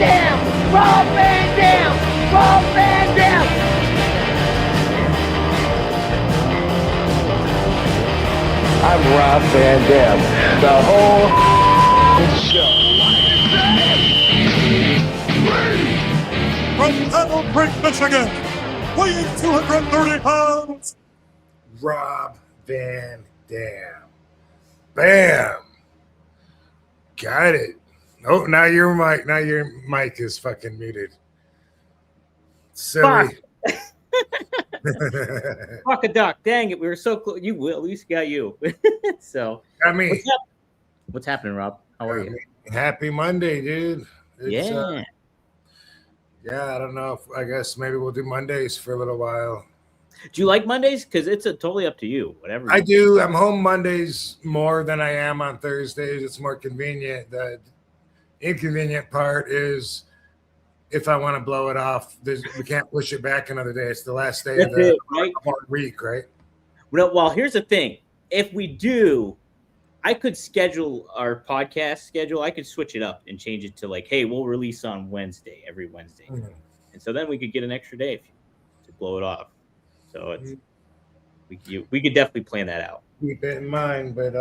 Dam! Rob Van Dam! Rob Van Dam! I'm Rob Van Dam. The whole show. From Battle Creek, Michigan, weighing 230 pounds, Rob Van Dam. Bam. Got it. Oh, now your mic is fucking muted. Silly. Fuck a duck. Dang it. We were so close. You will. At least got you. So I mean, what's happening, Rob? How are you? Happy Monday, dude. It's, yeah. I don't know. I guess maybe we'll do Mondays for a little while. Do you like Mondays? Because it's totally up to you. Whatever. I do. I'm home Mondays more than I am on Thursdays. It's more convenient. The inconvenient part is if I want to blow it off, we can't push it back another day. It's the last day of the week, right? Well, here's the thing. If we do, I could schedule our podcast schedule. I could switch it up and change it to like, hey, we'll release on Wednesday, every Wednesday. Mm-hmm. And so then we could get an extra day to blow it off. So it's we could definitely plan that out. Keep it in mind, but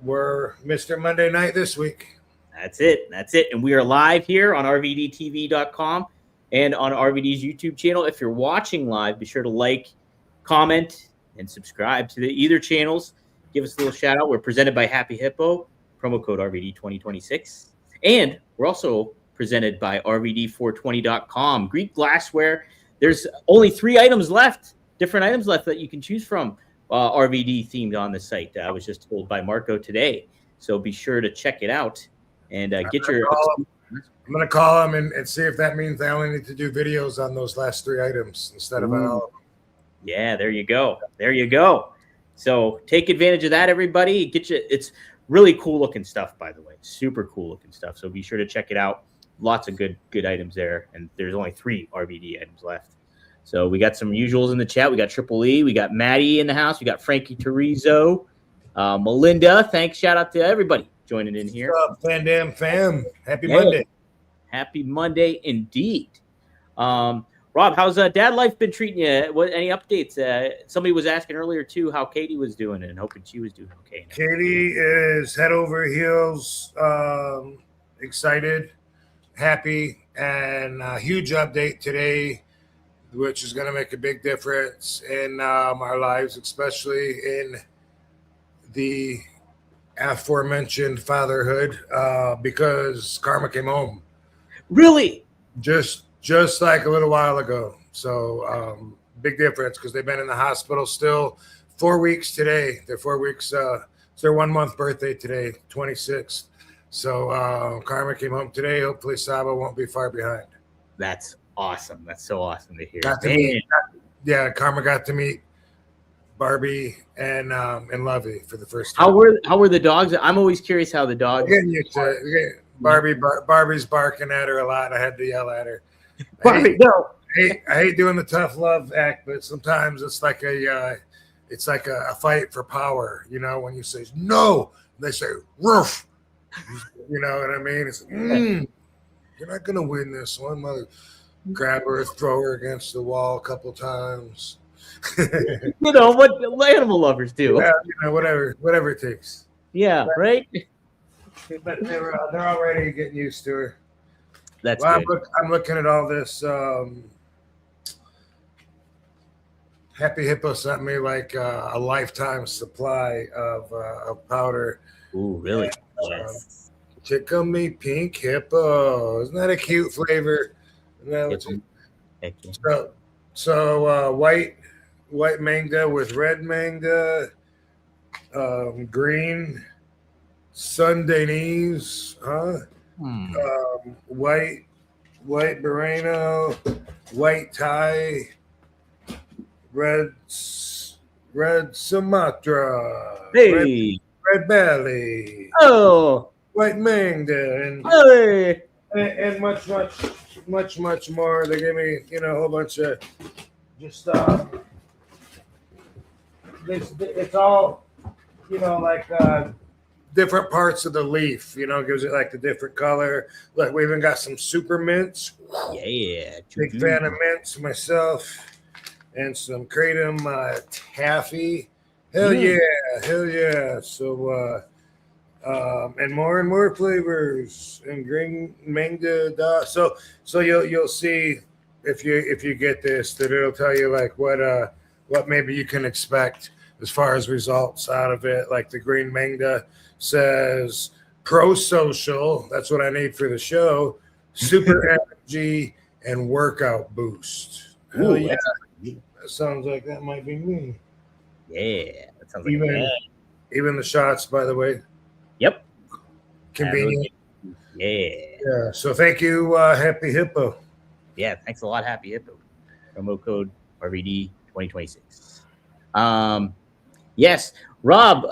we're Mr. Monday Night this week. That's it. And we are live here on rvdtv.com and on RVD's YouTube channel. If you're watching live, be sure to like, comment, and subscribe to either channels. Give us a little shout out. We're presented by Happy Hippo, promo code RVD2026. And we're also presented by RVD420.com. Greek glassware. There's only 3 items left, different items left that you can choose from RVD themed on the site. I was just told by Marco today. So be sure to check it out and get your. I'm going to call them and see if that means I only need to do videos on those last 3 items instead of all of them. Yeah, there you go. So take advantage of that, everybody. It's really cool looking stuff, by the way. Super cool looking stuff. So be sure to check it out. Lots of good items there. And there's only 3 RVD items left. So we got some usuals in the chat. We got Triple E. We got Maddie in the house. We got Frankie Terizo. Melinda. Thanks. Shout out to everybody joining in here. What's up, Van Dam fam? Happy Monday. Happy Monday indeed. Rob, how's dad life been treating you? Any updates? Somebody was asking earlier, too, how Katie was doing and hoping she was doing okay. Katie is head over heels, excited, happy, and a huge update today, which is going to make a big difference in our lives, especially in the aforementioned fatherhood, because Karma came home. Really? Just like a little while ago. So big difference because they've been in the hospital still 4 weeks today. They're 4 weeks. It's their 1 month birthday today, 26th. So Karma came home today. Hopefully Saba won't be far behind. That's awesome. That's so awesome to hear. Karma got to meet Barbie and Lovey for the first time. How were the dogs? I'm always curious how the dogs. Getting used to it. Barbie's barking at her a lot. I had to yell at her. Barbie, no. I hate doing the tough love act, but sometimes it's like a fight for power. You know, when you say no, they say roof. You know what I mean? It's you're not gonna win this one, mother. Grab her, throw her against the wall a couple times. You know what animal lovers do. Yeah, whatever it takes. Yeah, right. But they're already getting used to her. That's good. I'm looking at all this. Happy Hippo sent me like a lifetime supply of powder. Ooh, really? Yes. Tickle me pink hippo. Isn't that a cute flavor? So white mango with red mango, green Sundanese, white Moreno, white Thai, red Sumatra, red belly, white mango, and much more. They gave me a whole bunch of just it's all like different parts of the leaf, gives it like the different color. Look, we even got some super mints. Yeah. Big fan of mints myself. And some kratom taffy. Hell yeah. So and more flavors and green mango. So you'll see if you get this, that it'll tell you like what maybe you can expect as far as results out of it. Like the green mango says pro-social, that's what I need for the show, super energy and workout boost. Hell yeah. That sounds like that might be me. Yeah, that sounds like even the shots, by the way. Yep. Convenient. Yeah. So thank you, Happy Hippo. Yeah, thanks a lot, Happy Hippo. Promo code RVD 2026. Yes, Rob.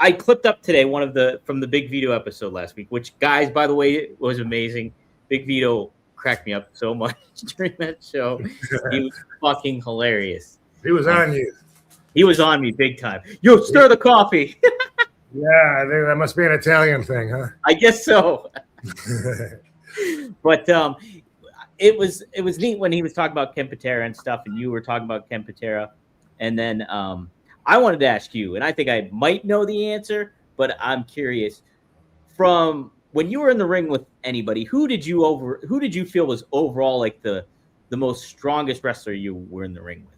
I clipped up today from the Big Vito episode last week, which, guys, by the way, was amazing. Big Vito cracked me up so much during that show. He was fucking hilarious. He was on you. He was on me big time. Yo, stir the coffee. Yeah, that must be an Italian thing, huh? I guess so. But it was neat when he was talking about Ken Patera and stuff, and you were talking about Ken Patera. And then I wanted to ask you, and I think I might know the answer, but I'm curious. From when you were in the ring with anybody, who did you feel was overall like the most strongest wrestler you were in the ring with?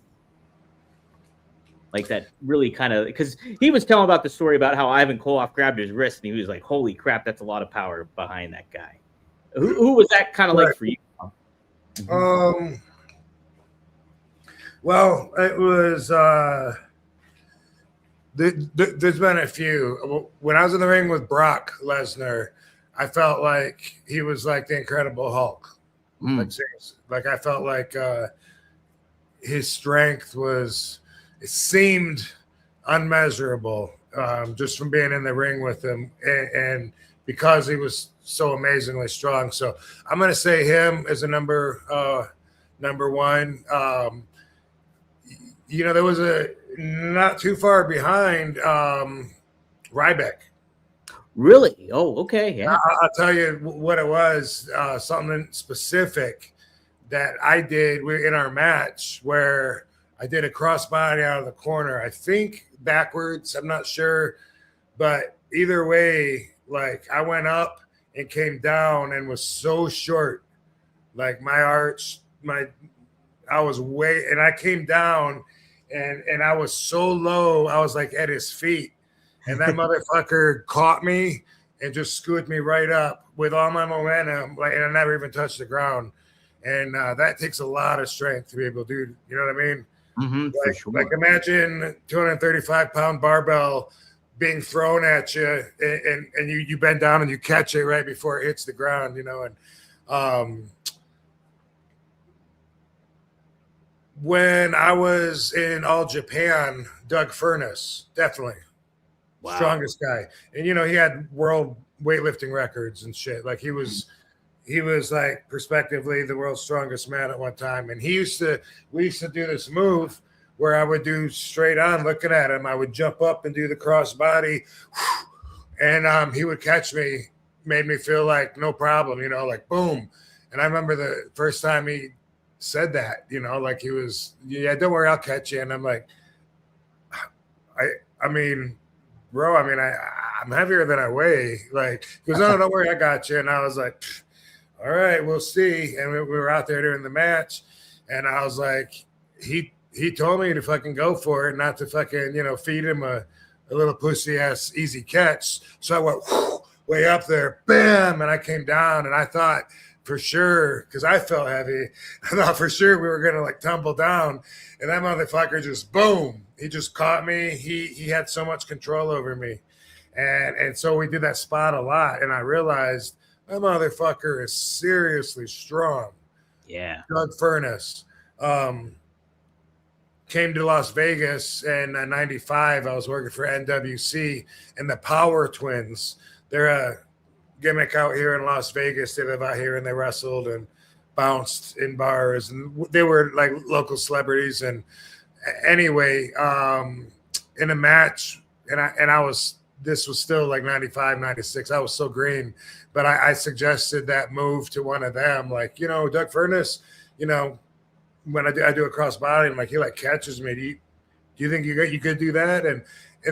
Like that really kind of, because he was telling about the story about how Ivan Koloff grabbed his wrist and he was like, holy crap, that's a lot of power behind that guy. Who was that kind of like for you? Well, it was there's been a few. When I was in the ring with Brock Lesnar, I felt like he was like the Incredible Hulk. Like seriously. Like I felt like his strength it seemed unmeasurable just from being in the ring with him, and because he was so amazingly strong. So I'm going to say him as a number one. There was a not too far behind Ryback. Really? Oh, okay. Yeah. I'll tell you what it was, something specific that I did in our match where I did a crossbody out of the corner. I think backwards. I'm not sure. But either way, like I went up and came down and was so short. Like my arch, I was and I came down and I was so low. I was like at his feet. And that motherfucker caught me and just scooped me right up with all my momentum. And I never even touched the ground. And that takes a lot of strength to be able to do. You know what I mean? Mm-hmm, for sure. Like imagine 235-pound barbell being thrown at you, and you bend down and you catch it right before it hits the ground. And when I was in All Japan, Doug Furnace, definitely. Wow. Strongest guy. And he had world weightlifting records and shit. Like he was like prospectively the world's strongest man at one time. And we used to do this move where I would do straight on looking at him. I would jump up and do the cross body, and he would catch me, made me feel like no problem, like boom. And I remember the first time he said that, like he was, yeah, don't worry, I'll catch you. And I'm like, I mean, bro, I'm heavier than I weigh. Like, he goes, no, don't worry, I got you. And I was like, all right, we'll see. And we were out there during the match, and I was like, he told me to fucking go for it, not to fucking, feed him a little pussy ass easy catch. So I went way up there, bam, and I came down, and I thought for sure, because I felt heavy, I thought for sure we were gonna like tumble down, and that motherfucker just boom, he just caught me. He had so much control over me, and so we did that spot a lot, and I realized that motherfucker is seriously strong. Yeah, Doug Furnace. Came to Las Vegas in '95. I was working for NWC, and the Power Twins. They're a gimmick out here in Las Vegas. They live out here, and they wrestled and bounced in bars, and they were like local celebrities. And anyway, in a match, and I was this was still like 95, 96. I was so green, but I suggested that move to one of them. Like, Doug Furness, when I do a crossbody, I'm like, he like catches me. Do you think you could do that? And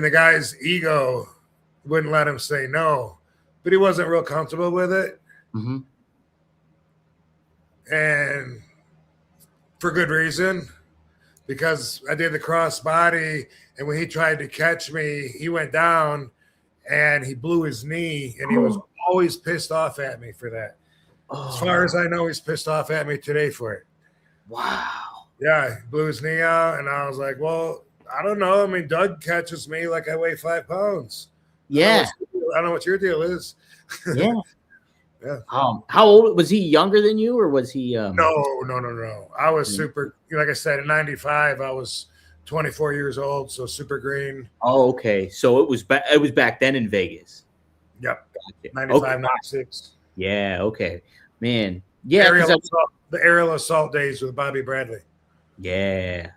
the guy's ego wouldn't let him say no, but he wasn't real comfortable with it. Mm-hmm. And for good reason, because I did the crossbody, and when he tried to catch me, he went down and he blew his knee, and he was always pissed off at me for that. As far as I know, he's pissed off at me today for it. Wow. Yeah, he blew his knee out, and I was like, well, I don't know. I mean, Doug catches me like I weigh 5 pounds. Yeah. I don't know what your deal is. Yeah. Yeah. How old was he? Younger than you, or was he? No. I was super. Like I said, in '95, I was 24 years old, so super green. Oh, okay. So it was back then in Vegas. Yep. Gotcha. 95, Okay. 96. Yeah. Okay. Man. Yeah. The aerial assault days with Bobby Bradley. Yeah.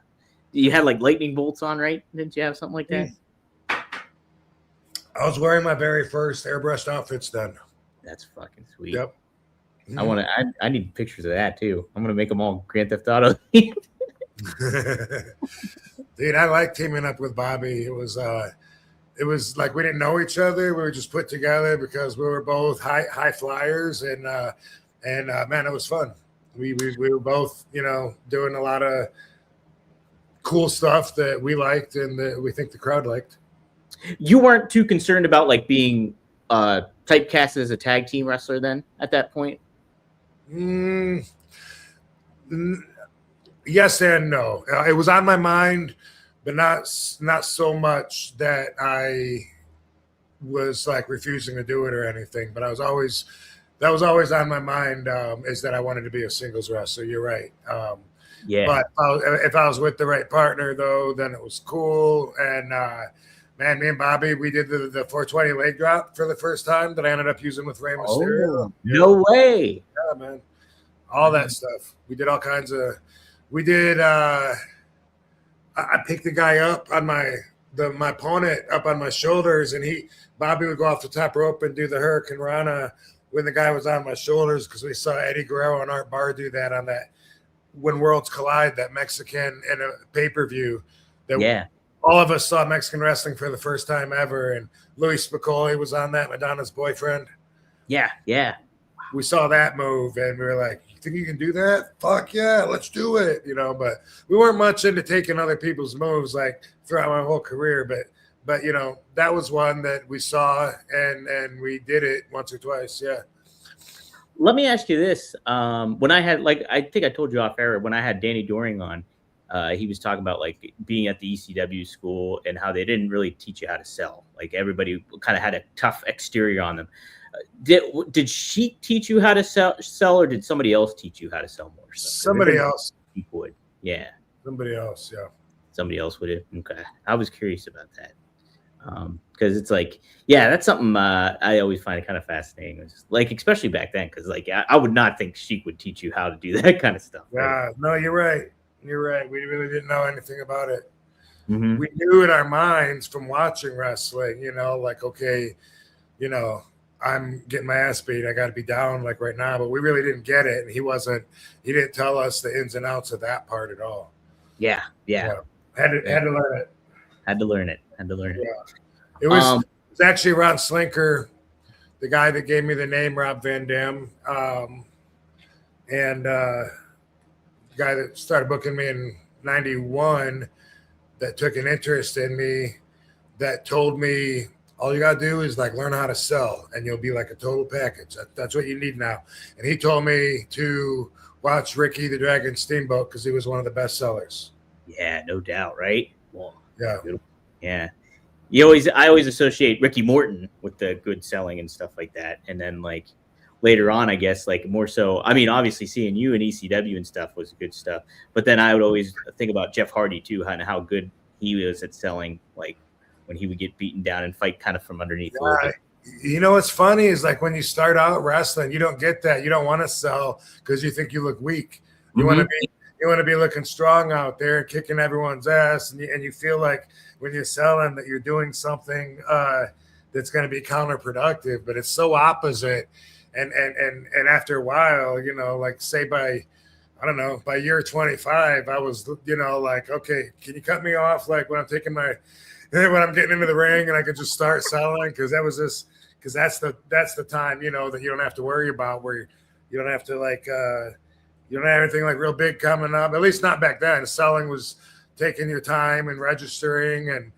You had like lightning bolts on, right? Didn't you have something like that? I was wearing my very first airbrushed outfits then. That's fucking sweet. Yep. I need pictures of that too. I'm gonna make them all Grand Theft Auto. Dude, I like teaming up with Bobby. It was like we didn't know each other. We were just put together because we were both high flyers, and man, it was fun. We were both, doing a lot of cool stuff that we liked and that we think the crowd liked. You weren't too concerned about like being typecast as a tag team wrestler then at that point? Yes and no. It was on my mind, but not so much that I was like refusing to do it or anything. But that was always on my mind, is that I wanted to be a singles wrestler. You're right. Yeah. But if I was with the right partner, though, then it was cool. And man, me and Bobby, we did the 420 leg drop for the first time that I ended up using with Rey Mysterio. Oh, no way. Yeah, man. All that stuff. We did all kinds of. We did. I picked the guy up on my opponent up on my shoulders, and Bobby would go off the top rope and do the Hurricane Rana when the guy was on my shoulders, because we saw Eddie Guerrero and Art Barr do that on that When Worlds Collide, that Mexican in a pay-per-view. Yeah. All of us saw Mexican wrestling for the first time ever, and Louis Spicoli was on that, Madonna's boyfriend. Yeah. We saw that move, and we were like, you think you can do that? Fuck yeah, let's do it. But we weren't much into taking other people's moves like throughout my whole career, but that was one that we saw, and we did it once or twice. Yeah. Let me ask you this. When I had, like, I think I told you off air, when I had Danny Doring on, he was talking about like being at the ECW school and how they didn't really teach you how to sell. Like everybody kind of had a tough exterior on them. Did she teach you how to sell, or did somebody else teach you how to sell more stuff? Somebody else. Would. Yeah. Somebody else. Yeah. Somebody else would. Okay. I was curious about that. Because it's like, yeah, that's something I always find it kind of fascinating. It's like, especially back then, because like I would not think Sheik would teach you how to do that kind of stuff. Yeah, right? No, you're right. You're right. We really didn't know anything about it. Mm-hmm. We knew in our minds from watching wrestling, like, okay, I'm getting my ass beat. I got to be down like right now, but we really didn't get it. And he didn't tell us the ins and outs of that part at all. Yeah. Had to learn it. Had to learn it. Yeah. It was actually Ron Slinker, the guy that gave me the name Rob Van Dam, and the guy that started booking me in '91, that took an interest in me, that told me all you got to do is like learn how to sell and you'll be like a total package. That's what you need now. And he told me to watch Ricky the Dragon Steamboat because he was one of the best sellers. Yeah, no doubt, right? Well, yeah. Yeah. I always associate Ricky Morton with the good selling and stuff like that. And then like later on, I guess, like more so, I mean, obviously seeing you in ECW and stuff was good stuff. But then I would always think about Jeff Hardy too, and how good he was at selling, like when he would get beaten down and fight kind of from underneath. Yeah. What's funny is like when you start out wrestling, you don't get that. You don't want to sell because you think you look weak. You want to be looking strong out there and kicking everyone's ass, and you feel like when you're selling that you're doing something that's going to be counterproductive, but it's so opposite. And after a while, you know, like say by, I don't know, by year 25, I was, you know, like, okay, can you cut me off? Like when I'm taking when I'm getting into the ring and I could just start selling. Cause that's the time, you know, that you don't have to worry about where you don't have to like, you don't have anything like real big coming up, at least not back then. Selling was taking your time and registering, and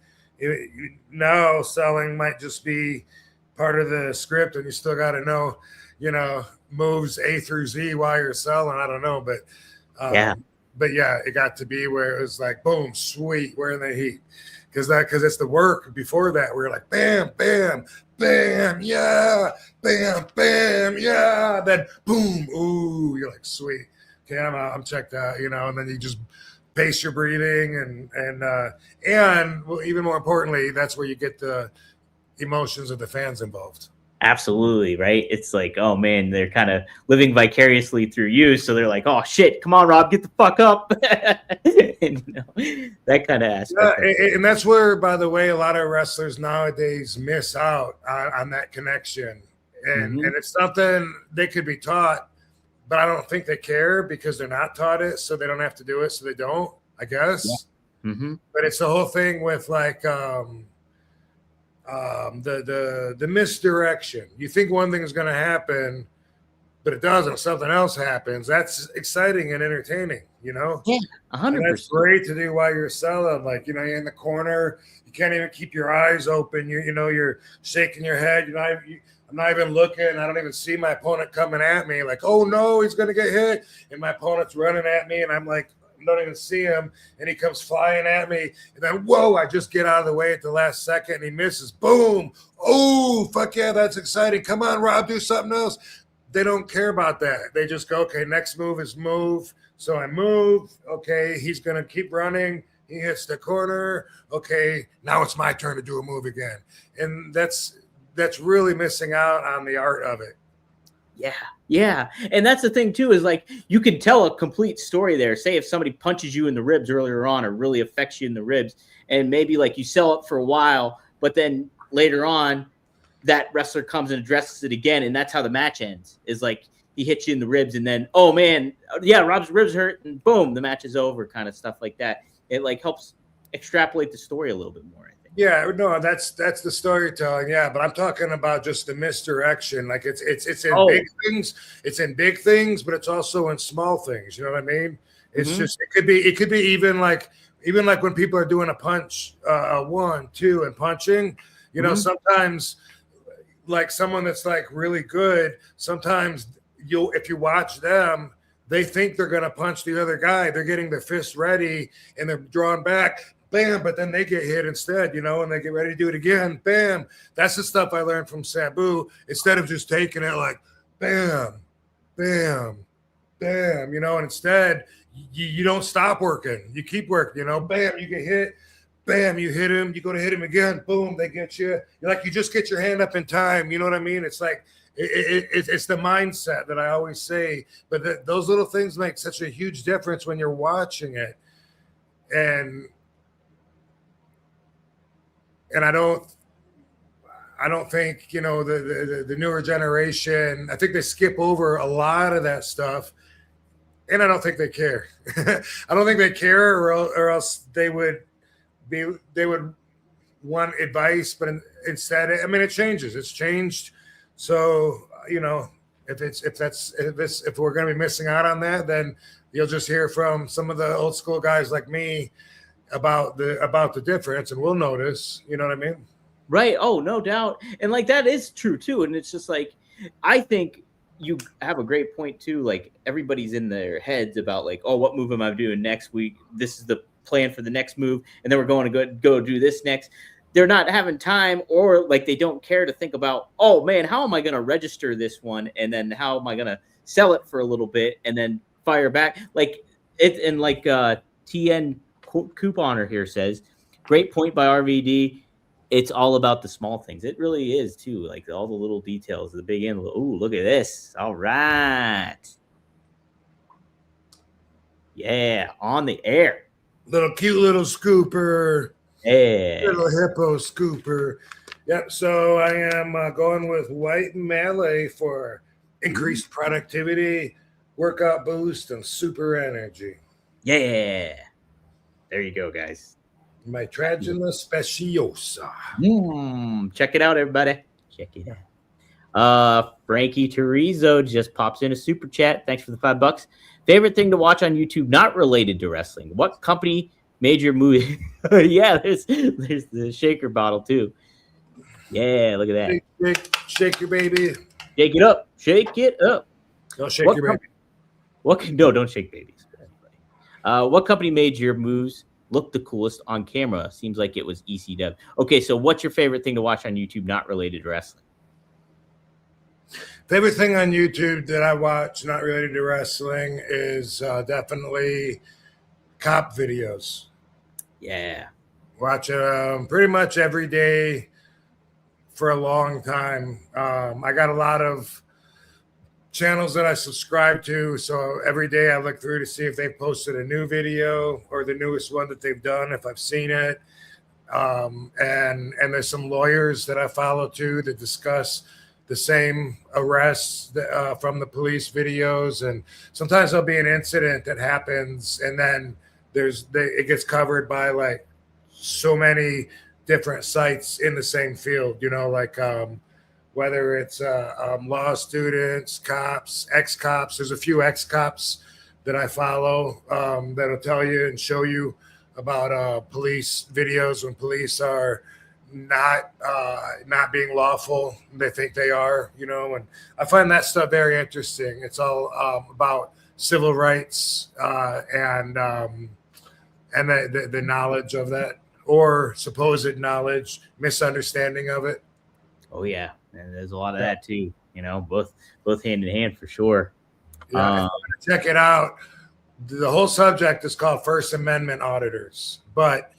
now selling might just be part of the script, and you still got to know, you know, moves A through Z while you're selling. I don't know, but yeah, it got to be where it was like, boom, sweet, we're in the heat, because it's the work before that. We're like, bam, bam, bam, yeah, bam, bam, yeah, then boom, ooh, you're like, sweet. Okay, I'm checked out, you know, and then you just pace your breathing and well, even more importantly, that's where you get the emotions of the fans involved. Absolutely, right? It's like, oh man, they're kind of living vicariously through you, so they're like, oh shit, come on, Rob, get the fuck up. And, you know, that kind of aspect. Yeah, and that's where, by the way, a lot of wrestlers nowadays miss out on that connection, and it's something they could be taught. But I don't think they care because they're not taught it, so they don't have to do it, so they don't, I guess. Yeah. But it's the whole thing with like the misdirection. You think one thing is going to happen, but it doesn't. Something else happens. That's exciting and entertaining, you know? Yeah, 100%. And that's great to do while you're selling. Like, you know, you're in the corner. You can't even keep your eyes open. You know, you're shaking your head. I'm not even looking. I don't even see my opponent coming at me. Like, oh no, he's going to get hit. And my opponent's running at me. And I'm like, I don't even see him. And he comes flying at me. And then, whoa, I just get out of the way at the last second. And he misses. Boom. Oh, fuck yeah, that's exciting. Come on, Rob, do something else. They don't care about that. They just go, okay, next move is move. So I move. Okay, he's going to keep running. He hits the corner. Okay, now it's my turn to do a move again. And that's really missing out on the art of it. Yeah. And that's the thing too, is like, you can tell a complete story there. Say if somebody punches you in the ribs earlier on or really affects you in the ribs, and maybe like you sell it for a while, but then later on that wrestler comes and addresses it again. And that's how the match ends, is like he hits you in the ribs and then, oh man, yeah, Rob's ribs hurt, and boom, the match is over, kind of stuff like that. It like helps extrapolate the story a little bit more. Yeah, no, that's the storytelling. Yeah, but I'm talking about just the misdirection. Like it's in big things. It's in big things, but it's also in small things. You know what I mean? It's just it could be even like when people are doing a punch, 1, 2, and punching. You know, sometimes like someone that's like really good. Sometimes if you watch them, they think they're gonna punch the other guy. They're getting their fist ready and they're drawn back. Bam, but then they get hit instead, you know, and they get ready to do it again. Bam. That's the stuff I learned from Sabu. Instead of just taking it like, bam, bam, bam, you know, and instead you don't stop working. You keep working, you know, bam, you get hit. Bam, you hit him. You go to hit him again. Boom, they get you. You're like, you just get your hand up in time. You know what I mean? It's like, it's the mindset that I always say. But those little things make such a huge difference when you're watching it. And I don't think, you know, the newer generation, I think they skip over a lot of that stuff, and I don't think they care. I don't think they care, or else they would want advice, but instead, I mean, it changes. It's changed. So, you know, if we're going to be missing out on that, then you'll just hear from some of the old school guys like me about the difference, and we'll notice, you know what I mean? Right. Oh, no doubt. And like, that is true too. And it's just like, I think you have a great point too. Like, everybody's in their heads about like, oh, what move am I doing next week? This is the plan for the next move. And then we're going to go do this next. They're not having time, or like they don't care to think about, oh man, how am I going to register this one? And then how am I going to sell it for a little bit and then fire back? Like it, and like TN Couponer here says, great point by RVD. It's all about the small things. It really is too. Like all the little details, the big end. Oh, look at this. All right. Yeah, on the air. Little cute little scooper. Yeah. Little hippo scooper. Yep. So I am going with white melee for increased productivity, workout boost, and super energy. Yeah. There you go, guys. My Tragina Speciosa. Check it out, everybody. Check it out. Frankie Turizo just pops in a super chat. Thanks for the $5. Favorite thing to watch on YouTube not related to wrestling? What company made your movie? Yeah, there's the shaker bottle too. Yeah, look at that. Shake your baby. Shake it up. Shake it up. Don't shake your baby. No, don't shake babies. What company made your moves look the coolest on camera? Seems like it was ECW. Okay, so what's your favorite thing to watch on YouTube not related to wrestling? Favorite thing on YouTube that I watch not related to wrestling is definitely cop videos. Yeah. Watch pretty much every day for a long time. I got a lot of channels that I subscribe to, so every day I look through to see if they've posted a new video or the newest one that they've done, if I've seen it. And there's some lawyers that I follow too that discuss the same arrests from the police videos, and sometimes there'll be an incident that happens, and then it gets covered by like so many different sites in the same field. Like whether it's law students, cops, ex-cops. There's a few ex-cops that I follow that'll tell you and show you about police videos when police are not being lawful. They think they are, and I find that stuff very interesting. It's all about civil rights and the knowledge of that, or supposed knowledge, misunderstanding of it. Oh yeah, and there's a lot of that too. Both hand in hand for sure. Yeah, check it out. The whole subject is called First Amendment auditors, but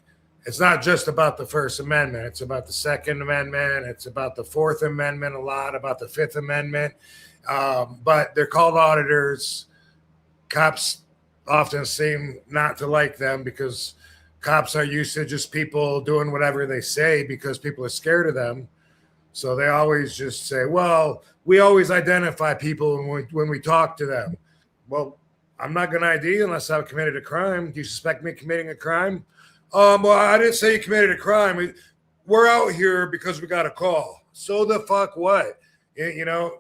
it's not just about the First Amendment. It's about the Second Amendment. It's about the Fourth Amendment, a lot about the Fifth Amendment. But they're called auditors. Cops often seem not to like them because cops are used to just people doing whatever they say because people are scared of them. So they always just say, well, we always identify people when we talk to them. Well, I'm not going to ID unless I've committed a crime. Do you suspect me committing a crime? Well, I didn't say you committed a crime. We're out here because we got a call. So the fuck what?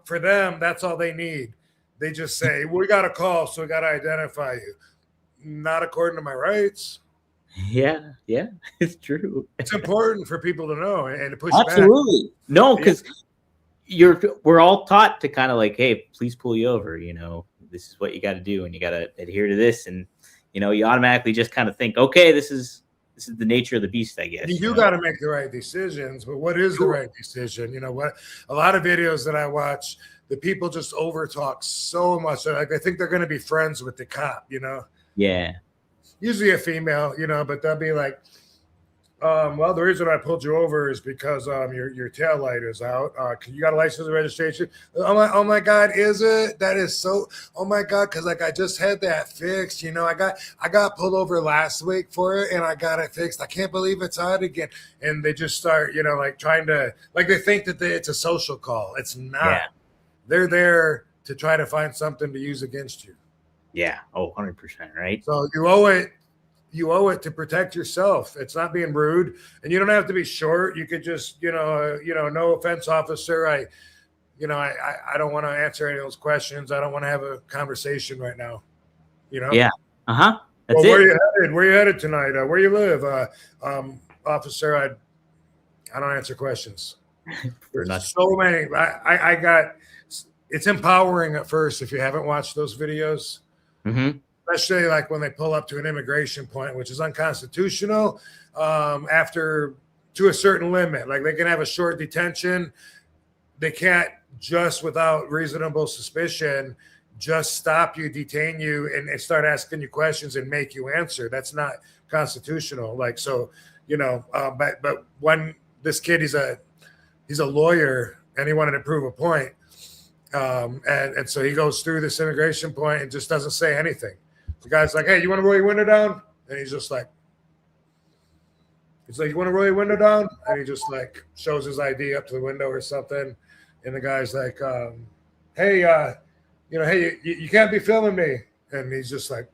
For them, that's all they need. They just say, we got a call, so we got to identify you. Not according to my rights. Yeah, it's true. It's important for people to know and to push Absolutely. Back. No, because we're all taught to kind of like, hey, please pull you over. This is what you got to do, and you got to adhere to this, and you automatically just kind of think, okay, this is the nature of the beast, I guess. You got to make the right decisions, but what is the right decision? What? A lot of videos that I watch, the people just overtalk so much. Like they think they're going to be friends with the cop. Yeah. Usually a female, but they'll be like, well, the reason I pulled you over is because your tail light is out. You got a license and registration? Oh my God, is it? That is so. Oh my God, because like I just had that fixed. I got pulled over last week for it, and I got it fixed. I can't believe it's out again. And they just start, like trying to, like they think that it's a social call. It's not. Yeah. They're there to try to find something to use against you. Yeah. Oh, 100%. Right. So you owe it to protect yourself. It's not being rude, and you don't have to be short. You could just, no offense, officer. I don't want to answer any of those questions. I don't want to have a conversation right now. Yeah. That's it. Where you headed? Where you headed tonight? Where you live? Officer, I don't answer questions. There's so many. I got. It's empowering at first if you haven't watched those videos. Mm-hmm. Especially like when they pull up to an immigration point, which is unconstitutional after to a certain limit. Like they can have a short detention. They can't just without reasonable suspicion just stop you, detain you, and start asking you questions and make you answer. That's not constitutional. Like, so, but when this kid, he's a lawyer and he wanted to prove a point. And so he goes through this immigration point and just doesn't say anything. The guy's like, hey, you want to roll your window down? And he's just like, He's like, "You want to roll your window down?" And he just like shows his ID up to the window or something. And the guy's like, "Hey, hey, you can't be filming me." And he's just like,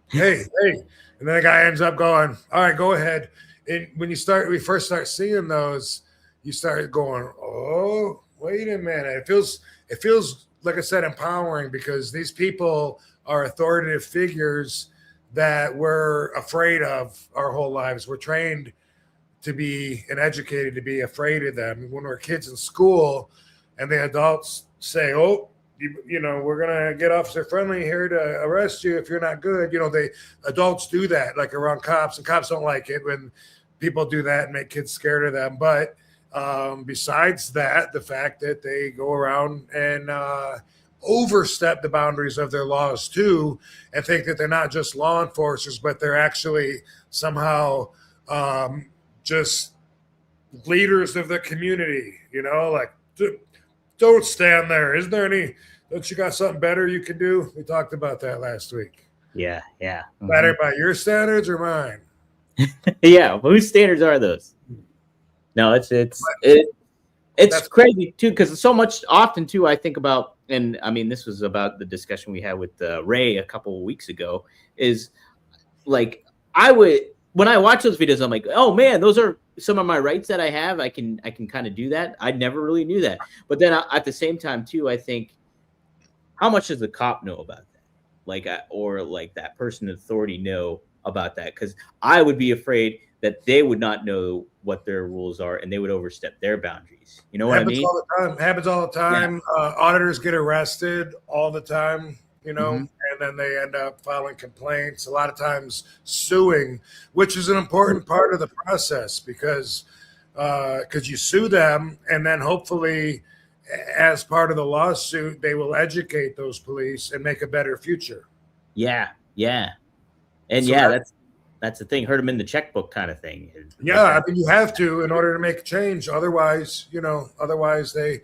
"Hey, hey." And then the guy ends up going, "All right, go ahead." And when we first start seeing those, you start going, "Oh, wait a minute." It feels like I said, empowering, because these people are authoritative figures that we're afraid of our whole lives. We're trained to be and educated to be afraid of them. When we're kids in school and the adults say, "Oh, we're going to get officer friendly here to arrest you if you're not good." The adults do that, like around cops, and cops don't like it when people do that and make kids scared of them. But besides that, the fact that they go around and overstep the boundaries of their laws too, and think that they're not just law enforcers, but they're actually somehow just leaders of the community, like, don't stand there. Isn't there any, don't you got something better you can do? We talked about that last week. Yeah. Mm-hmm. Better by your standards or mine? Yeah. Whose standards are those? No, it's crazy too, because so much often too, I think about, and I mean, this was about the discussion we had with Ray a couple of weeks ago, is like, when I watch those videos, I'm like, oh man, those are some of my rights that I have. I can kind of do that. I never really knew that. But then at the same time too, I think, how much does the cop know about that? Or that person in authority know about that? Because I would be afraid that they would not know what their rules are and they would overstep their boundaries. You know what I mean? Happens all the time. Yeah. Auditors get arrested all the time, and then they end up filing complaints, a lot of times suing, which is an important part of the process, because you sue them, and then hopefully as part of the lawsuit, they will educate those police and make a better future. Yeah. And so that's the thing. Hurt them in the checkbook kind of thing. Yeah, I mean, you have to in order to make a change. Otherwise, they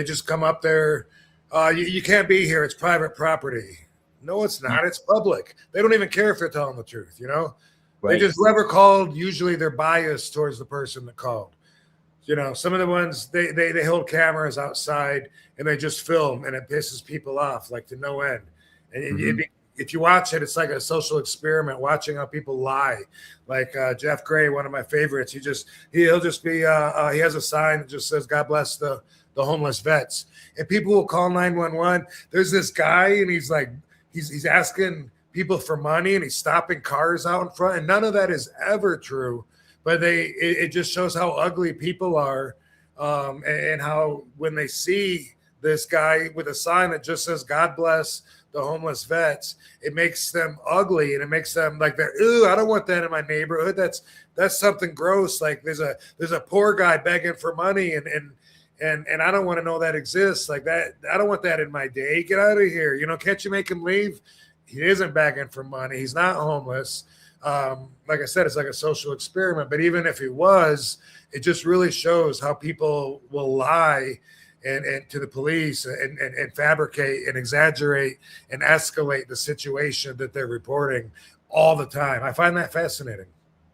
just come up there. You can't be here. It's private property. No, it's not. It's public. They don't even care if they're telling the truth. Right. They just, whoever called, usually they're biased towards the person that called. Some of the ones they hold cameras outside and they just film, and it pisses people off like to no end. And if you watch it, it's like a social experiment, watching how people lie. Like Jeff Gray, one of my favorites. He'll just be he has a sign that just says, "God bless the homeless vets," and people will call 911. There's this guy, and he's like, he's asking people for money, and he's stopping cars out in front, and none of that is ever true. But it just shows how ugly people are, and how when they see this guy with a sign that just says, "God bless the homeless vets," it makes them ugly, and it makes them like, "Ooh, I don't want that in my neighborhood. That's something gross. Like there's a poor guy begging for money, and I don't want to know that exists. Like that, I don't want that in my day. Get out of here. Can't you make him leave? He isn't begging for money. He's not homeless." Like I said, it's like a social experiment. But even if he was, it just really shows how people will lie and to the police and fabricate and exaggerate and escalate the situation that they're reporting all the time. I find that fascinating.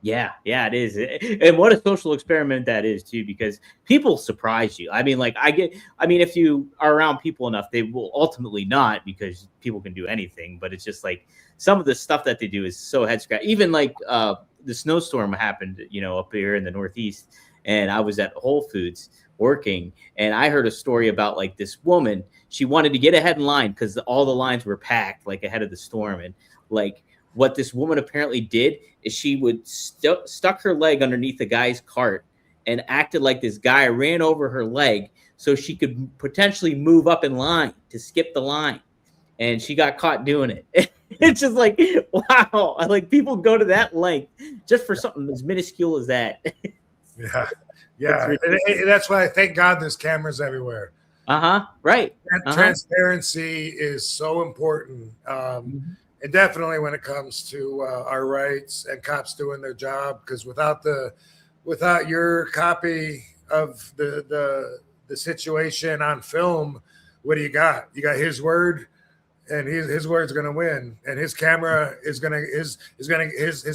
Yeah, it is. And what a social experiment that is too, because people surprise you. I mean, if you are around people enough, they will ultimately not, because people can do anything. But it's just like some of the stuff that they do is so head scratch. Even like the snowstorm happened, up here in the Northeast, and I was at Whole Foods working, and I heard a story about like this woman. She wanted to get ahead in line because all the lines were packed like ahead of the storm, and like what this woman apparently did is she would stuck her leg underneath the guy's cart and acted like this guy ran over her leg so she could potentially move up in line to skip the line. And she got caught doing it. It's just like, wow. Like people go to that length just for something as minuscule as that. Yeah. That's why, thank God, there's cameras everywhere. Right. Transparency is so important. And definitely when it comes to our rights and cops doing their job, because without your copy of the situation on film, what do you got? You got his word. and his word's gonna win, and his camera is gonna his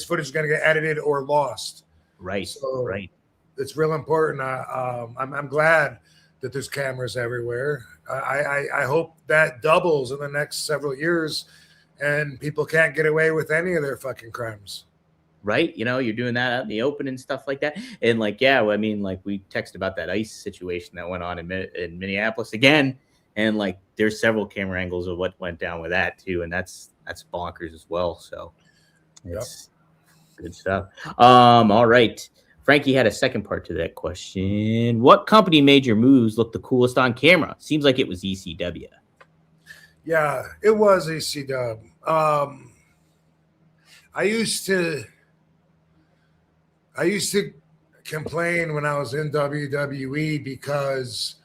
footage is gonna get edited or lost. Right. So right. it's real important. I'm glad that there's cameras everywhere. I hope that doubles in the next several years, and people can't get away with any of their fucking crimes. Right. You're doing that out in the open and stuff like that. And like, yeah, I mean, like we texted about that ICE situation that went on in Minneapolis again. And like, there's several camera angles of what went down with that too. And that's bonkers as well. So it's good stuff. All right. Frankie had a second part to that question. What company made your moves look the coolest on camera? Seems like it was ECW. Yeah, it was ECW. I used to complain when I was in WWE because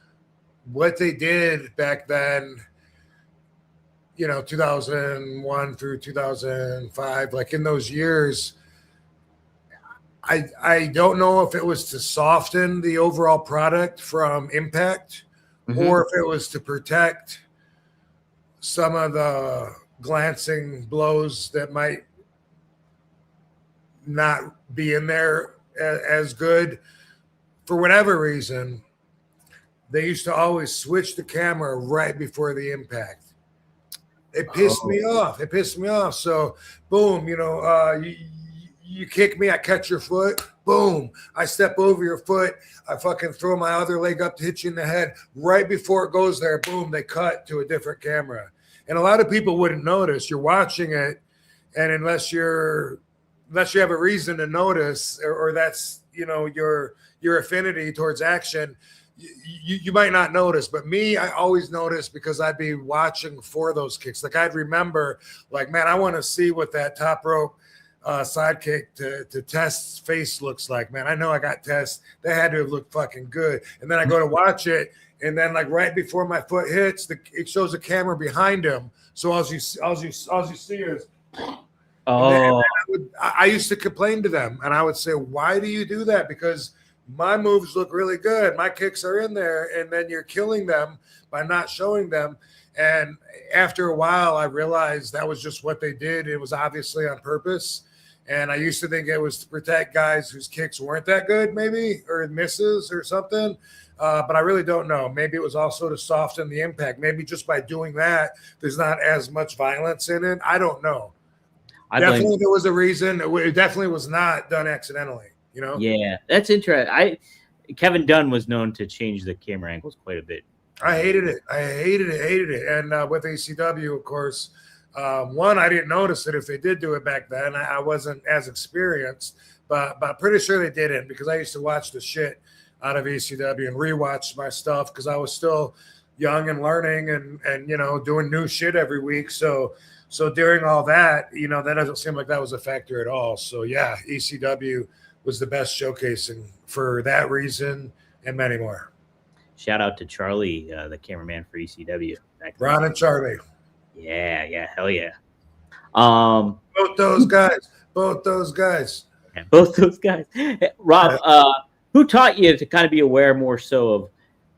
what they did back then, 2001 through 2005, like in those years, I don't know if it was to soften the overall product from Impact or if it was to protect some of the glancing blows that might not be in there as good. For whatever reason, they used to always switch the camera right before the impact. It pissed me off. So boom, you kick me, I catch your foot, boom, I step over your foot, I fucking throw my other leg up to hit you in the head. Right before it goes there, boom, they cut to a different camera. And a lot of people wouldn't notice. You're watching it, and unless you have a reason to notice, or that's your affinity towards action, you might not notice. But me, I always notice because I'd be watching for those kicks. Like I'd remember, like, man, I want to see what that top rope sidekick to Test's face looks like. Man, I know I got Test. They had to have looked fucking good. And then I go to watch it, and then like right before my foot hits, it shows a camera behind him. So all you see is. Oh, I used to complain to them, and I would say, why do you do that? Because my moves look really good. My kicks are in there, and then you're killing them by not showing them. And after a while, I realized that was just what they did. It was obviously on purpose. And I used to think it was to protect guys whose kicks weren't that good, maybe, or misses or something. But I really don't know. Maybe it was also to soften the impact. Maybe just by doing that, there's not as much violence in it. I don't know. Definitely there was a reason. It definitely was not done accidentally, Yeah, that's interesting. Kevin Dunn was known to change the camera angles quite a bit. I hated it. And with ACW, of course, one, I didn't notice it if they did do it back then. I wasn't as experienced, but I'm pretty sure they didn't, because I used to watch the shit out of ACW and rewatch my stuff because I was still young and learning and doing new shit every week. So during all that, that doesn't seem like that was a factor at all. So yeah, ECW was the best showcasing for that reason and many more. Shout out to Charlie, the cameraman for ECW. Ron and Charlie. Yeah, hell yeah. Both those guys. Yeah, both those guys. Rob, who taught you to kind of be aware more so of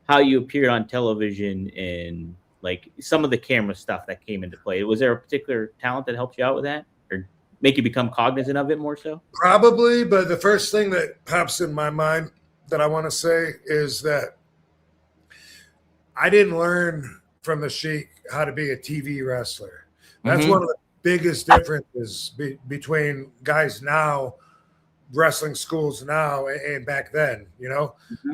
how you appeared on television and like some of the camera stuff that came into play? Was there a particular talent that helped you out with that, or make you become cognizant of it more so? Probably, but the first thing that pops in my mind that I want to say is that I didn't learn from the Sheik how to be a TV wrestler. That's one of the biggest differences between guys now, wrestling schools now and back then.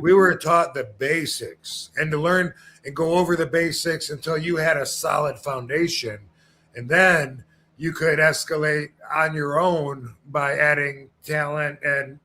We were taught the basics, and to learn and go over the basics until you had a solid foundation, and then you could escalate on your own by adding talent and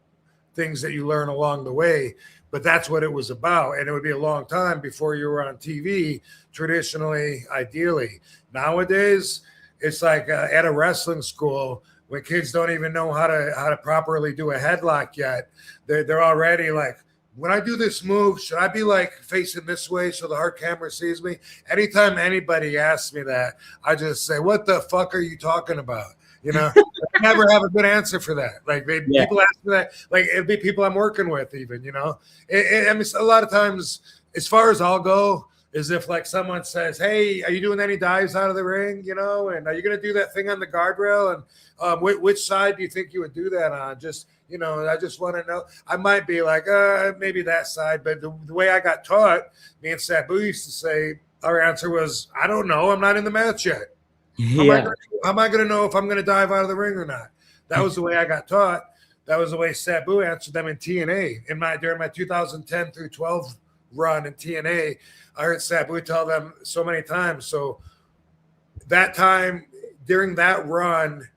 things that you learn along the way. But that's what it was about, and it would be a long time before you were on TV, traditionally, ideally. Nowadays, it's like at a wrestling school, when kids don't even know how to properly do a headlock yet, they're already like, when I do this move, should I be like facing this way so the hard camera sees me? Anytime anybody asks me that, I just say, what the fuck are you talking about? I never have a good answer for that. Like people ask me that, like it'd be people I'm working with even, I mean, a lot of times, as far as I'll go, is if like someone says, "Hey, are you doing any dives out of the ring? You know, and are you going to do that thing on the guardrail? And which side do you think you would do that on? Just I just want to know." I might be like, maybe that side, but the way I got taught, me and Sabu used to say, our answer was, "I don't know. I'm not in the match yet. Yeah. How am I going to know if I'm going to dive out of the ring or not?" That was the way I got taught. That was the way Sabu answered them in TNA during my 2010 through 12 run in TNA. I heard Sabu tell them so many times. So that time during that run,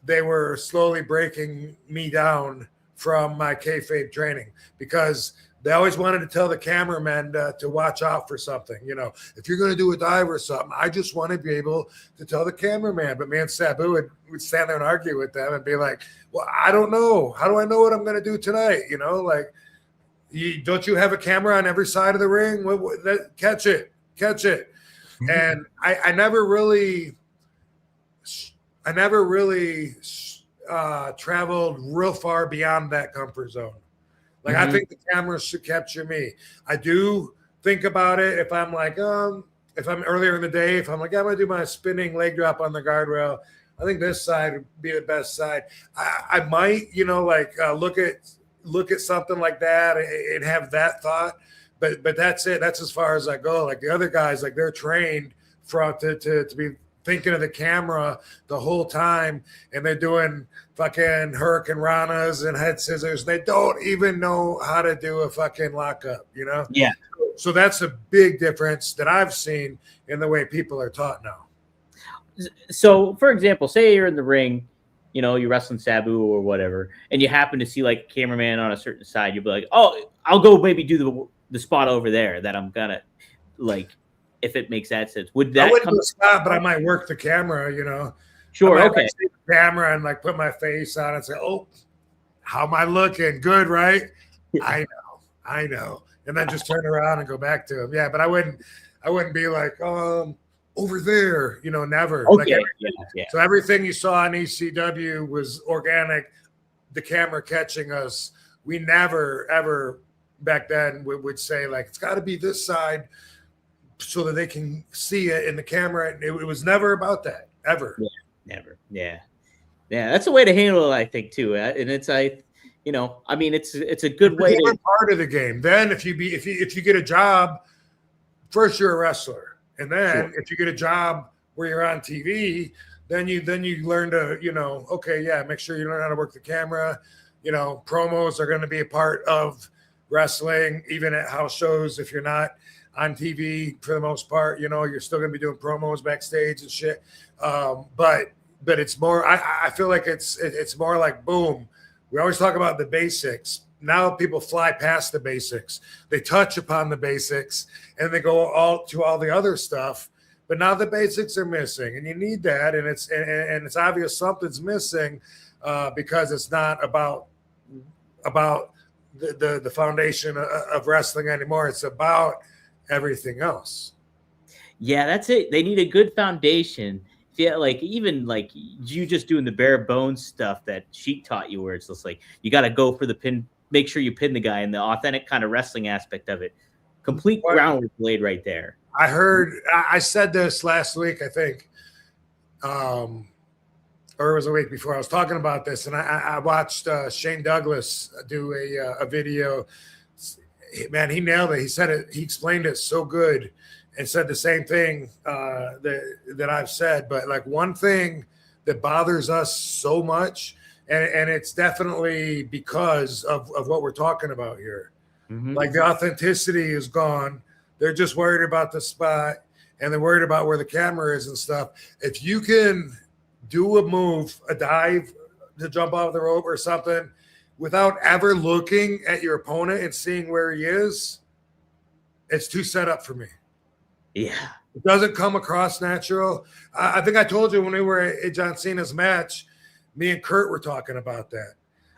they were slowly breaking me down from my kayfabe training because they always wanted to tell the cameramen to watch out for something. If you're going to do a dive or something, I just want to be able to tell the cameraman. But me and Sabu would stand there and argue with them and be like, "Well, I don't know. How do I know what I'm going to do tonight? Don't you have a camera on every side of the ring? Catch it. And I never really traveled real far beyond that comfort zone. Like, I think the cameras should capture me. I do think about it if I'm like, if I'm earlier in the day, if I'm like, I'm going to do my spinning leg drop on the guardrail, I think this side would be the best side. I might, look at something like that and have that thought, but that's it. That's as far as I go. Like the other guys, like they're trained to be thinking of the camera the whole time, and they're doing fucking hurricane ranas and head scissors. They don't even know how to do a fucking lockup, Yeah. So that's a big difference that I've seen in the way people are taught now. So, for example, say you're in the ring, you're wrestling Sabu or whatever, and you happen to see like a cameraman on a certain side. You'll be like, "Oh, I'll go maybe do the spot over there that I'm gonna like." If it makes that sense, would that? I wouldn't do a spot, but I might work the camera. Sure. I might Okay. see the camera and like put my face on and say, "Oh, how am I looking? Good, right?" I know, and then just turn around and go back to him. Yeah, but I wouldn't be like, over there, never. Okay. Like Yeah. So everything you saw on ECW was organic. The camera catching us. We never ever back then would say like it's got to be this side so that they can see it in the camera. It was never about that ever. Yeah, never. Yeah. That's a way to handle it, I think, too. And it's it's a good way to part of the game. Then if you get a job, first you're a wrestler, and then if you get a job where you're on TV, then you learn to make sure you learn how to work the camera. Promos are going to be a part of wrestling, even at house shows. If you're not on TV for the most part, you're still going to be doing promos backstage and shit. But it's more, I feel like it's more like, boom, we always talk about the basics. Now people fly past the basics. They touch upon the basics and they go all the other stuff. But now the basics are missing, and you need that. And it's obvious something's missing because it's not about the foundation of wrestling anymore. It's about everything else. Yeah, that's it. They need a good foundation. Yeah, like even like you just doing the bare bones stuff that Sheik taught you, where it's just like you got to go for the pin, make sure you pin the guy, and the authentic kind of wrestling aspect of it. Complete groundwork laid right there. I said this last week, I think, or it was a week before. I was talking about this, and I watched Shane Douglas do a video. Man, he nailed it. He said it. He explained it so good, and said the same thing that I've said. But like one thing that bothers us so much, and it's definitely because of what we're talking about here. Mm-hmm. Like the authenticity is gone. They're just worried about the spot, and they're worried about where the camera is and stuff. If you can do a move, a dive to jump off the rope or something without ever looking at your opponent and seeing where he is, it's too set up for me. Yeah. It doesn't come across natural. I think I told you when we were at John Cena's match, me and Kurt were talking about that.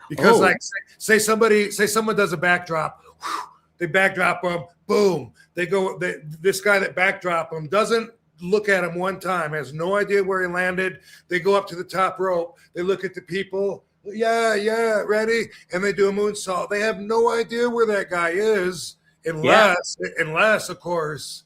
Because like say someone does a backdrop, they backdrop him, boom. This guy that backdrop him doesn't look at him one time, has no idea where he landed. They go up to the top rope. They look at the people. Yeah, ready? And they do a moonsault. They have no idea where that guy is unless, of course,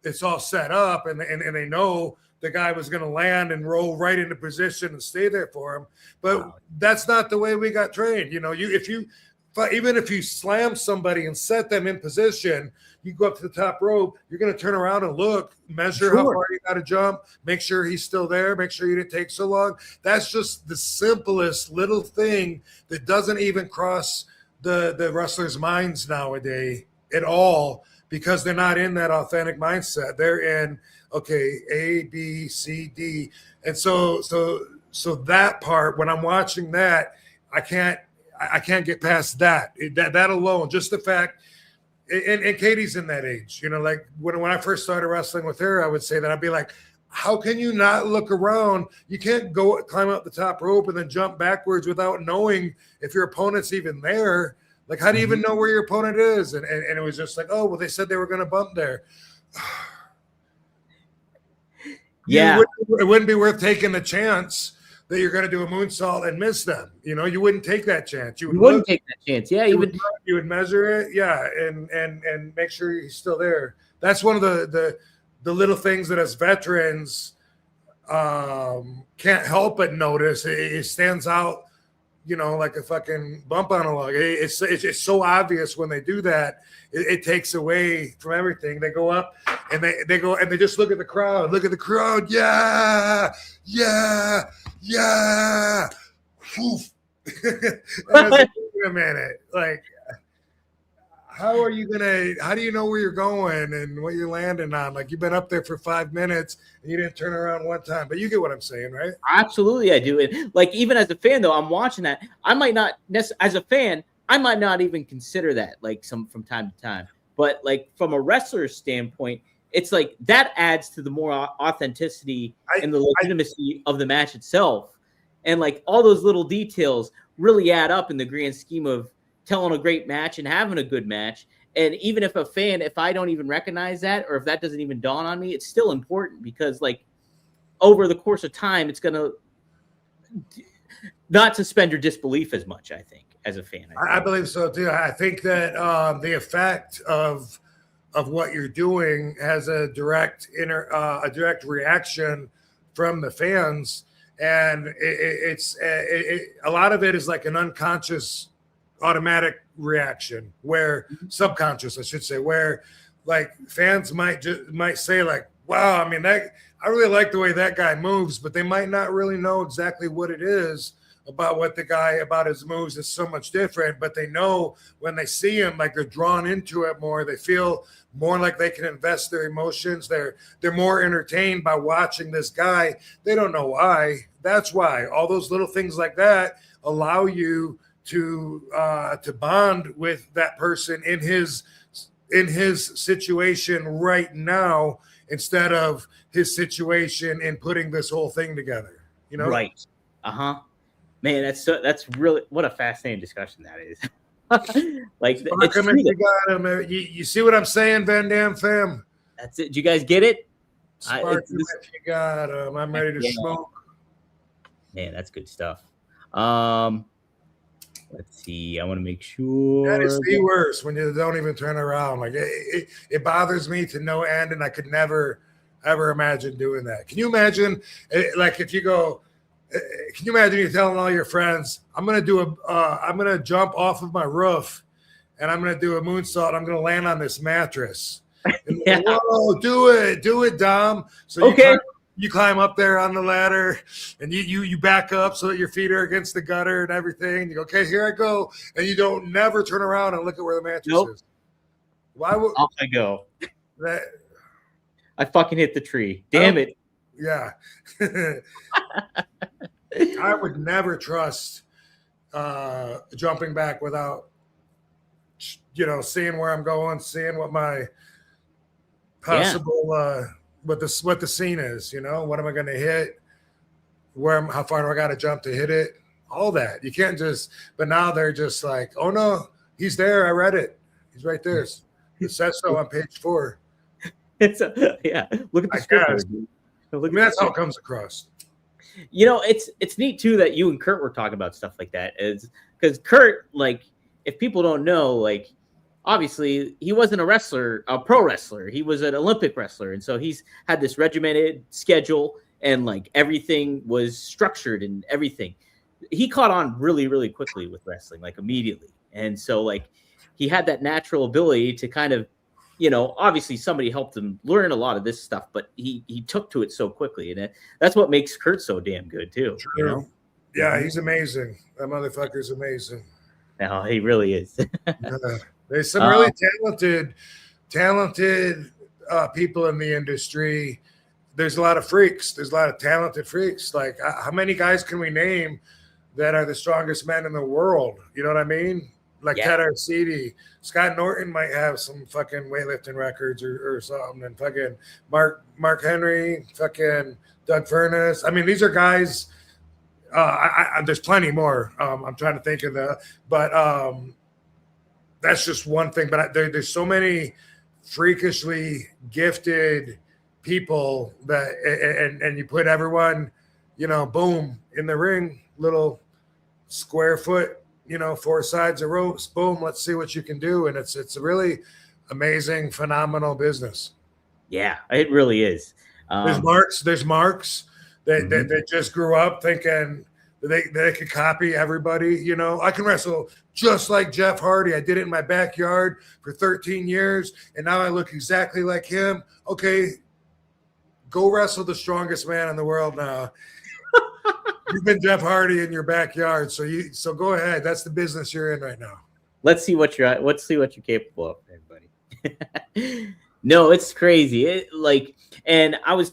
it's all set up, and they know the guy was going to land and roll right into position and stay there for him. But that's not the way we got trained. You know, even if you slam somebody and set them in position, you go up to the top rope, you're going to turn around and look, measure how far you got to jump, make sure he's still there, make sure you didn't take so long. That's just the simplest little thing that doesn't even cross the wrestlers' minds nowadays at all, because they're not in that authentic mindset. They're in, okay, A, B, C, D. And so that part, when I'm watching that, I can't get past that. That alone, just the fact, and Katie's in that age, you know, like when I first started wrestling with her, I would say that I'd be like, how can you not look around? You can't go climb up the top rope and then jump backwards without knowing if your opponent's even there. Like, how do you even know where your opponent is? And it was just like, oh, well, they said they were going to bump there. Yeah. It wouldn't be worth taking the chance that you're going to do a moonsault and miss them. You know, you wouldn't take that chance. You wouldn't take that chance. Yeah. You would measure it. Yeah. And make sure he's still there. That's one of the little things that as veterans can't help but notice. It stands out, you know, like a fucking bump on a log. It's so obvious when they do that. It takes away from everything. They go up and they go and they just look at the crowd. Look at the crowd. Yeah. Oof. Wait a minute. Like, how do you know where you're going and what you're landing on? Like, you've been up there for 5 minutes and you didn't turn around one time, but you get what I'm saying, right? Absolutely. I do. And like, even as a fan though, I'm watching that. I might not as a fan, I might not even consider that like from time to time, but like from a wrestler's standpoint, it's like that adds to the more authenticity and the legitimacy of the match itself. And like all those little details really add up in the grand scheme of telling a great match and having a good match. And even if a fan, if I don't even recognize that, or if that doesn't even dawn on me, it's still important because like over the course of time, it's going to not suspend your disbelief as much, I think, as a fan. I believe so too. I think that the effect of what you're doing has a direct reaction from the fans. And it's a lot of it is like an unconscious automatic reaction, where subconscious, I should say, where like fans might say like, wow, I mean, I really like the way that guy moves, but they might not really know exactly what it is about his moves is so much different, but they know when they see him, like they're drawn into it more. They feel more like they can invest their emotions. They're more entertained by watching this guy. They don't know why. That's why all those little things like that allow you to bond with that person in his situation right now, instead of his situation in putting this whole thing together, you know? Right. Man, that's really, what a fascinating discussion that is. Like, you see what I'm saying, Van Dam fam? That's it. Do you guys get it? Spark if you got him. I'm ready to smoke. Man, that's good stuff. Let's see. I want to make sure. That is the worst, when you don't even turn around. Like it bothers me to no end, and I could never ever imagine doing that. Can you imagine? Like if you go. Can you imagine you telling all your friends, I'm gonna jump off of my roof and I'm gonna do a moonsault. I'm gonna land on this mattress. And yeah. Whoa, do it, Dom. So you climb up there on the ladder and you back up so that your feet are against the gutter and everything. You go, okay, here I go, and you don't never turn around and look at where the mattress is. Why would off I go? I fucking hit the tree. Damn it. Yeah. I would never trust jumping back without, seeing where I'm going, seeing what my possible what the scene is. What am I going to hit? How far do I got to jump to hit it? All that. You can't just. But now they're just like, oh no, he's there. I read it. He's right there. It says so on page 4. Look at the script. That's how it comes across. It's neat too that you and Kurt were talking about stuff like that, is because Kurt, like, if people don't know, like, obviously he wasn't a pro wrestler. He was an Olympic wrestler. And so he's had this regimented schedule and like everything was structured and everything. He caught on really, really quickly with wrestling, like immediately. And so like he had that natural ability to kind of, obviously somebody helped him learn a lot of this stuff, but he took to it so quickly. And that's what makes Kurt so damn good too. True. Yeah, he's amazing. That motherfucker's amazing. No, he really is. There's some really talented people in the industry. There's a lot of freaks. There's a lot of talented freaks. Like, how many guys can we name that are the strongest men in the world? You know what I mean? Like Ted Arcidi. Scott Norton might have some fucking weightlifting records or something. And fucking Mark Henry, fucking Doug Furness. I mean, these are guys. There's plenty more. I'm trying to think of but that's just one thing. But there's so many freakishly gifted people that, and you put everyone, boom, in the ring, little square foot, 4 sides of ropes, boom, let's see what you can do. And it's a really amazing, phenomenal business. Yeah, it really is. There's marks that just grew up thinking they could copy everybody. I can wrestle just like Jeff Hardy. I did it in my backyard for 13 years, and now I look exactly like him. Okay, go wrestle the strongest man in the world now. You've been Jeff Hardy in your backyard, so go ahead. That's the business you're in right now. Let's see what you're capable of, everybody. No, it's crazy. And I was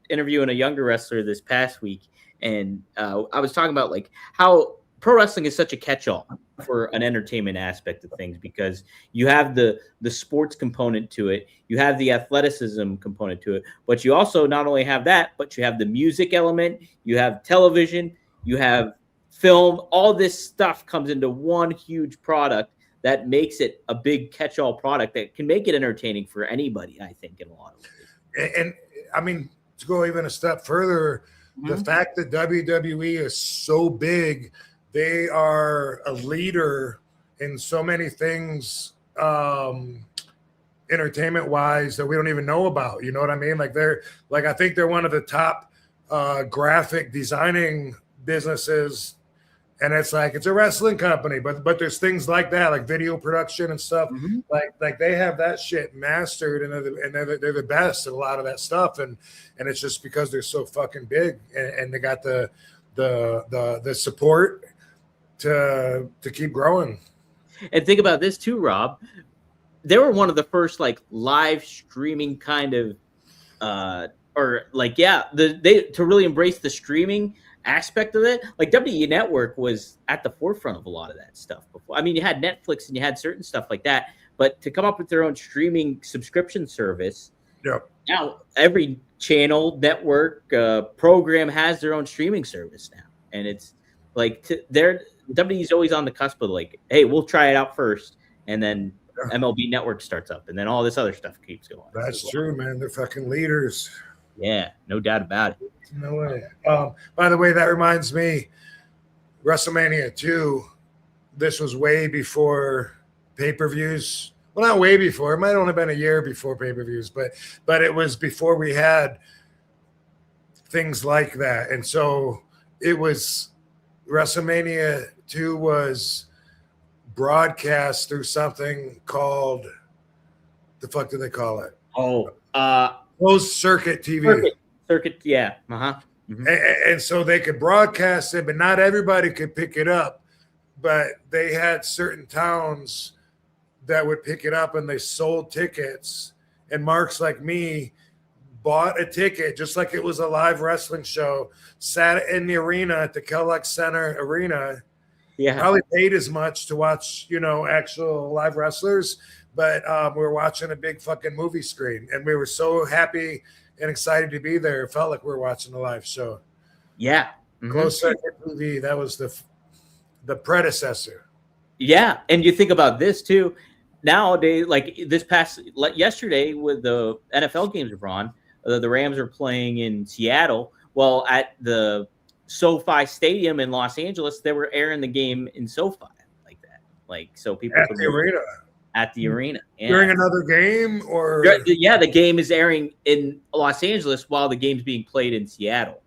interviewing a younger wrestler this past week, and I was talking about like how pro wrestling is such a catch-all for an entertainment aspect of things, because you have the sports component to it, you have the athleticism component to it, but you also not only have that, but you have the music element, you have television, you have film. All this stuff comes into one huge product that makes it a big catch-all product that can make it entertaining for anybody, I think, in a lot of ways. And I mean, to go even a step further, the fact that WWE is so big, they are a leader in so many things, entertainment-wise, that we don't even know about. You know what I mean? I think they're one of the top graphic designing businesses. And it's a wrestling company, but there's things like that, like video production and stuff. Like they have that shit mastered, and they're the best at a lot of that stuff. And it's just because they're so fucking big, and they got the support to keep growing. And think about this too, Rob. They were one of the first like live streaming kind of, to really embrace the streaming aspect of it. Like WWE Network was at the forefront of a lot of that stuff before. I mean, you had Netflix and you had certain stuff like that, but to come up with their own streaming subscription service, now every channel, network, program has their own streaming service now, and it's like WWE's always on the cusp of like, hey, we'll try it out first, and then MLB Network starts up, and then all this other stuff keeps going. That's true, man. They're fucking leaders. Yeah, no doubt about it. No way. By the way, that reminds me, WrestleMania 2, this was way before pay-per-views. Well, not way before. It might have only been a year before pay-per-views, but it was before we had things like that. And so it was WrestleMania 2 was broadcast through something called, the fuck do they call it? Closed circuit TV. Circuit, yeah. And so they could broadcast it, but not everybody could pick it up. But they had certain towns that would pick it up, and they sold tickets. And marks like me bought a ticket just like it was a live wrestling show, sat in the arena at the Kellogg Center Arena. Yeah. Probably paid as much to watch, actual live wrestlers, but we were watching a big fucking movie screen, and we were so happy and excited to be there. It felt like we were watching a live show. Yeah. Closed circuit TV. That was the predecessor. Yeah. And you think about this too. Nowadays, like yesterday with the NFL games were on, the Rams are playing in Seattle. Well, at the SoFi Stadium in Los Angeles, they were airing the game in SoFi like that. Like, so people at the arena. at the arena. Yeah. During another game, or yeah, the game is airing in Los Angeles while the game's being played in Seattle.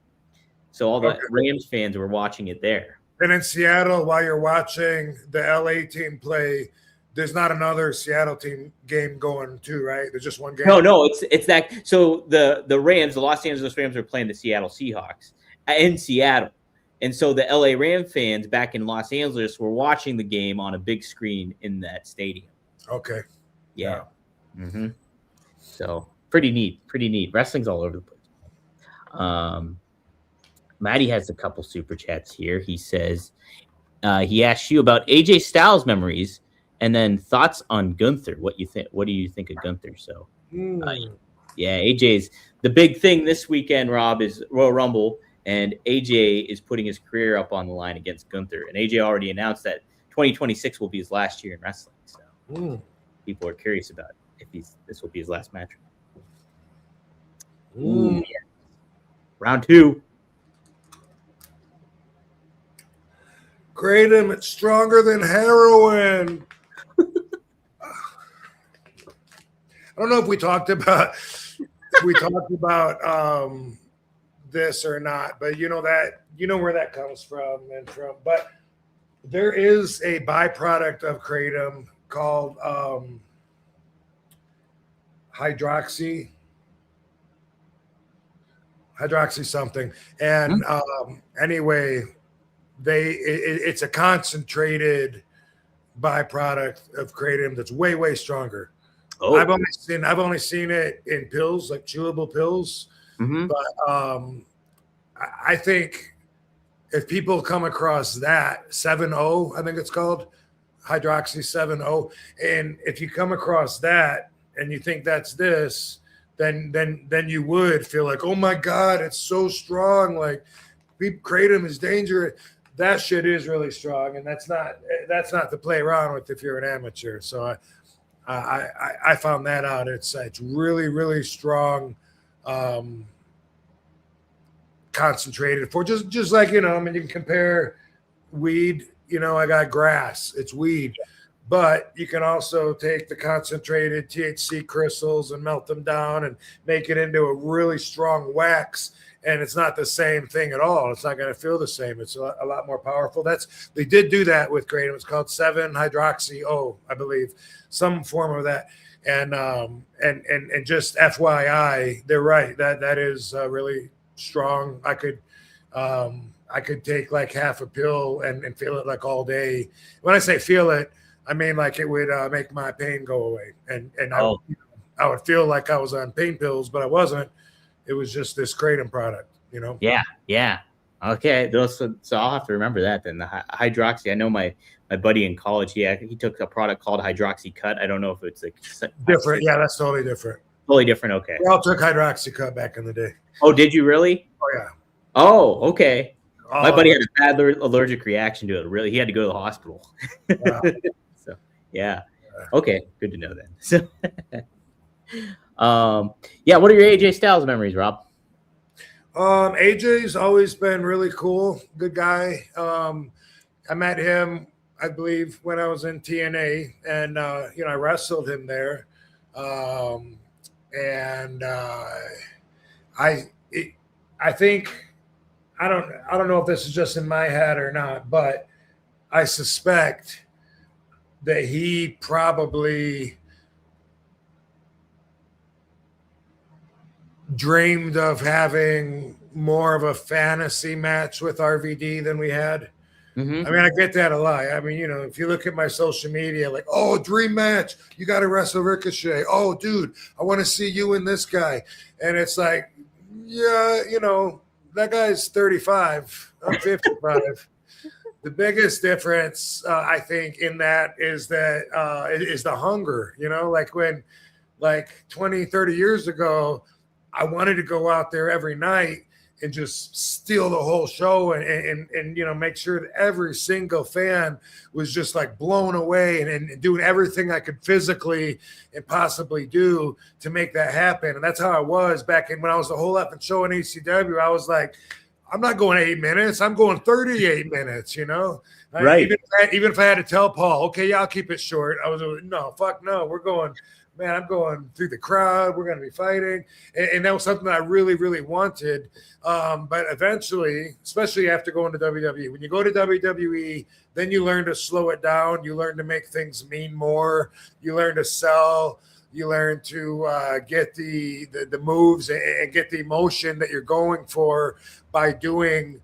So all the Rams fans were watching it there. And in Seattle, while you're watching the LA team play, there's not another Seattle team game going too, right? There's just one game. No, it's that. So the Rams, the Los Angeles Rams, are playing the Seattle Seahawks in Seattle, and so the LA Ram fans back in Los Angeles were watching the game on a big screen in that stadium. Okay. Yeah. Mm-hmm. So pretty neat. Wrestling's all over the place. Maddie has a couple super chats here. He says he asked you about AJ Styles memories and then thoughts on Gunther. What you think? What do you think of Gunther? So, yeah, AJ's the big thing this weekend. Rob, is Royal Rumble, and AJ is putting his career up on the line against Gunther. And AJ already announced that 2026 will be his last year in wrestling. So people are curious about if this will be his last match. Yeah. Round 2. Kratom, it's stronger than heroin. I don't know if we talked about this or not, but you know where that comes from but there is a byproduct of kratom called hydroxy something, and anyway, it's a concentrated byproduct of kratom that's way stronger. Oh. I've only seen it in pills, like chewable pills. Mm-hmm. But I think if people come across that 7-0, I think it's called hydroxy 7-0, and if you come across that and you think that's this, then you would feel like, oh my God, it's so strong. Like kratom is dangerous. That shit is really strong, and that's not to play around with if you're an amateur. So I found that out. It's really strong, concentrated for just like, you can compare weed. I got grass, it's weed, but you can also take the concentrated THC crystals and melt them down and make it into a really strong wax. And it's not the same thing at all. It's not going to feel the same. It's a lot more powerful. They did do that with kratom. It's called 7-hydroxy-O, I believe, some form of that. And just FYI, they're right. That is really strong. I could take like half a pill and feel it like all day. When I say feel it, I mean like it would make my pain go away. And I would feel like I was on pain pills, but I wasn't. It was just this kratom product, Yeah. Okay. So I'll have to remember that then. The hydroxy. I know my buddy in college, he took a product called Hydroxy Cut. I don't know if it's like different. Yeah, that's totally different. Totally different. Okay. We all took Hydroxy Cut back in the day. Oh, did you really? Oh yeah. Oh, okay. My buddy had a bad allergic reaction to it. Really, he had to go to the hospital. Wow. So yeah. Okay, good to know then. So. What are your AJ Styles memories, Rob? AJ's always been really cool, good guy. I met him, I believe, when I was in TNA, and I wrestled him there. I think I don't know if this is just in my head or not, but I suspect that he probably dreamed of having more of a fantasy match with RVD than we had. Mm-hmm. I mean, I get that a lot. I mean, if you look at my social media, like, oh, dream match, you got to wrestle Ricochet. Oh, dude, I want to see you and this guy. And it's like, yeah, that guy's 35. I'm 55. The biggest difference, I think, in that is the hunger, like 20, 30 years ago, I wanted to go out there every night and just steal the whole show and make sure that every single fan was just like blown away and doing everything I could physically and possibly do to make that happen. And that's how I was back when I was the whole effing show in ECW. I was like, I'm not going 8 minutes. I'm going 38 minutes, you know? Right. Even if I had to tell Paul, okay, yeah, I'll keep it short. I was no, fuck no. We're going, man, I'm going through the crowd. We're going to be fighting. And that was something that I really, really wanted. But eventually, especially after going to WWE, when you go to WWE, then you learn to slow it down. You learn to make things mean more. You learn to sell. You learn to get the moves and get the emotion that you're going for by doing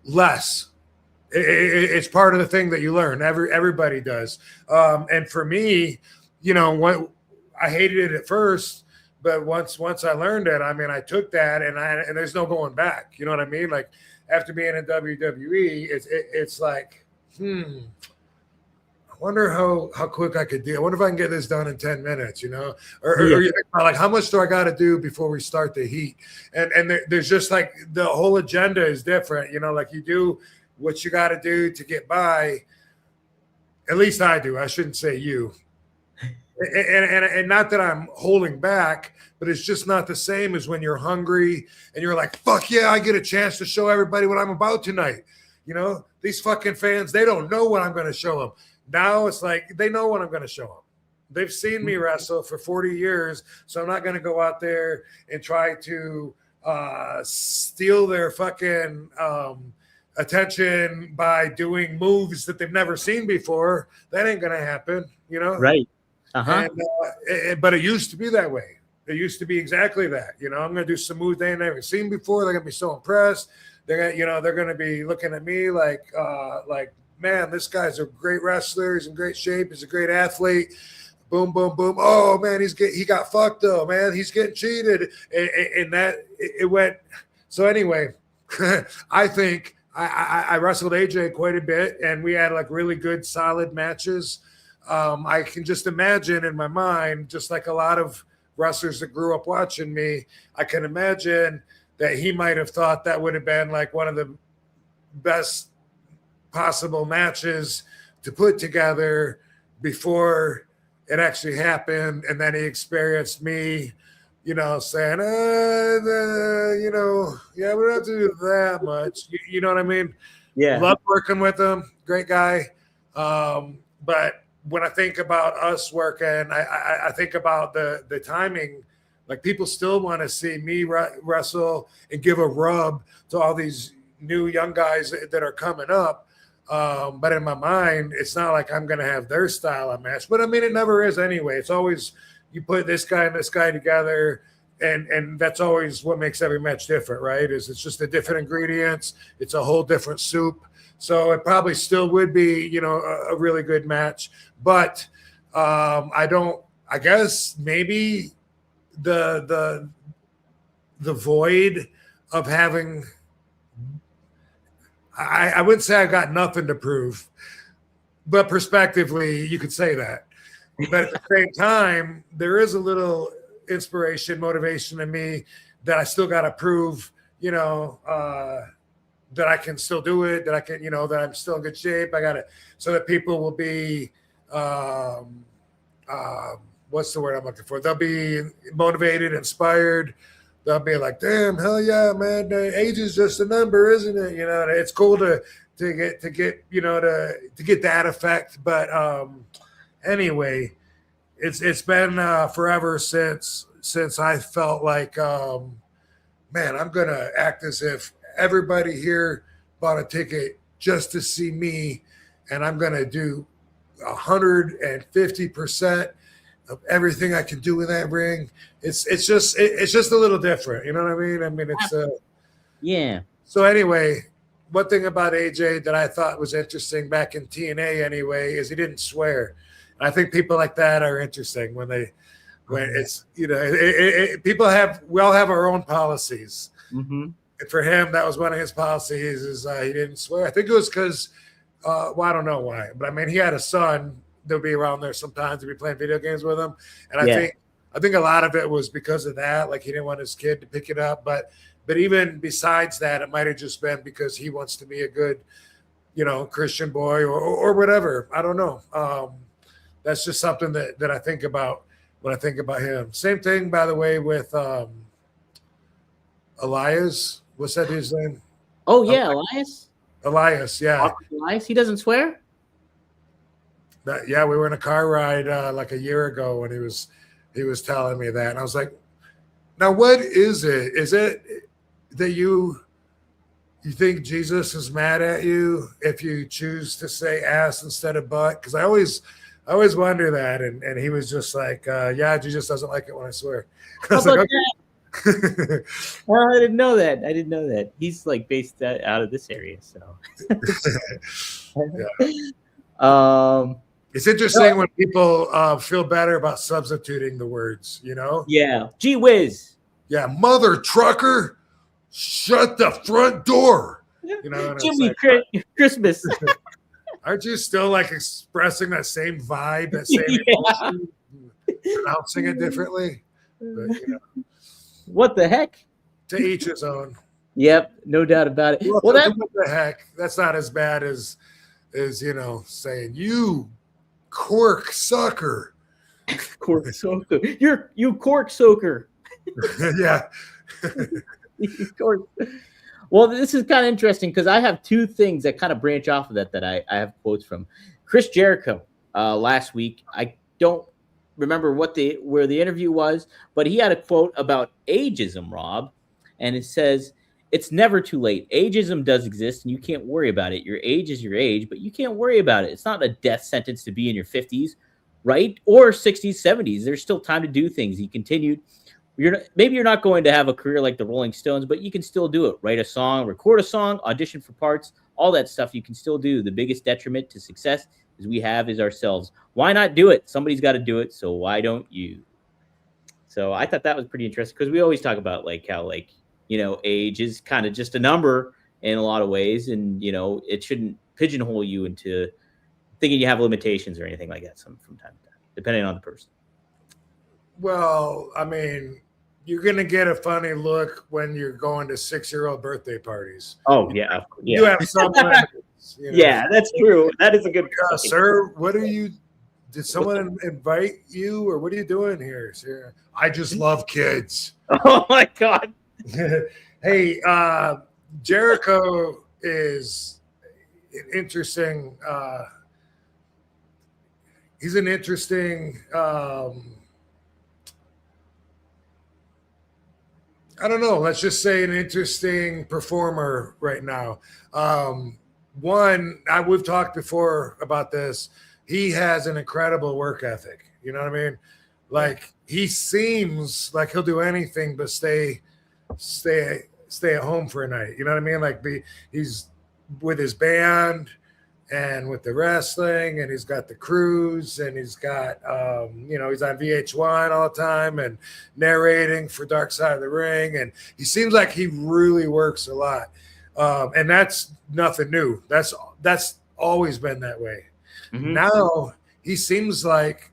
less. It's part of the thing that you learn. Everybody does. And for me, you know, what I hated it at first, but once I learned it, I mean, I took that and there's no going back. You know what I mean? Like after being in WWE, it's like, I wonder how quick I could do. I wonder if I can get this done in 10 minutes, you know, or you think about, like, how much do I got to do before we start the heat? And there's just like the whole agenda is different, you know, like you do what you got to do to get by. At least I do. I shouldn't say you. And not that I'm holding back, but it's just not the same as when you're hungry and you're like, fuck yeah, I get a chance to show everybody what I'm about tonight. You know, these fucking fans, they don't know what I'm going to show them. Now it's like they know what I'm going to show them. They've seen me wrestle for 40 years, so I'm not going to go out there and try to steal their fucking attention by doing moves that they've never seen before. That ain't going to happen, you know? Right. But it used to be that way. It used to be exactly that. You know, I'm going to do some moves they ain't never seen before. They're going to be so impressed. They're going to be looking at me like, man, this guy's a great wrestler. He's in great shape. He's a great athlete. Boom, boom, boom. Oh man, he got fucked though, man. He's getting cheated, and that it went. So anyway, I think I wrestled AJ quite a bit, and we had like really good, solid matches. I can just imagine in my mind, just like a lot of wrestlers that grew up watching me, I can imagine that he might have thought that would have been like one of the best possible matches to put together before it actually happened. And then he experienced me, you know, saying, you know, yeah, we don't have to do that much. You know what I mean? Yeah. Love working with him. Great guy. But when I think about us working, I think about the timing. Like people still want to see me wrestle and give a rub to all these new young guys that are coming up. But in my mind, it's not like I'm going to have their style of match. But I mean, it never is anyway. It's always you put this guy and this guy together, and that's always what makes every match different, right? Is it's just the different ingredients. It's a whole different soup. So it probably still would be, you know, a really good match. But I guess maybe the void of having – I wouldn't say I've got nothing to prove, but prospectively, you could say that. But at the same time, there is a little inspiration, motivation in me that I still got to prove, you know, that I can still do it, that I can, you know, that I'm still in good shape. I got to, so that people will be, what's the word I'm looking for? They'll be motivated, inspired. They'll be like, damn, hell yeah, man. The age is just a number, isn't it? You know, it's cool to get, you know, to get that effect. But anyway, it's been forever since I felt like, man, I'm gonna act as if everybody here bought a ticket just to see me, and I'm gonna do 150% of everything I can do in that ring. It's just a little different. You know what I mean? I mean, it's yeah. So anyway, one thing about AJ that I thought was interesting back in TNA anyway, is he didn't swear. And I think people like that are interesting when it's, you know, we all have our own policies. Mm-hmm. And for him, that was one of his policies is he didn't swear. I think it was because, well, I don't know why, but I mean, he had a son. They'll be around there sometimes to be playing video games with him. And I think a lot of it was because of that. Like he didn't want his kid to pick it up. But even besides that, it might have just been because he wants to be a good, you know, Christian boy or whatever. I don't know. That's just something that I think about when I think about him. Same thing, by the way, with Elias. What's that dude's name? Oh yeah, Elias. Elias, yeah. Elias. He doesn't swear. Yeah, we were in a car ride like a year ago when he was telling me that, and I was like, "Now, what is it? Is it that you think Jesus is mad at you if you choose to say ass instead of butt?" Because I always wonder that, and he was just like, "Yeah, Jesus doesn't like it when I swear." I was like, okay. Well, I didn't know that. He's like based out of this area, so. Yeah. It's interesting when people feel better about substituting the words, Yeah. Gee whiz. Yeah, mother trucker, shut the front door. Jimmy Christmas. Aren't you still like expressing that same vibe, that same emotion, pronouncing it differently? But, what the heck? To each his own. Yep, no doubt about it. Well, what the heck? That's not as bad as saying you cork sucker. Cork soaker. You cork soaker. Yeah. Well, this is kind of interesting because I have two things that kind of branch off of that I have quotes from. Chris Jericho last week. I don't remember where the interview was, but he had a quote about ageism, Rob, and it says, "It's never too late. Ageism does exist, and you can't worry about it. Your age is your age, but you can't worry about it. It's not a death sentence to be in your 50s, right? Or 60s, 70s. There's still time to do things." He continued, maybe you're not going to have a career like the Rolling Stones, but you can still do it. Write a song, record a song, audition for parts, all that stuff you can still do. The biggest detriment to success is ourselves. Why not do it? Somebody's got to do it, so why don't you? So I thought that was pretty interesting because we always talk about like how like, age is kind of just a number in a lot of ways, and it shouldn't pigeonhole you into thinking you have limitations or anything like that from time to time, depending on the person. Well, I mean, you're going to get a funny look when you're going to 6-year-old birthday parties. Oh, yeah. You have some limits, Yeah, that's true. That is a good point. Sir, did someone invite you, or what are you doing here, sir? I just love kids. Oh, my God. Hey, Jericho is an interesting he's an interesting I don't know. Let's just say an interesting performer right now. We've talked before about this. He has an incredible work ethic. You know what I mean? Like he seems like he'll do anything but stay at home for a night. You know what I mean? Like he's with his band and with the wrestling, and he's got the cruise, and he's got he's on VH1 all the time and narrating for Dark Side of the Ring, and he seems like he really works a lot, and that's nothing new. That's always been that way. Mm-hmm. Now he seems like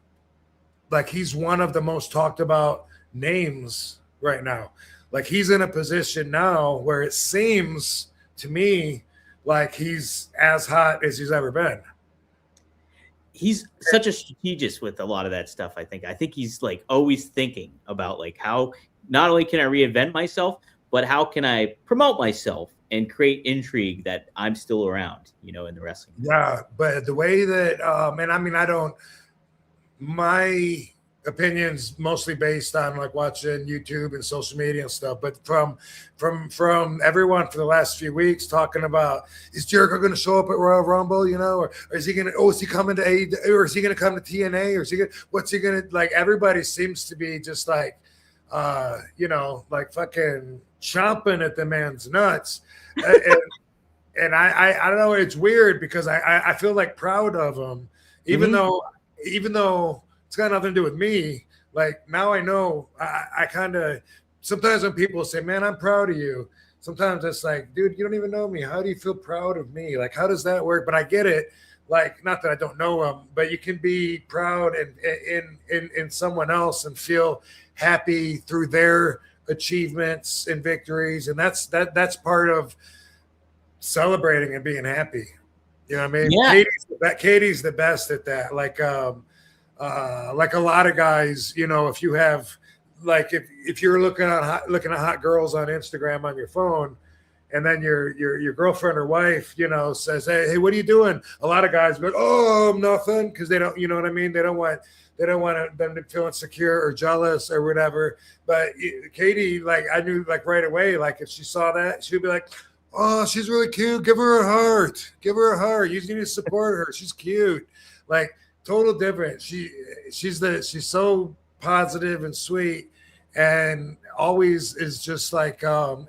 he's one of the most talked about names right now. Like he's in a position now where it seems to me like he's as hot as he's ever been. He's such a strategist with a lot of that stuff. I think he's like always thinking about like how not only can I reinvent myself, but how can I promote myself and create intrigue that I'm still around, in the wrestling. Yeah, but the way that, my opinions mostly based on like watching YouTube and social media and stuff, but from everyone for the last few weeks talking about, is Jericho going to show up at Royal Rumble, or is he going to, is he coming to AEW, or is he going to come to TNA, or is he going, what's he going to, like everybody seems to be just like, like fucking chomping at the man's nuts. and I don't know, it's weird because I feel like proud of him, even though it's got nothing to do with me. Like now I know I kind of, sometimes when people say, man, I'm proud of you, sometimes it's like, dude, you don't even know me. How do you feel proud of me? Like, how does that work? But I get it. Like, not that I don't know him, but you can be proud in someone else and feel happy through their achievements and victories. And that's part of celebrating and being happy. You know what I mean? Yeah. Katie's the best at that. Like a lot of guys, if you have, like, if you're looking at hot girls on Instagram on your phone, and then your girlfriend or wife, says, hey, what are you doing? A lot of guys go, oh, nothing, because they don't, you know what I mean? They don't want them to feel insecure or jealous or whatever. But Katie, like, I knew, like, right away, like, if she saw that, she'd be like, oh, she's really cute. Give her a heart. Give her a heart. You need to support her. She's cute. Like, total different. She's so positive and sweet, and always is just like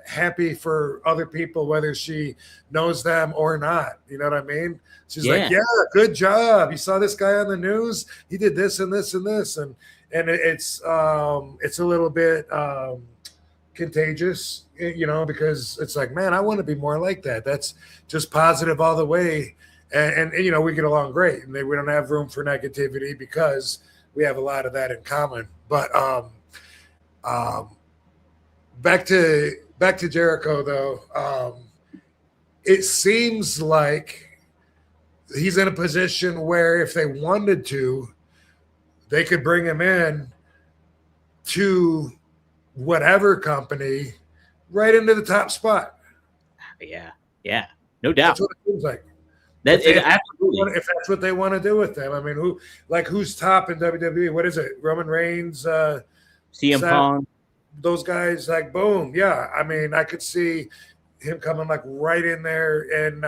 happy for other people, whether she knows them or not. You know what I mean? She's like, yeah, good job. You saw this guy on the news? He did this and this and this, and it's a little bit contagious, because it's like, man, I want to be more like that. That's just positive all the way. And we get along great, and we don't have room for negativity because we have a lot of that in common. But back to Jericho, though, it seems like he's in a position where if they wanted to, they could bring him in to whatever company right into the top spot. Yeah, no doubt. That's what it seems like. Absolutely. If that's what they want to do with them. I mean, who's top in WWE? What is it? Roman Reigns, CM Punk, those guys, like, boom. Yeah. I mean, I could see him coming like right in there and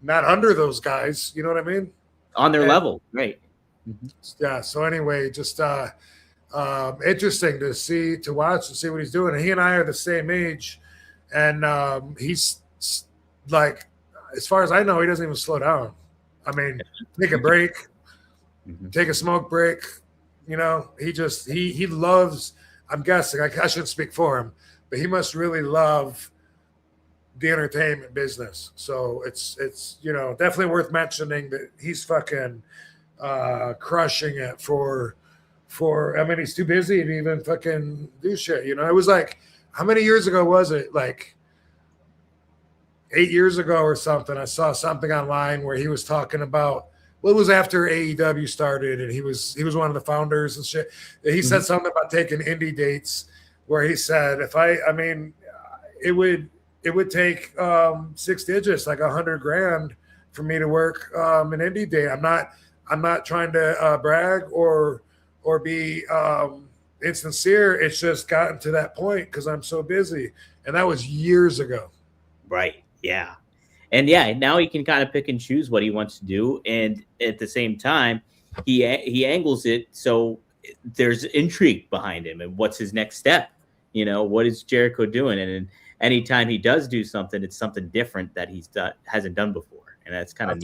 not under those guys. You know what I mean? On their level. Right. Mm-hmm. Yeah. So anyway, just interesting to watch and see what he's doing. And he and I are the same age, and he's like, as far as I know, he doesn't even slow down. I mean, take a break, take a smoke break. He loves, I'm guessing, I shouldn't speak for him, but he must really love the entertainment business. So it's definitely worth mentioning that he's fucking crushing it for, I mean, he's too busy to even fucking do shit. It was like, how many years ago was it? Like 8 years ago or something. I saw something online where he was talking about, it was after AEW started, and he was one of the founders and shit. He said something about taking indie dates, where he said, it would take 6 digits, like $100,000 for me to work an indie date. I'm not trying to brag or be insincere. It's just gotten to that point because I'm so busy, and that was years ago. Right. Yeah. And yeah, now he can kind of pick and choose what he wants to do. And at the same time, he angles it so there's intrigue behind him. And what's his next step? What is Jericho doing? And anytime he does do something, it's something different that hasn't done before. And that's kind of I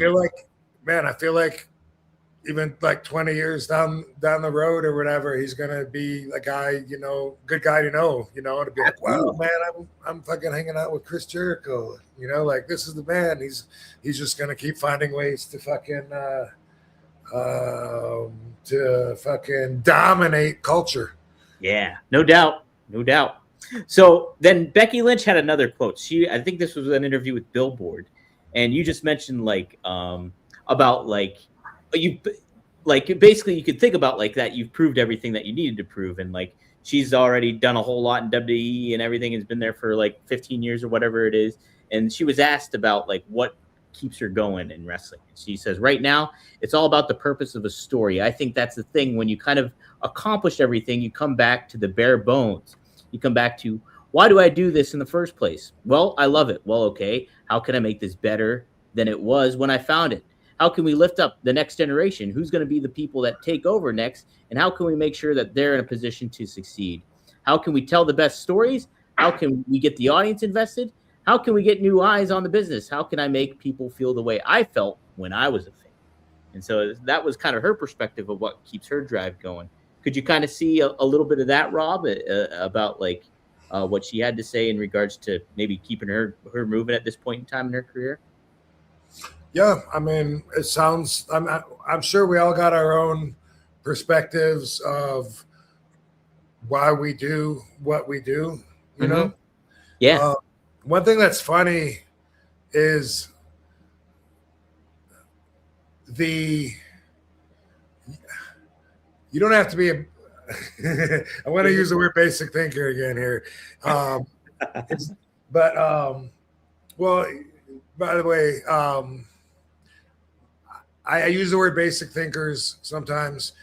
feel like even like 20 years down the road or whatever, he's gonna be a guy, good guy to know, to be like, wow, man, I'm fucking hanging out with Chris Jericho, like, this is the man. He's just gonna keep finding ways to fucking dominate culture. Yeah, no doubt. So then Becky Lynch had another quote. I think this was an interview with Billboard, and you just mentioned about you basically you could think about like that. You've proved everything that you needed to prove, and like she's already done a whole lot in WWE, and everything has been there for like 15 years or whatever it is. And she was asked about like what keeps her going in wrestling. She says, right now, it's all about the purpose of a story. I think that's the thing. When you kind of accomplish everything, you come back to the bare bones. You come back to, why do I do this in the first place? Well, I love it. Well, okay, how can I make this better than it was when I found it? How can we lift up the next generation? Who's going to be the people that take over next? And how can we make sure that they're in a position to succeed? How can we tell the best stories? How can we get the audience invested? How can we get new eyes on the business? How can I make people feel the way I felt when I was a fan? And so that was kind of her perspective of what keeps her drive going. Could you kind of see a little bit of that, Rob, about like what she had to say in regards to maybe keeping her moving at this point in time in her career? Yeah, I mean, it sounds. I'm sure we all got our own perspectives of why we do what we do. You know. Yeah. One thing that's funny is you don't have to be I want to use the word basic thinker again here. But well, by the way, I use the word basic thinkers sometimes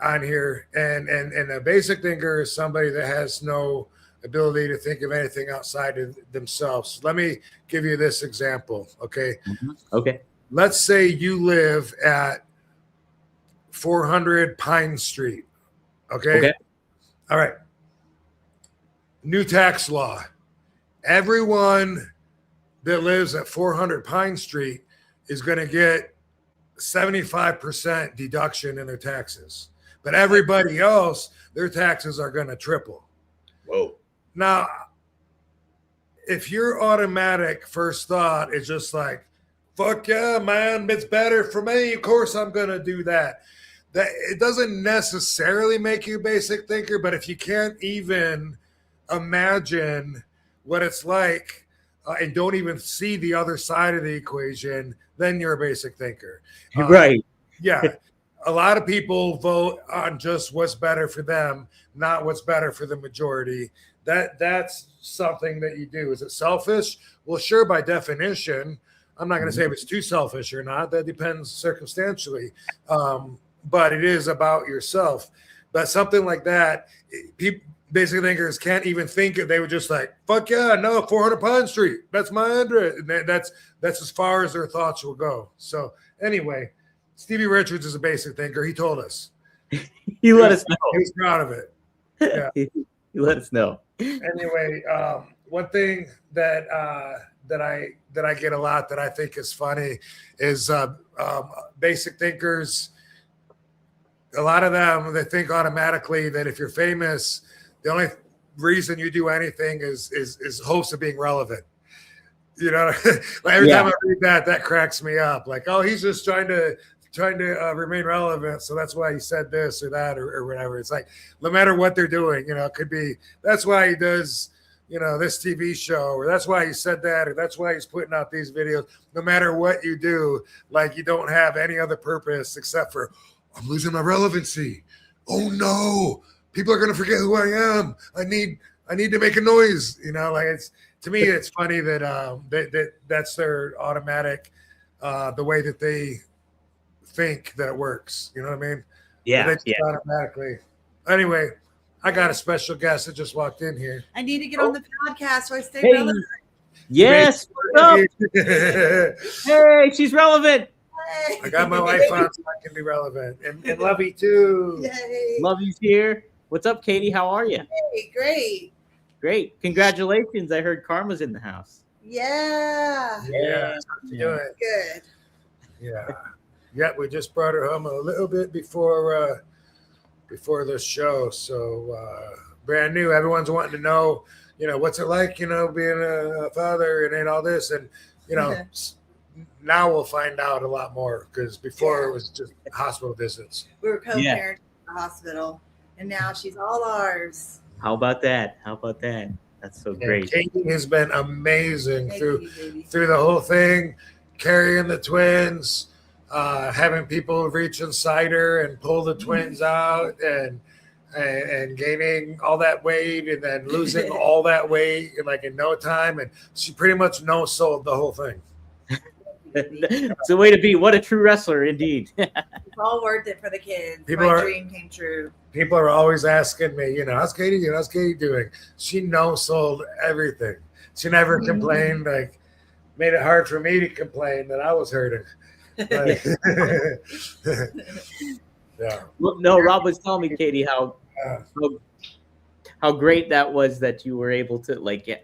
on here, and a basic thinker is somebody that has no ability to think of anything outside of themselves. Let me give you this example, okay? Okay. Let's say you live at 400 Pine Street, okay? Okay. All right. New tax law. Everyone that lives at 400 Pine Street is going to get 75% deduction in their taxes. But everybody else, their taxes are going to triple. Whoa. Now, if your automatic first thought is just like, fuck yeah, man, it's better for me, of course I'm going to do that. That it doesn't necessarily make you a basic thinker, but if you can't even imagine what it's like and don't even see the other side of the equation, then you're a basic thinker. Right. Yeah. A lot of people vote on just what's better for them, not what's better for the majority. That's something that you do. Is it selfish? Well, sure, by definition. I'm not going to say if it's too selfish or not. That depends circumstantially. But it is about yourself. But something like that, people, basic thinkers can't even think it. They would just like, fuck yeah, no, 400 Pine Street. That's my address. And that's as far as their thoughts will go. So anyway, Stevie Richards is a basic thinker. He told us. He let us know. He was proud of it. Yeah. He let us know. Anyway, one thing that I get a lot that I think is funny is basic thinkers. A lot of them, they think automatically that if you're famous, the only reason you do anything is hopes of being relevant. You know, like every time I read that cracks me up. Like, oh, he's just trying to remain relevant, so that's why he said this or that or whatever. It's like no matter what they're doing, you know, it could be that's why he does, you know, this TV show, or that's why he said that, or that's why he's putting out these videos. No matter what you do, like you don't have any other purpose except for I'm losing my relevancy. Oh no, people are gonna forget who I am. I need to make a noise. You know, like it's to me, it's funny that that's their automatic, the way that they think that it works. You know what I mean? Yeah. Automatically. Anyway, I got a special guest that just walked in here. I need to get on the podcast so I stay Hey. relevant. Yes. What's up? Hey, she's relevant. Hey. I got my wife on so I can be relevant. And Lovey too. Yay. Love you's here. What's up, Katie? How are you? Hey, great. Great. Congratulations. I heard Karma's in the house. Yeah. Yeah. How's she doing? Good. Yeah. Yep, we just brought her home a little bit before the show. So brand new. Everyone's wanting to know, you know, what's it like, you know, being a father and all this. And, you know, now we'll find out a lot more because before it was just hospital visits. We were co-parents in the hospital, and now she's all ours. How about that? That's so great. And Katie has been amazing Thank through you, baby. through the whole thing, carrying the twins, having people reach inside her and pull the twins out, and gaining all that weight, and then losing all that weight in no time, and she pretty much no-sold the whole thing. It's the way to be. What a true wrestler, indeed. It's all worth it for the kids. People My are- dream came true. People are always asking me, you know, how's Katie doing? How's Katie doing? She no-sold everything. She never complained. Like, made it hard for me to complain that I was hurting. Like, yeah. Well, no, Rob was telling me, Katie, how great that was that you were able to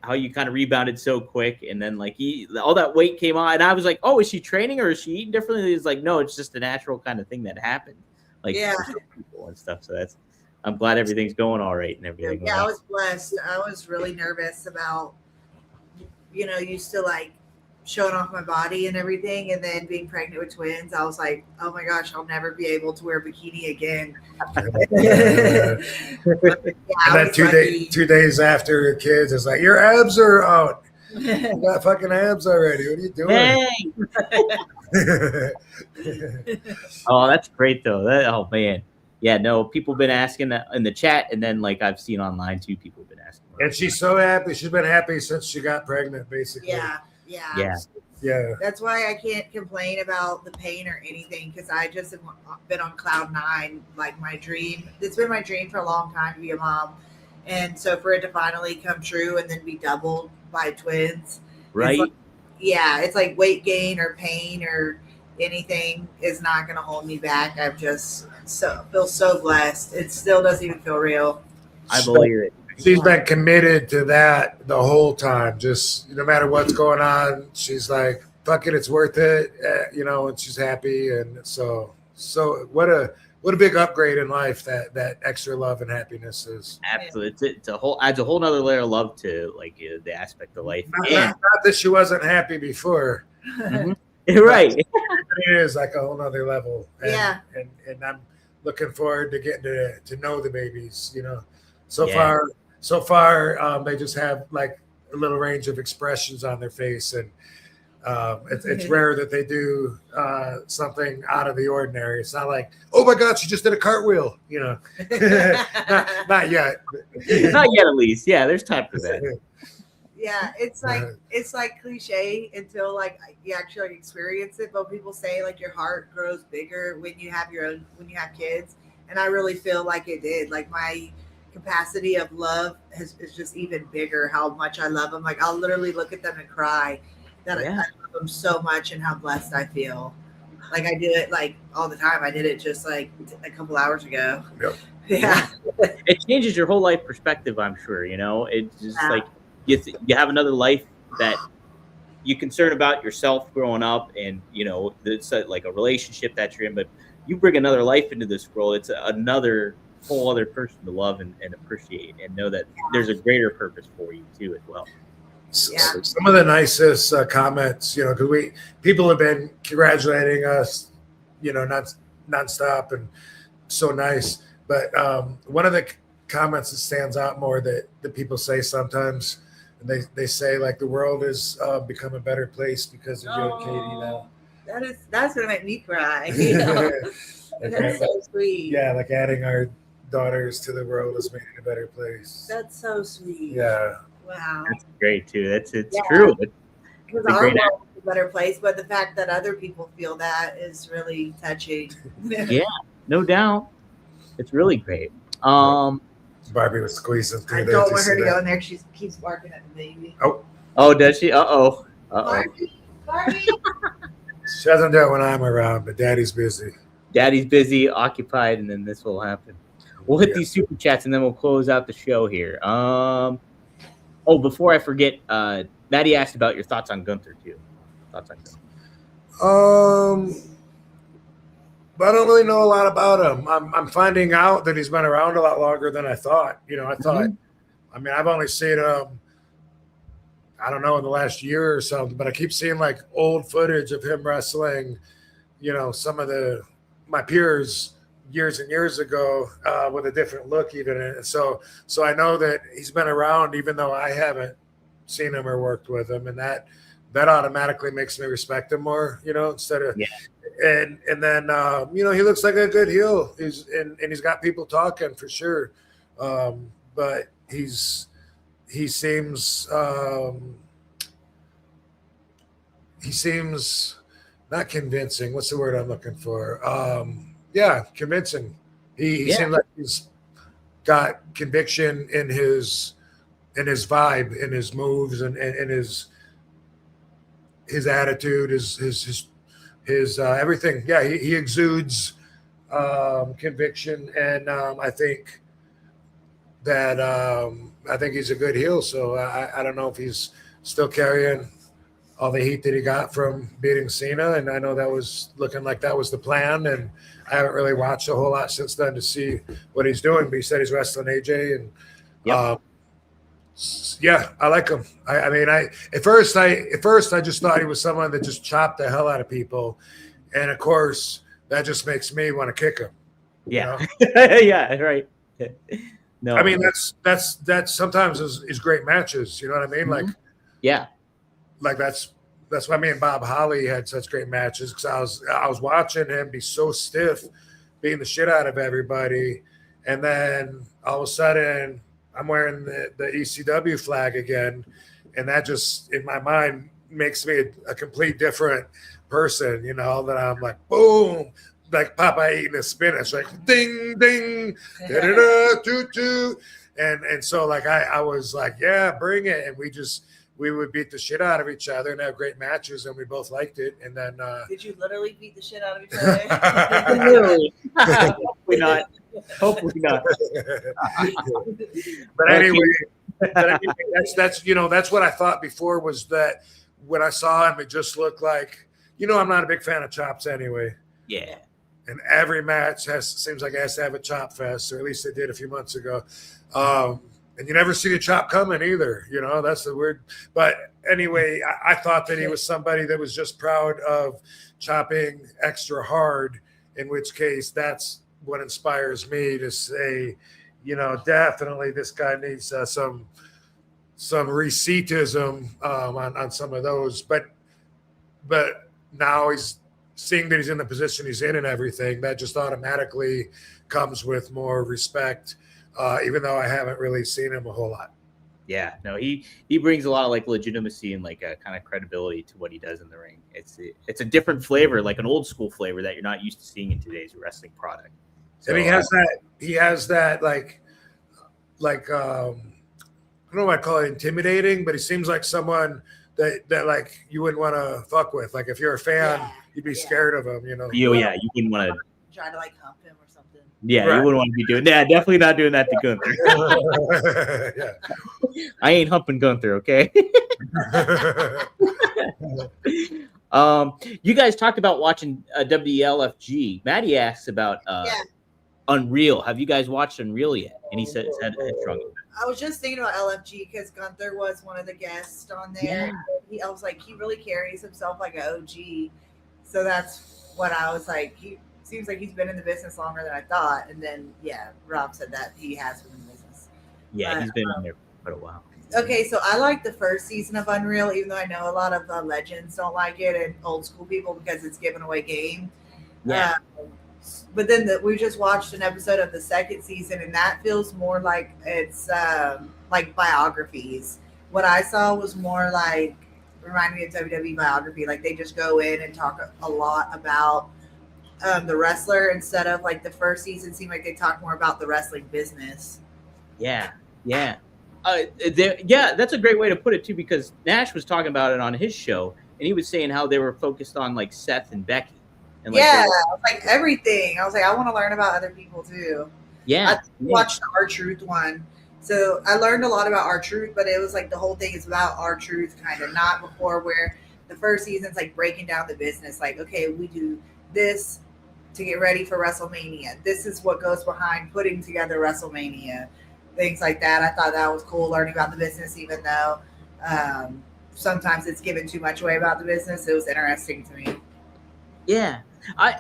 how you kind of rebounded so quick, and then all that weight came on, and I was like, oh, is she training or is she eating differently? It's like, no, it's just a natural kind of thing that happened, for people and stuff. So I'm glad everything's going all right and everything. Yeah, I was blessed. I was really nervous about, used to showing off my body and everything, and then being pregnant with twins. I was like, oh my gosh, I'll never be able to wear a bikini again. And then 2 days after your kids, it's like, your abs are out. You got fucking abs already. What are you doing? Hey! Oh, that's great though. Oh man, yeah, no, people have been asking that in the chat, and then like I've seen online too, people have been asking. And she's so happy. She's been happy since she got pregnant, basically. Yeah. Yeah. That's why I can't complain about the pain or anything, because I just have been on cloud 9. Like my dream, it's been my dream for a long time to be a mom, and so for it to finally come true and then be doubled by twins, Right? It's like weight gain or pain or anything is not going to hold me back. I've just feel so blessed. It still doesn't even feel real. I believe it. She's been committed to that the whole time. Just no matter what's going on, she's like, "Fuck it, it's worth it," and she's happy. And so what a big upgrade in life that extra love and happiness is. Absolutely, it's adds a whole nother layer of love to like the aspect of life. Not that she wasn't happy before. Right. It is like a whole nother level. And, Yeah. And I'm looking forward to getting to know the babies. So far, they just have like a little range of expressions on their face, and it's rare that they do something out of the ordinary. It's not like, oh my God, she just did a cartwheel, not yet. Not yet, at least. Yeah, there's time for that. Yeah, it's like cliche until like you actually like experience it. But people say like your heart grows bigger when you have kids, and I really feel like it did. Like my capacity of love is just even bigger. How much I love them. Like I'll literally look at them and cry that I love them so much and how blessed I feel. Like I do it like all the time. I did it just like a couple hours ago. Yep. Yeah. It changes your whole life perspective, I'm sure. It's just like you have another life that you concern about yourself growing up, and it's like a relationship that you're in, but you bring another life into this world. It's another whole other person to love and appreciate, and know that there's a greater purpose for you too as well. Yeah. Some of the nicest comments, because people have been congratulating us, nonstop, and so nice. But one of the comments that stands out more that people say sometimes, and they say like the world has become a better place because of you and Katie now. That's gonna make me cry. That's so sweet. Yeah, like adding our daughters to the world has made it a better place. That's so sweet. Yeah. Wow. That's great too. It's true. Because our world is a better place, but the fact that other people feel that is really touching. Yeah, no doubt. It's really great. Barbie was squeezing through I there. don't want her to go in there. She keeps barking at the baby. Oh, does she? Uh-oh. Barbie. She doesn't do it when I'm around, but Daddy's busy. Daddy's busy, occupied, and then this will happen. We'll hit these super chats, and then we'll close out the show here. Before I forget, Maddie asked about your thoughts on Gunther too. Thoughts on Gunther? But I don't really know a lot about him. I'm finding out that he's been around a lot longer than I thought. I've only seen him, I don't know, in the last year or something, but I keep seeing like old footage of him wrestling, some of my peers years and years ago with a different look even. And so I know that he's been around even though I haven't seen him or worked with him, and that automatically makes me respect him more, instead of and then he looks like a good heel. He's got people talking for sure. But he seems not convincing. What's the word I'm looking for? Convincing. He seems like he's got conviction in his vibe, in his moves, and his attitude, his everything. Yeah, he exudes conviction, and I think he's a good heel. So I don't know if he's still carrying all the heat that he got from beating Cena, and I know that was looking like that was the plan, and I haven't really watched a whole lot since then to see what he's doing, but he said he's wrestling AJ, and I like him. At first I just thought he was someone that just chopped the hell out of people, and of course that just makes me want to kick him. Yeah. Yeah, right. No, I mean that's sometimes is great matches. You know what I mean? Mm-hmm. Like that's why me and Bob Holly had such great matches, because I was watching him be so stiff beating the shit out of everybody. And then all of a sudden I'm wearing the ECW flag again. And that just, in my mind, makes me a complete different person, you know, that I'm like, boom, like Popeye eating his spinach, like ding, ding, da-da-da, toot, toot. And so like I was like, yeah, bring it. And we would beat the shit out of each other and have great matches, and we both liked it. And then did you literally beat the shit out of each other? Literally. Hopefully not. Hopefully not. But anyway, that's you know, that's what I thought before, was that when I saw him, it just looked like, you know, I'm not a big fan of chops anyway. Yeah. And every match seems like it has to have a chop fest, or at least it did a few months ago. And you never see the chop coming either, you know, that's the weird. But anyway, I thought that he was somebody that was just proud of chopping extra hard, in which case that's what inspires me to say, you know, definitely this guy needs some receiptism on some of those. But now he's seeing that he's in the position he's in and everything, that just automatically comes with more respect. Even though I haven't really seen him a whole lot. Yeah, no, he brings a lot of like legitimacy and like a kind of credibility to what he does in the ring. It's a different flavor, like an old school flavor that you're not used to seeing in today's wrestling product. So, and he has that like I don't know what I call it, intimidating, but he seems like someone that like you wouldn't want to fuck with. Like if you're a fan, you'd be scared of him, you know. You wouldn't want to try to like hump him or something. Yeah, right. You wouldn't want to be doing that. Definitely not doing that to Gunther. Yeah. I ain't humping Gunther, okay? You guys talked about watching WLFG. Maddie asks about Unreal. Have you guys watched Unreal yet? And he said it's headstrong. I was just thinking about LFG because Gunther was one of the guests on there. I was like, he really carries himself like an OG. So that's what I was like. He seems like he's been in the business longer than I thought. And then, Rob said that he has been in the business. Yeah, he's been in there for a while. Okay, so I like the first season of Unreal, even though I know a lot of legends don't like it and old school people because it's giving away game. Yeah. But then we just watched an episode of the second season, and that feels more like it's like biographies. What I saw was more like, reminded me of WWE biography. Like they just go in and talk a lot about the wrestler instead of like the first season seemed like they talked more about the wrestling business. Yeah. That's a great way to put it too, because Nash was talking about it on his show, and he was saying how they were focused on like Seth and Becky. And like everything. I was like, I want to learn about other people too. Yeah. I watched the R-Truth one. So I learned a lot about R-Truth, but it was like the whole thing is about R-Truth, kind of not before, where the first season's like breaking down the business. Like, okay, we do this to get ready for WrestleMania. This is what goes behind putting together WrestleMania. Things like that. I thought that was cool, learning about the business, even though sometimes it's given too much away about the business. It was interesting to me. Yeah. I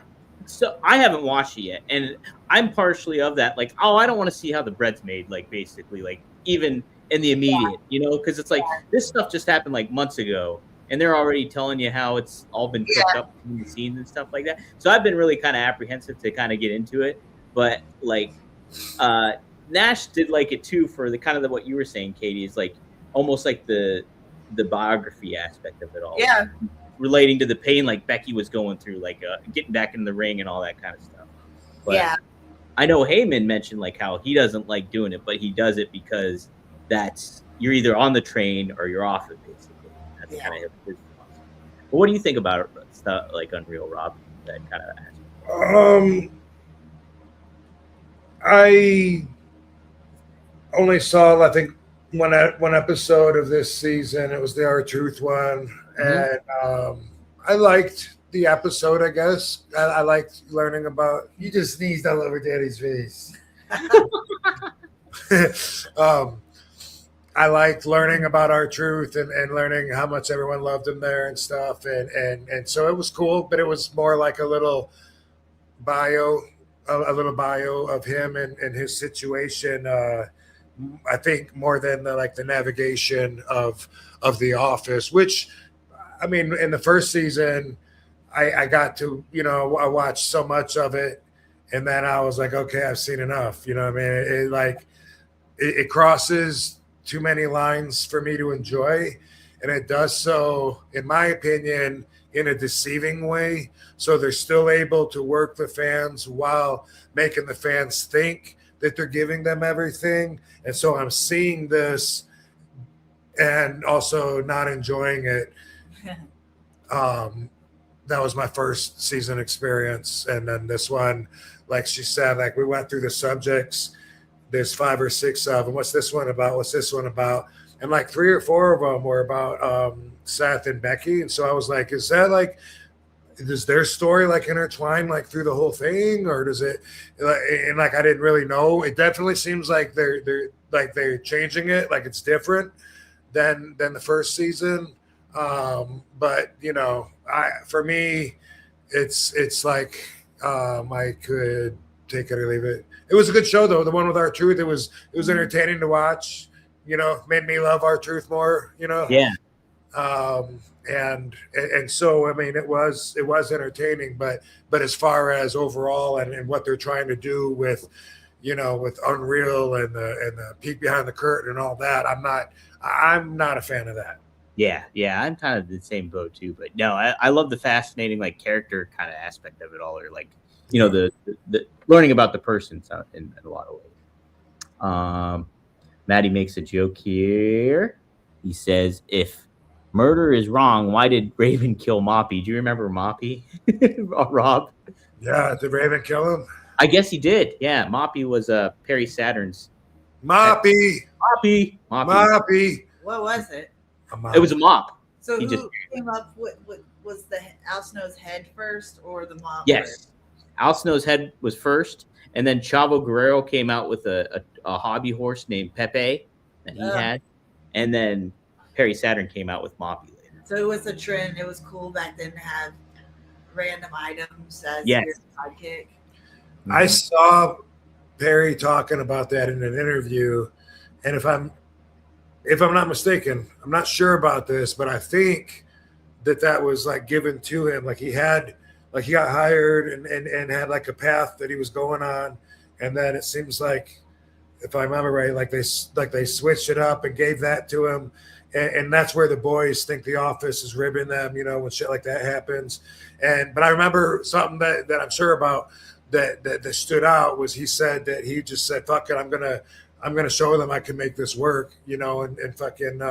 haven't watched it yet, and I'm partially of that. Like, I don't want to see how the bread's made, like basically, like even in the immediate, because it's like this stuff just happened like months ago, and they're already telling you how it's all been cooked up in the scenes and stuff like that. So I've been really kind of apprehensive to kind of get into it, but like Nash did like it too for the kind of what you were saying, Katie, is like almost like the biography aspect of it all. Yeah. Relating to the pain like Becky was going through, like getting back in the ring and all that kind of stuff. But I know Heyman mentioned like how he doesn't like doing it, but he does it because you're either on the train or you're off it, basically. That's kind of his philosophy. But what do you think about stuff like Unreal, Rob? That kind of aspect? I only saw, I think, one episode of this season. It was the R-Truth one. And I liked the episode, I guess. I liked learning about... You just sneezed all over Daddy's face. I liked learning about R-Truth and learning how much everyone loved him there and stuff. And so it was cool, but it was more like a little bio of him and his situation. I think more than the navigation of the office, which... I mean, in the first season, I got to, I watched so much of it, And then I was like, okay, I've seen enough. You know what I mean? It crosses too many lines for me to enjoy. And it does so, in my opinion, in a deceiving way. So they're still able to work the fans while making the fans think that they're giving them everything. And so I'm seeing this and also not enjoying it. That was my first season experience. And then this one, like she said, like we went through the subjects. There's 5 or 6 of them. What's this one about? What's this one about? And like 3 or 4 of them were about Seth and Becky. And so I was like, is their story like intertwined like through the whole thing, or does it? And like I didn't really know. It definitely seems like they're changing it, like it's different than the first season. But you know, for me, it's like I could take it or leave it. It was a good show though. The one with R-Truth, it was entertaining to watch. You know, made me love R-Truth more. You know, Yeah. And so I mean, it was entertaining, but as far as overall and what they're trying to do with, you know, with Unreal and the peek behind the curtain and all that, I'm not a fan of that. Yeah, I'm kind of the same boat too. But no, I love the fascinating like character kind of aspect of it all, or like, you know, the learning about the person in a lot of ways. Maddie makes a joke here. He says, if murder is wrong, why did Raven kill Moppy? Do you remember Moppy, Rob? Yeah, did Raven kill him? I guess he did. Yeah, Moppy was Perry Saturn's. Moppy. What was it? It was a mop. So He who just- came up with was the Al Snow's head first or the mom? Yes. first? Al Snow's head was first, and then Chavo Guerrero came out with a hobby horse named Pepe that he had, and then Perry Saturn came out with Moppy later. So it was a trend. It was cool back then to have random items as Yes. your sidekick. I saw Perry talking about that in an interview, and if I'm not mistaken, I'm not sure about this, but I think that was like given to him, like he got hired and had like a path that he was going on, and then it seems like, if I remember right, like they switched it up and gave that to him, and that's where the boys think the office is ribbing them, you know, when shit like that happens. But I remember something that I'm sure about that stood out was he said that he just said, "Fuck it, I'm gonna show them I can make this work," you know, and fucking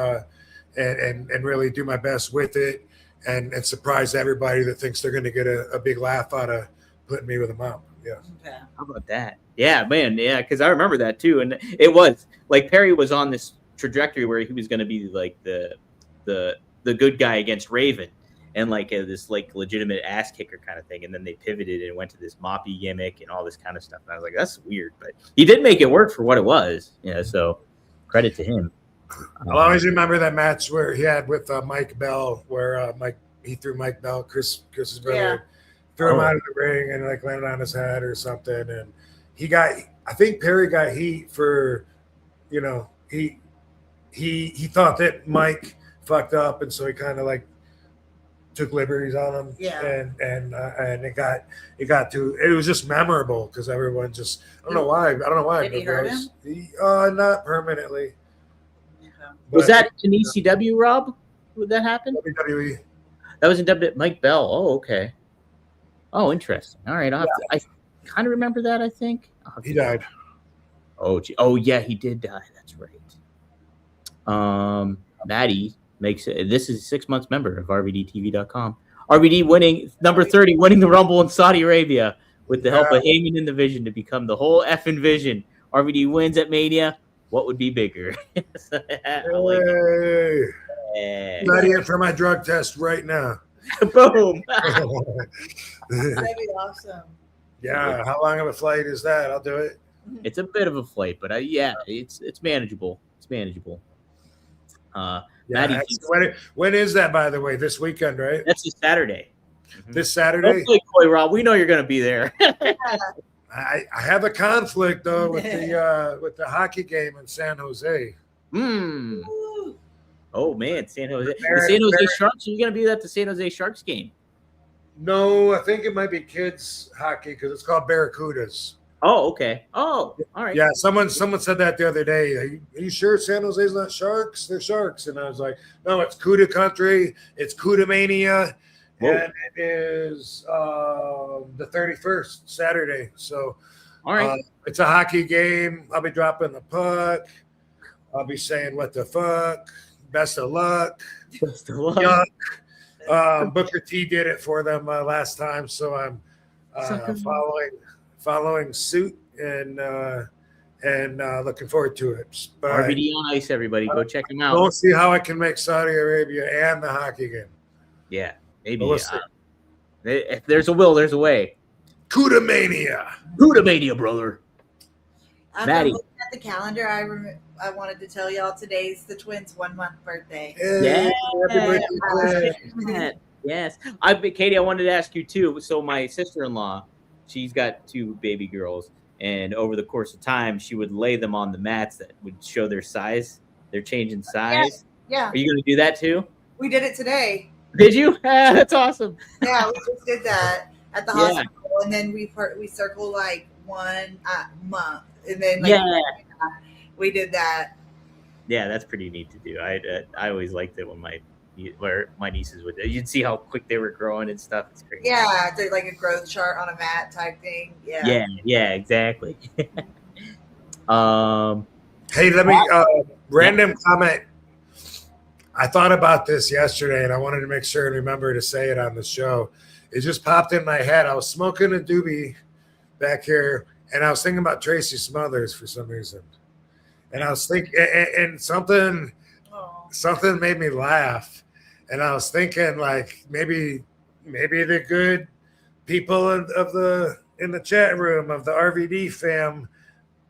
and really do my best with it, and surprise everybody that thinks they're gonna get a big laugh out of putting me with a mom. Yeah. Okay. How about that? Yeah, man. Yeah, because I remember that too, and it was like Perry was on this trajectory where he was going to be like the good guy against Raven, and like this like legitimate ass kicker kind of thing, and then they pivoted and went to this Moppy gimmick and all this kind of stuff. And I was like, that's weird, but he did make it work for what it was. Yeah, so credit to him. I'll always remember that match where he had with Mike Bell, where he threw Mike Bell, Chris's brother, Yeah. threw him out of the ring and like landed on his head or something. And I think Perry got heat for, you know, he thought that Mike fucked up, and so he kind of like took liberties on him. Yeah. And it was just memorable because everyone just, I don't know why. Did he hurt him? Not permanently. Was But that in ECW, Rob? Would that happen? WWE. That was in WWE. Mike Bell. Oh, okay. Oh, interesting. All right. I kind of remember that, I think. He died. Oh, gee. Oh, yeah, he did die. That's right. Maddie makes it. This is a 6 months member of RVDTV.com. RVD winning number 30, winning the Rumble in Saudi Arabia with the help of Heyman and the Vision to become the whole effing Vision. RVD wins at Mania. What would be bigger? I like it. Yeah. Ready in for my drug test right now. Boom. That'd be awesome. Yeah, how long of a flight is that? I'll do it. It's a bit of a flight, but yeah, it's manageable. It's manageable. Maddie, When is that, by the way? This weekend, right? that's a Saturday. This Don't Saturday? play coy, Rob. We know you're going to be there. I have a conflict though with the hockey game in San Jose. Hmm. Woo. Oh man, San Jose. The Barrett- San Jose Barrett- Sharks. You're going to be at the San Jose Sharks game. No, I think it might be kids hockey because it's called Barracudas. Oh, okay. Oh, all right. Yeah, someone said that the other day. Are you sure San Jose's not Sharks? They're Sharks. And I was like, no, it's Cuda Country. It's Cuda Mania. Whoa. And it is the 31st, Saturday. So All right. it's a hockey game. I'll be dropping the puck. I'll be saying, what the fuck? Best of luck. Best of luck. Yuck. Booker T did it for them last time. So I'm following suit and looking forward to it. But RVD on ice, everybody. Go check him out. we'll see how I can make Saudi Arabia and the hockey game. Yeah, maybe. We'll see. If there's a will, there's a way. Cuda Mania. Cuda Mania, brother. Maddie. Looking at the calendar, I wanted to tell y'all today's the twins' 1 month birthday. Yeah. Happy birthday. Yes. Katie, I wanted to ask you too. So my sister-in-law, she's got 2 baby girls, and over the course of time, she would lay them on the mats that would show their size. They're changing size. Yeah. Are you going to do that too? We did it today. Did you? That's awesome. Yeah, we just did that at the hospital, and then we circled like 1 month, and then we did that. Yeah, that's pretty neat to do. I always liked it when my nieces would. You'd see how quick they were growing and stuff. It's crazy. Yeah, did like a growth chart on a mat type thing. Yeah. Yeah, exactly. Hey, let me random comment. I thought about this yesterday, and I wanted to make sure and remember to say it on the show. It just popped in my head. I was smoking a doobie back here, and I was thinking about Tracy Smothers for some reason. And I was thinking, and something made me laugh. And I was thinking, like, maybe the good people in the chat room of the RVD fam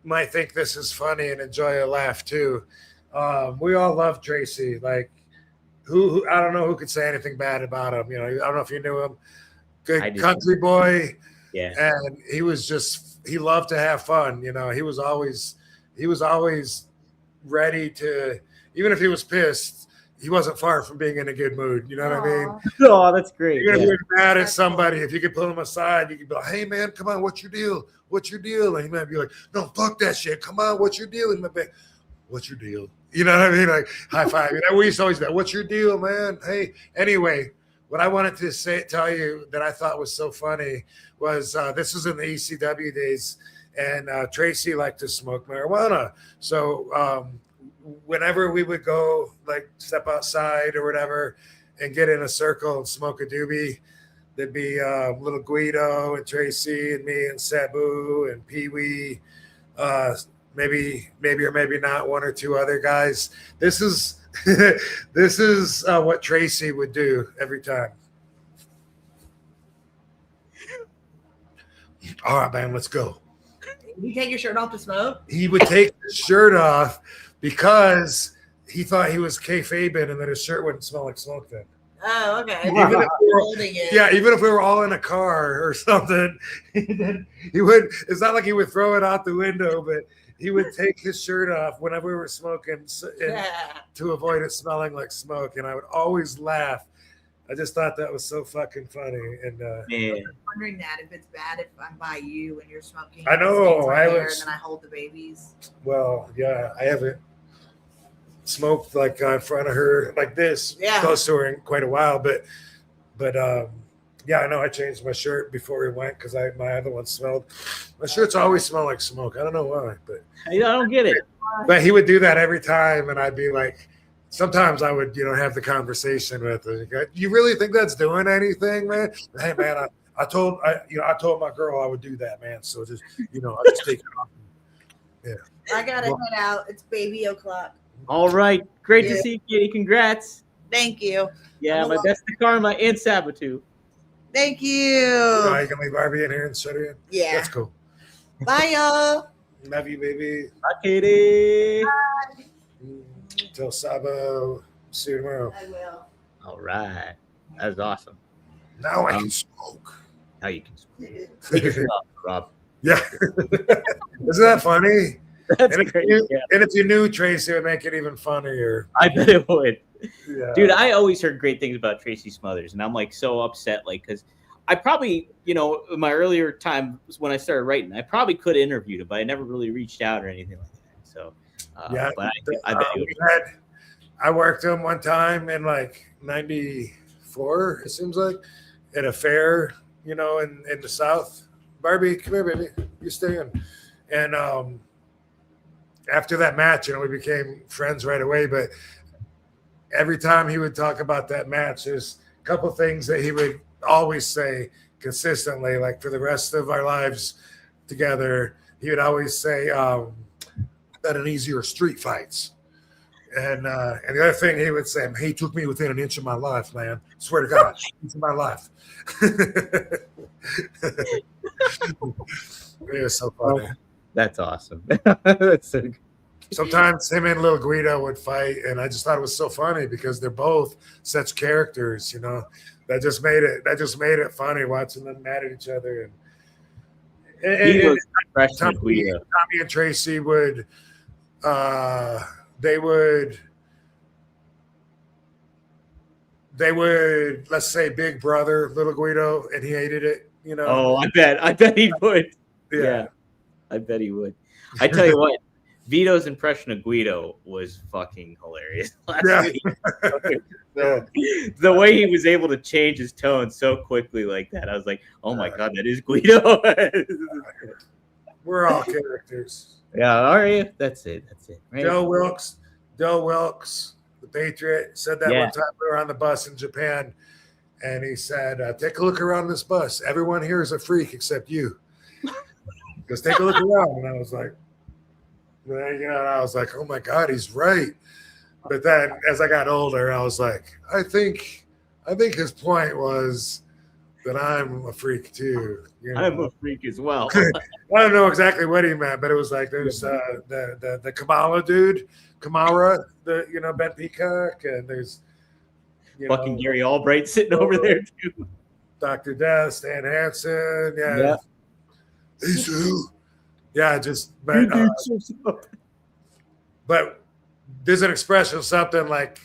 might think this is funny and enjoy a laugh too. We all love Tracy. Like, who I don't know who could say anything bad about him. You know, I don't know if you knew him. Good country boy. Yeah. And he loved to have fun. You know, he was always ready to, even if he was pissed, he wasn't far from being in a good mood. You know what I mean? Oh, that's great. Even if you're mad at somebody, if you could pull him aside, you could be like, hey, man, come on, what's your deal? What's your deal? And he might be like, no, fuck that shit. Come on, what's your deal? And he might be like, what's your deal? You know what I mean? Like, high five. You know, we used to always be like, what's your deal, man? Hey, anyway, what I wanted to tell you that I thought was so funny was this was in the ECW days, and Tracy liked to smoke marijuana. So whenever we would go, like, step outside or whatever and get in a circle and smoke a doobie, there'd be little Guido and Tracy and me and Sabu and Pee-wee, maybe or maybe not 1 or 2 other guys. This is what Tracy would do every time. All right, man, let's go. You take your shirt off to smoke? He would take his shirt off because he thought he was kayfabing and that his shirt wouldn't smell like smoke then. Oh, okay. Even if we were all in a car or something, he would. It's not like he would throw it out the window, but he would take his shirt off whenever we were smoking to avoid it smelling like smoke. And I would always laugh. I just thought that was so fucking funny. And I'm wondering that if it's bad if I'm by you and you're smoking. I know. And then I hold the babies. Well, yeah, I haven't smoked like in front of her like this close to her in quite a while. But yeah, I know I changed my shirt before we went because my other one smelled. My shirts always smell like smoke. I don't know why, but I don't get it. But he would do that every time, and I'd be like, sometimes I would, have the conversation with him. You really think that's doing anything, man? Hey, man, I told my girl I would do that, man. So just, I just take it off. Yeah. I gotta head out. It's baby o'clock. All right. Great to see you, Kitty. Congrats. Thank you. Yeah, my best to Karma and Sabatu. Thank you. You can leave Barbie in here and shut her in? Yeah. That's cool. Bye, y'all. Love you, baby. Bye, Katie. Bye. Tell Sabo. See you tomorrow. I will. All right. That was awesome. Now I can smoke. Now you can smoke. Take your shirt off, Rob. Yeah. Isn't that funny? That's and great. And if you knew Tracy, it would make it even funnier. I bet it would. Yeah. Dude, I always heard great things about Tracy Smothers, and I'm like so upset, like, because I probably, in my earlier time when I started writing, I probably could have interviewed him, but I never really reached out or anything like that. So, but I bet he would. I worked him one time in like '94. It seems like at a fair, in the South. Barbie, come here, baby. You stay in. And after that match, we became friends right away. But every time he would talk about that match, there's a couple things that he would always say consistently, like for the rest of our lives together. He would always say, "That an easier street fights." And the other thing he would say, "He took me within an inch of my life, man. Swear to God, inch of my life." It was so funny. Oh, that's awesome. That's so good. Sometimes him and Little Guido would fight, and I just thought it was so funny because they're both such characters, That just made it funny watching them mad at each other. And Tommy and Tracy would they would let's say Big Brother Little Guido, and he hated it. Oh, I bet he would. Yeah, I bet he would. I tell you what, Vito's impression of Guido was fucking hilarious last week. The way he was able to change his tone so quickly like that, I was like, "Oh my God, that is Guido." We're all characters. Yeah, all right, that's it. Right? Del Wilkes, the Patriot, said that one time we were on the bus in Japan, and he said, "Take a look around this bus. Everyone here is a freak except you." Just take a look around, and I was like, "Oh my God, he's right." But then, as I got older, I was like, I think his point was that I'm a freak too. I'm a freak as well. I don't know exactly what he meant, but it was like there's the Kamala dude, Kamara, Ben Peacock, and there's fucking Gary Albright sitting over there too. Dr. Death, Stan Hansen, yeah. He's who? Yeah, but there's an expression, something like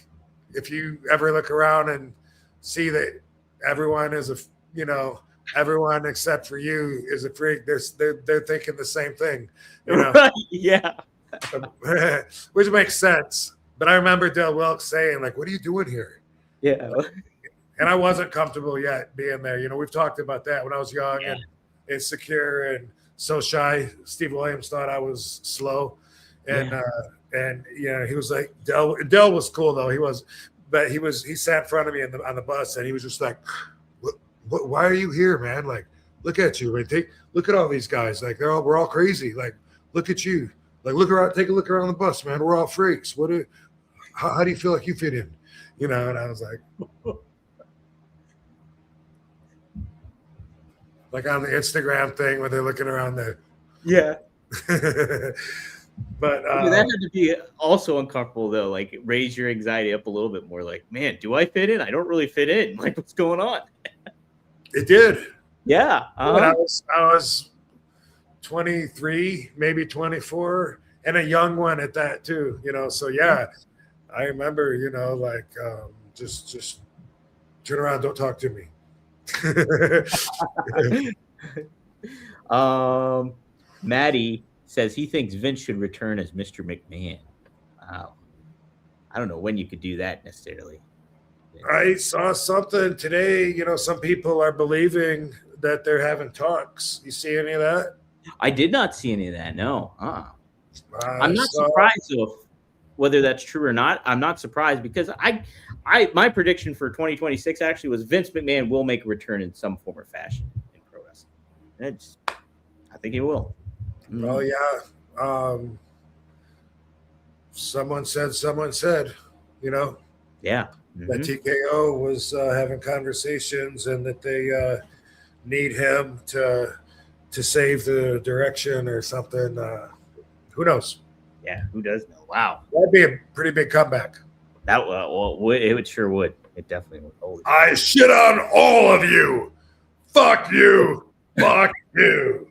if you ever look around and see that everyone is everyone except for you is a freak, they're thinking the same thing, Right, yeah. Which makes sense. But I remember Del Wilkes saying, like, "What are you doing here?" Yeah. And I wasn't comfortable yet being there. We've talked about that when I was young and insecure and so shy. Steve Williams thought I was slow. And he was like, Del was cool though. He sat in front of me on the bus, and he was just like, why are you here, man? Like, look at you. Like, look at all these guys. Like, we're all crazy. Like, look at you. Like, look around, take a look around the bus, man. We're all freaks. How do you feel like you fit in? And I was like, like on the Instagram thing where they're looking around there. Yeah. But that had to be also uncomfortable though. Like, raise your anxiety up a little bit more. Like, man, do I fit in? I don't really fit in. Like, what's going on? It did. Yeah. I was 23, maybe 24, and a young one at that too. So yeah, I remember. Just turn around, don't talk to me. Maddie says he thinks Vince should return as Mr. McMahon. Wow. I don't know when you could do that necessarily. I saw something today. Some people are believing that they're having talks. You see any of that? I did not see any of that. No. I'm not surprised though, whether that's true or not. I'm not surprised because my prediction for 2026 actually was Vince McMahon will make a return in some form or fashion in pro wrestling. I think he will. Oh yeah. Someone said, Yeah. That TKO was having conversations and that they need him to save the direction or something. Who knows? Yeah, who does know? Wow. That'd be a pretty big comeback. It sure would. It definitely would. Holy I shit on all of you. Fuck you. Fuck you.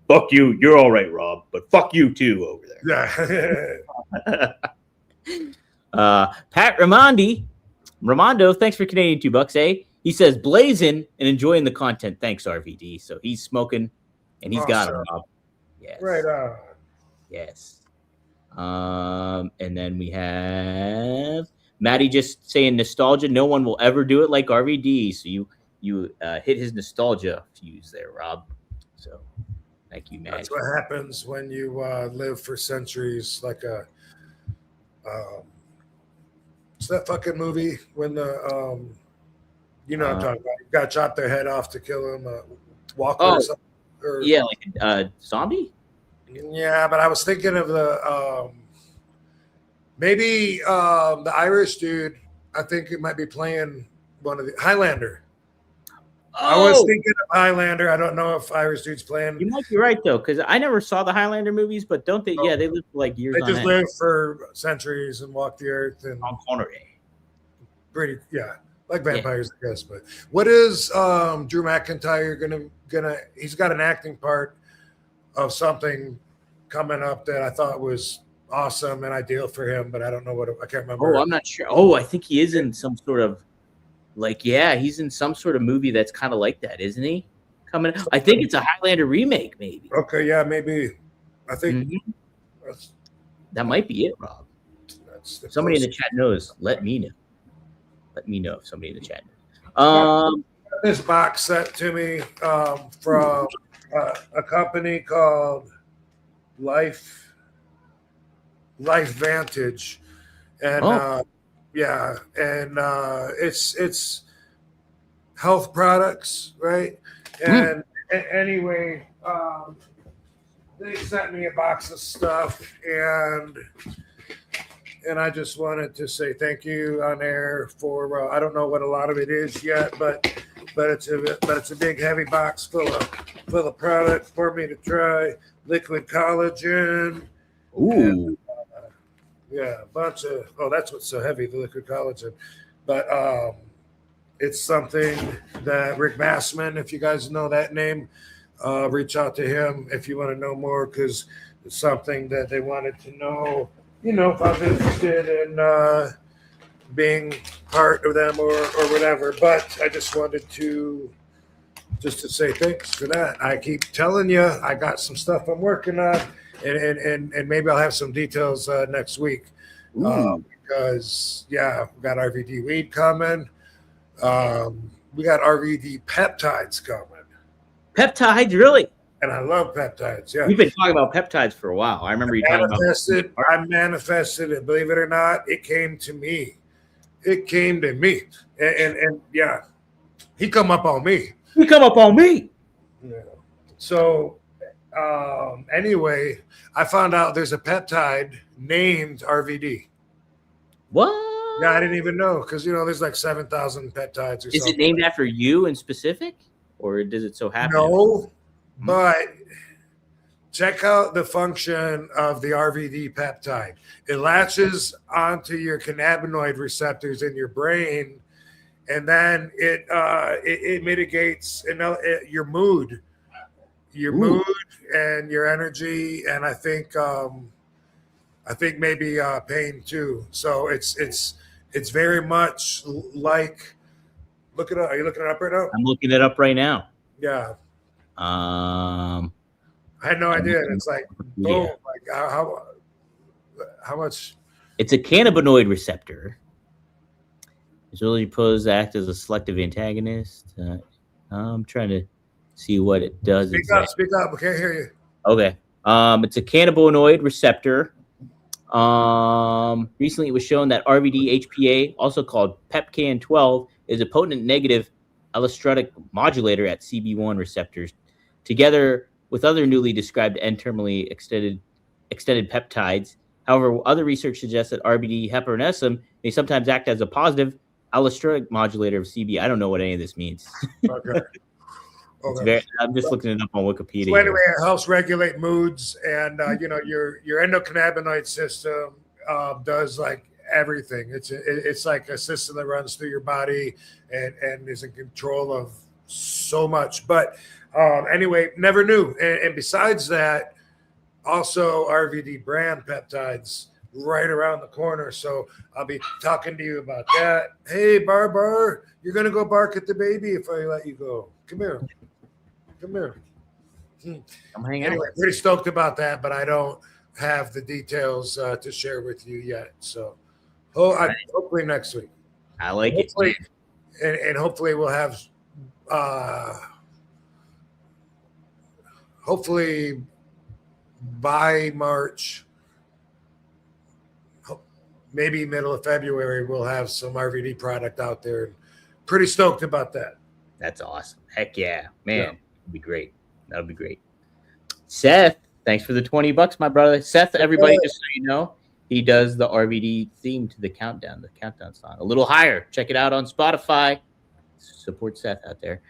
Fuck you. You're all right, Rob, but fuck you too over there. Yeah. Pat Ramondo, thanks for Canadian $2, eh? He says blazing and enjoying the content. Thanks, RVD. So he's smoking, and he's got Awesome. him, Rob. Yes. Right on. Yes. And then we have Maddie just saying nostalgia. No one will ever do it like RVD. So you hit his nostalgia fuse there, Rob. So thank you, Maddie. That's what happens when you live for centuries. Like it's that fucking movie when the you know what I'm talking about. You got to chop their head off to kill him. Walker or something. Or, yeah, like zombie. Yeah, but I was thinking of the maybe the Irish dude. I think it might be playing one of the Highlander. I was thinking of Highlander. I don't know if Irish dude's playing. You might be right though, because I never saw the Highlander movies, but don't they? Yeah, they live for like years. They just live for centuries and walk the earth and pretty, like vampires, I guess. But what is Drew McIntyre gonna? He's got an acting part of something coming up that I thought was awesome and ideal for him, but I don't know what. I can't remember. Oh, I'm not sure. Oh, I think he is in some sort of. Like, yeah, he's in some sort of movie that's kind of like that, isn't he? Coming, I think it's a Highlander remake, maybe. Okay, yeah, maybe. I think that might be it, Rob. If somebody in the chat knows, let me know. Let me know if somebody in the chat knows. This box sent to me from a company called Life Vantage, and it's health products, right? And anyway, they sent me a box of stuff, and I just wanted to say thank you on air for I don't know what a lot of it is yet, but it's a big heavy box full of product for me to try. Liquid collagen. Ooh. And, a bunch of that's what's so heavy, the liquid collagen. But it's something that Rick Bassman, if you guys know that name, reach out to him if you want to know more, because it's something that they wanted to know. You know, if I was interested in being part of them or whatever. But I just wanted to say thanks for that. I keep telling you, I got some stuff I'm working on. And maybe I'll have some details next week because we got RVD weed coming. We got RVD peptides coming. Peptides, really? And I love peptides. Yeah, we've been talking about peptides for a while. I remember you talking about. I manifested it. Believe it or not, it came to me. It came to me, and yeah, he come up on me. He come up on me. Yeah. So. Anyway, I found out there's a peptide named RVD. What? Yeah, I didn't even know because there's like 7,000 peptides or something. Is it named after you in specific, or does it so happen? No, but check out the function of the RVD peptide. It latches onto your cannabinoid receptors in your brain, and then it mitigates your mood. Mood and your energy, and I think maybe pain too. So it's very much like. Look it up. Are you looking it up right now? I'm looking it up right now. Yeah. I had no idea. It's like boom. Like how much? It's a cannabinoid receptor. It's really supposed to act as a selective antagonist. I'm trying to see what it does. Speak up. We can't hear you. Okay. It's a cannabinoid receptor. Recently it was shown that RVD HPA, also called PEPCAN12, is a potent negative allosteronic modulator at CB1 receptors. Together with other newly described N-terminally extended peptides. However, other research suggests that RVD heparinase may sometimes act as a positive allosteronic modulator of CB. I don't know what any of this means. Okay. I'm just looking it up on Wikipedia. So anyway, it helps regulate moods, and your endocannabinoid system does like everything. It's like a system that runs through your body and is in control of so much. But anyway, never knew. And besides that, also RVD brand peptides right around the corner. So I'll be talking to you about that. Hey, Bar, you're going to go bark at the baby if I let you go. Come here. Come here. I'm hanging out. Anyway, pretty stoked about that, but I don't have the details to share with you yet. So hopefully next week. I like hopefully, it. And hopefully we'll have hopefully by March, maybe middle of February, we'll have some RVD product out there. Pretty stoked about that. That's awesome. Heck yeah, man. That'd be great. That'll be great. Seth, thanks for the $20, my brother. Seth, everybody, just so you know, he does the RVD theme to the countdown song. A little higher. Check it out on Spotify. Support Seth out there.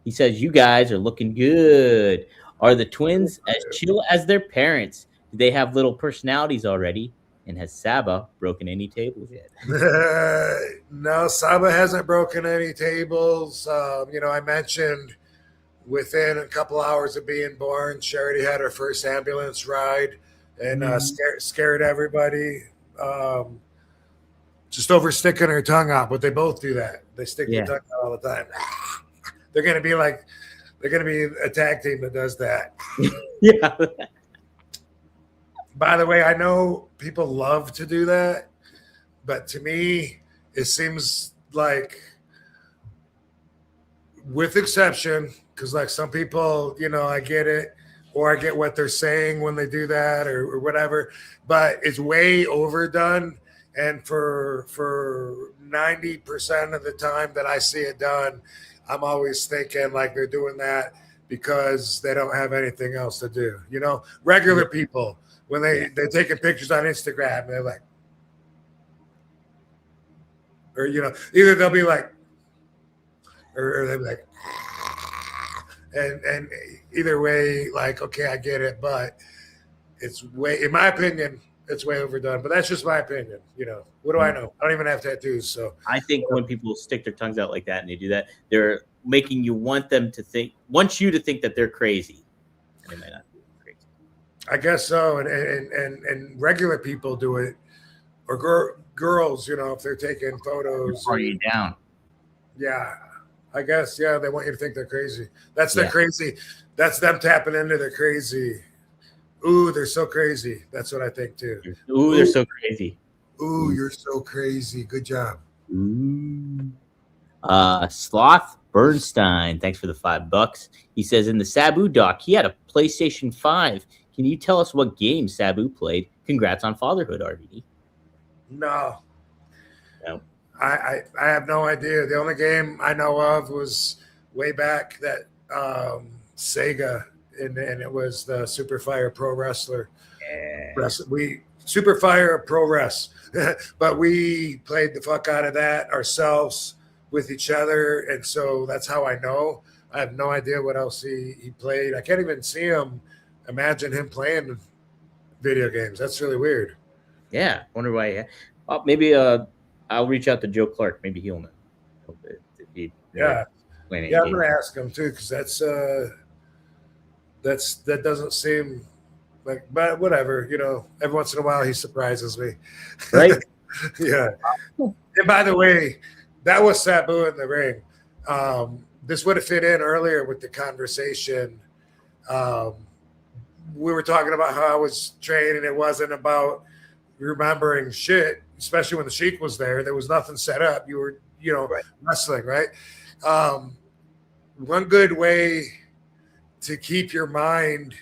He says, you guys are looking good. Are the twins as chill as their parents? Do they have little personalities already? And has Saba broken any tables yet? No, Saba hasn't broken any tables. I mentioned within a couple hours of being born, she already had her first ambulance ride and scared everybody. Just over sticking her tongue out, but they both do that. They stick their tongue out all the time. They're gonna be a tag team that does that. Yeah. By the way, I know people love to do that, but to me, it seems like, with exception, because like some people, I get it, or I get what they're saying when they do that or whatever, but it's way overdone. And for 90% of the time that I see it done, I'm always thinking like they're doing that because they don't have anything else to do. Regular people, when they're taking pictures on Instagram, they're like, or, either they'll be like, or they'll be like, and either way, like, okay, I get it, but it's in my opinion, it's way overdone. But that's just my opinion. What do I know? I don't even have tattoos. So I think when people stick their tongues out like that and they do that, they're making you want you to think that they're crazy. And they might not be crazy. I guess so. And regular people do it, or girls, if they're taking photos. Are you down? Yeah. I guess, they want you to think they're crazy. That's their crazy. That's them tapping into their crazy. Ooh, they're so crazy. That's what I think too. Ooh, they're so crazy. Ooh, you're so crazy. Good job. Ooh. Sloth Bernstein, thanks for the $5. He says in the Sabu doc, he had a PlayStation 5. Can you tell us what game Sabu played? Congrats on fatherhood, RVD. No. I have no idea. The only game I know of was way back that Sega, and it was the Super Fire Pro Wrestler. Yeah. Super Fire Pro Wrest. But we played the fuck out of that ourselves with each other, and so that's how I know. I have no idea what else he played. I can't even imagine him playing video games. That's really weird. Yeah, wonder why. Maybe I'll reach out to Joe Clark. Maybe he'll know. I'm gonna ask him too, because that doesn't seem like, but whatever, every once in a while he surprises me. Right? Yeah. And by the way, that was Sabu in the ring. This would have fit in earlier with the conversation. We were talking about how I was trained, and it wasn't about remembering shit, especially when the Sheik was there. There was nothing set up. You were, wrestling, right? One good way to keep your mind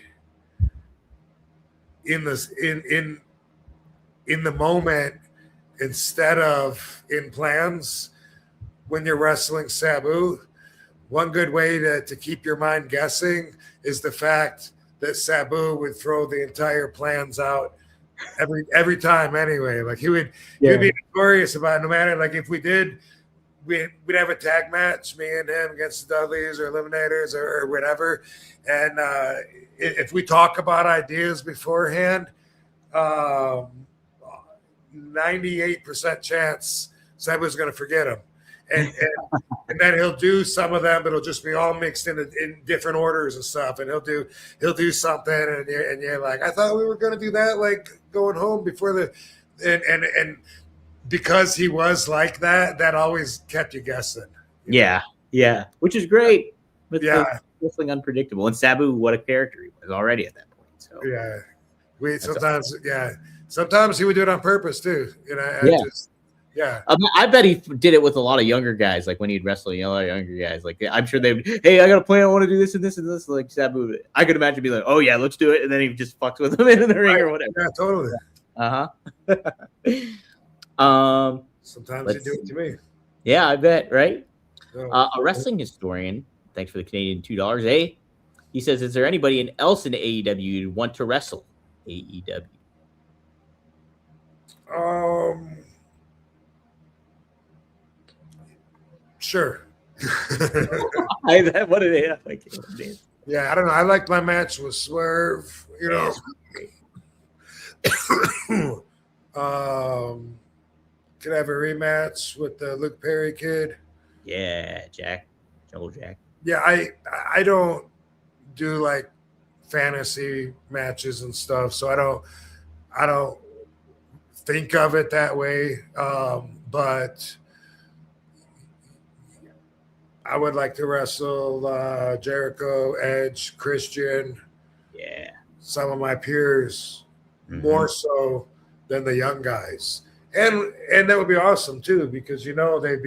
in the moment instead of in plans when you're wrestling Sabu, one good way to keep your mind guessing is the fact that Sabu would throw the entire plans out every time anyway. Like he would be notorious about it, no matter, like if we'd have a tag match, me and him against the Dudleys or Eliminators or whatever. And if we talk about ideas beforehand, 98% chance Sabu's going to forget them. And then he'll do some of them, but it'll just be all mixed in different orders and stuff. And he'll do something, and you're like, I thought we were going to do that, like going home before the and because he was like that, that always kept you guessing. Yeah, yeah, which is great. But Yeah. wrestling unpredictable. And Sabu, what a character he was already at that point. So Yeah, sometimes he would do it on purpose too. I bet he did it with a lot of younger guys, like when he'd wrestle a lot of younger guys. Like I'm sure they would, hey, I got a plan, I want to do this and this and this. Like Sabu, I could imagine be like, oh yeah, let's do it, and then he just fucks with them in the ring or whatever. Yeah, totally. Sometimes you do it to me. Yeah, I bet, right? So, A wrestling historian, thanks for the Canadian $2. He says, is there anybody else in AEW you'd want to wrestle AEW? Sure. What do they have? Yeah, I don't know. I liked my match with Swerve. You know. Could I have a rematch with the Luke Perry kid? Yeah, Jungle Jack. Yeah, I don't do like fantasy matches and stuff, so I don't think of it that way. But I would like to wrestle Jericho, Edge, Christian. Yeah. Some of my peers more so than the young guys. And that would be awesome too, because they'd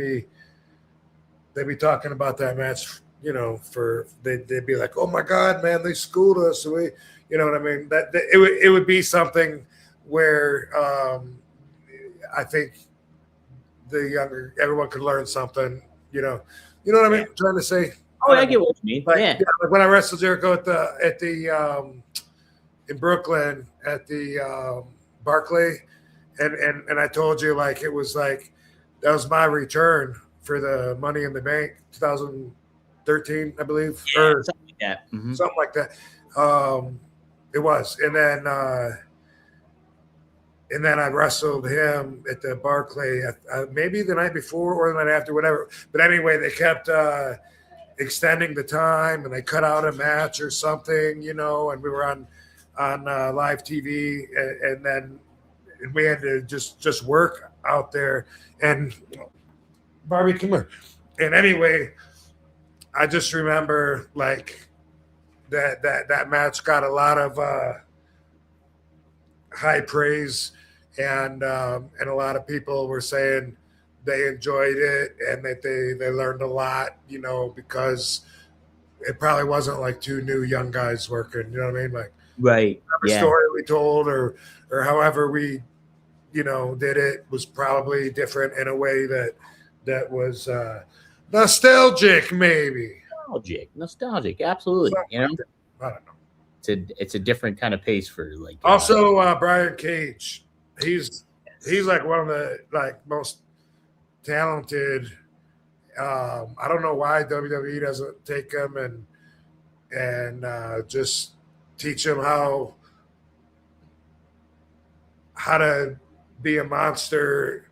be talking about that match, they'd be like, oh my God, man, they schooled us. We, you know what I mean? That it would be something where I think everyone could learn something, you know what I mean? I'm trying to say. Oh, I get what you mean. Like when I wrestled Jericho at the in Brooklyn at the Barclay, and I told you like it was like that was my return for the Money in the Bank 2013, I believe, or something like that. Something like that. It was, and then I wrestled him at the Barclay maybe the night before or the night after, whatever. But anyway, they kept extending the time, and they cut out a match or something, and we were on live TV, and then we had to just work out there. And Barbie, come here. And anyway, I just remember like that match got a lot of high praise, and a lot of people were saying they enjoyed it and that they learned a lot, because it probably wasn't like two new young guys working, you know what I mean? Like, right. The story we told or however we, did it was probably different in a way that was nostalgic, maybe. Nostalgic, absolutely. I don't know. It's a different kind of pace for like. Also, Brian Cage, he's like one of the like most talented. I don't know why WWE doesn't take him and just teach him how to be a monster,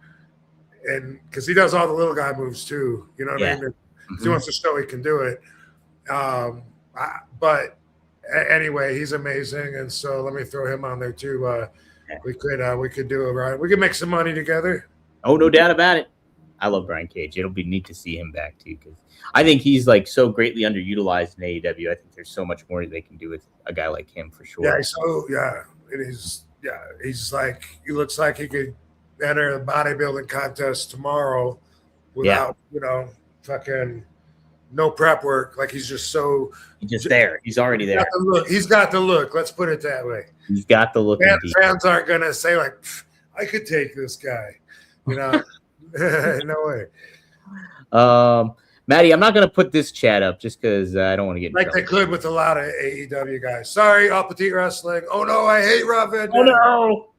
and because he does all the little guy moves too, you know what I mean? He wants to show he can do it. But anyway, he's amazing, and so let me throw him on there too. We could do it right. We could make some money together. Oh, no doubt about it. I love Brian Cage. It'll be neat to see him back too, because I think he's like so greatly underutilized in AEW. I think there's so much more they can do with a guy like him for sure. It is. Yeah, he's like, he looks like he could enter a bodybuilding contest tomorrow without, fucking no prep work. Like he's just so. He's just there. He's already there. He's got the look. Let's put it that way. He's got the look. Fans aren't gonna say like, I could take this guy. No way. Maddie, I'm not going to put this chat up just because I don't want to get in trouble. They could with a lot of AEW guys. Sorry, All Petite Wrestling. Oh, no, I hate Robin. Oh, no.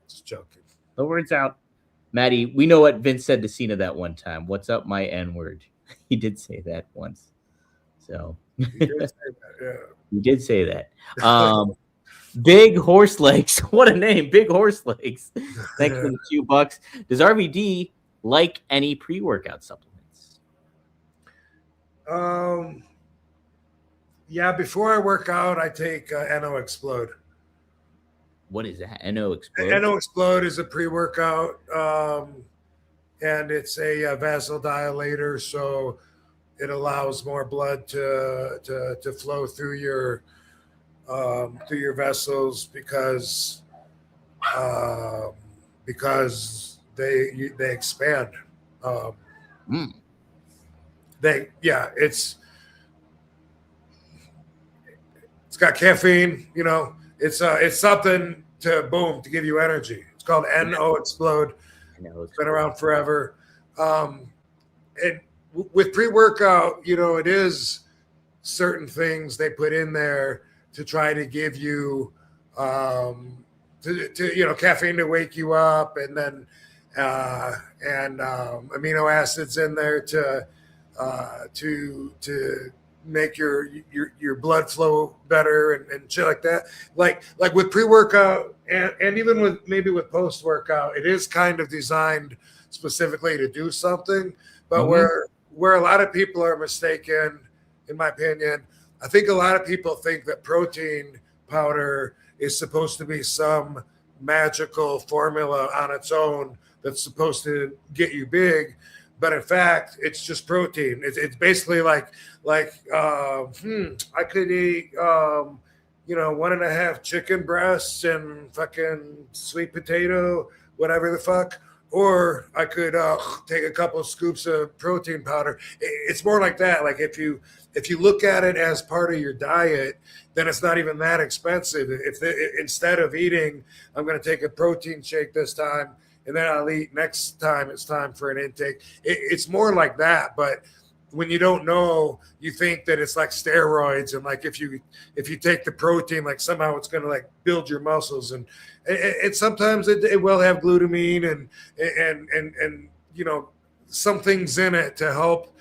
Just joking. The word's out. Maddie, we know what Vince said to Cena that one time. What's up, my N-word? He did say that once. So. He did say that, yeah. He did say that. Big Horse Legs. What a name. Big Horse Legs. Thanks for the $2. Does RVD like any pre-workout supplements? Yeah, before I work out, I take NO Explode. What is that? NO Explode. NO Explode is a pre-workout, and it's a vasodilator, so it allows more blood to flow through your vessels because they expand. It's got caffeine. You know, it's something to give you energy. It's called NO Explode. It's been around forever. And with pre-workout, you know, it is certain things they put in there to try to give you caffeine to wake you up, and then amino acids in there to make your blood flow better and shit like that. Like with pre-workout and even with post-workout, it is kind of designed specifically to do something. But where a lot of people are mistaken, in my opinion, I think a lot of people think that protein powder is supposed to be some magical formula on its own that's supposed to get you big. But in fact, it's just protein. It's basically like I could eat 1.5 chicken breasts and fucking sweet potato, whatever the fuck, or I could take a couple of scoops of protein powder. It's more like that. Like if you look at it as part of your diet, then it's not even that expensive. Instead of eating, I'm going to take a protein shake this time, and then I'll eat next time it's time for an intake. It's more like that. But when you don't know, you think that it's like steroids, and like if you take the protein, like somehow it's going to like build your muscles, and sometimes it will have glutamine and you know, some things in it to help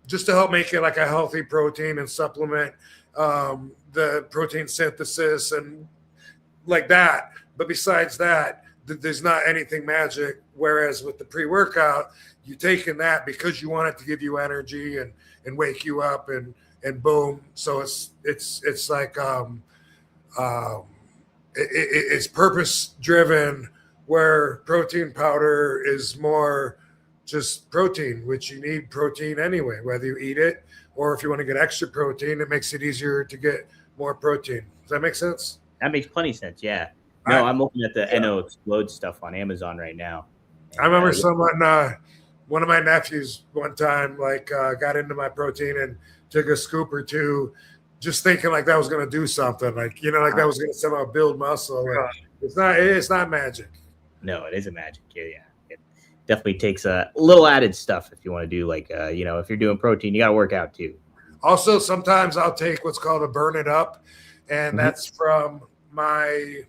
just to help make it like a healthy protein and supplement the protein synthesis and like that. But besides that, there's not anything magic. Whereas with the pre-workout, you're taking that because you want it to give you energy and wake you up and boom. So it's like it's purpose driven, where protein powder is more just protein, which you need protein anyway, whether you eat it or if you want to get extra protein, it makes it easier to get more protein. Does that make sense? That makes plenty of sense. Yeah. No, I'm looking at the NO Explode stuff on Amazon right now. And, I remember one of my nephews one time, got into my protein and took a scoop or two, just thinking like that was going to do something, like that was going to somehow build muscle. It's not magic. No, it isn't magic. Yeah. It definitely takes a little added stuff if you want to do if you're doing protein, you got to work out too. Also, sometimes I'll take what's called a burn it up, and that's from my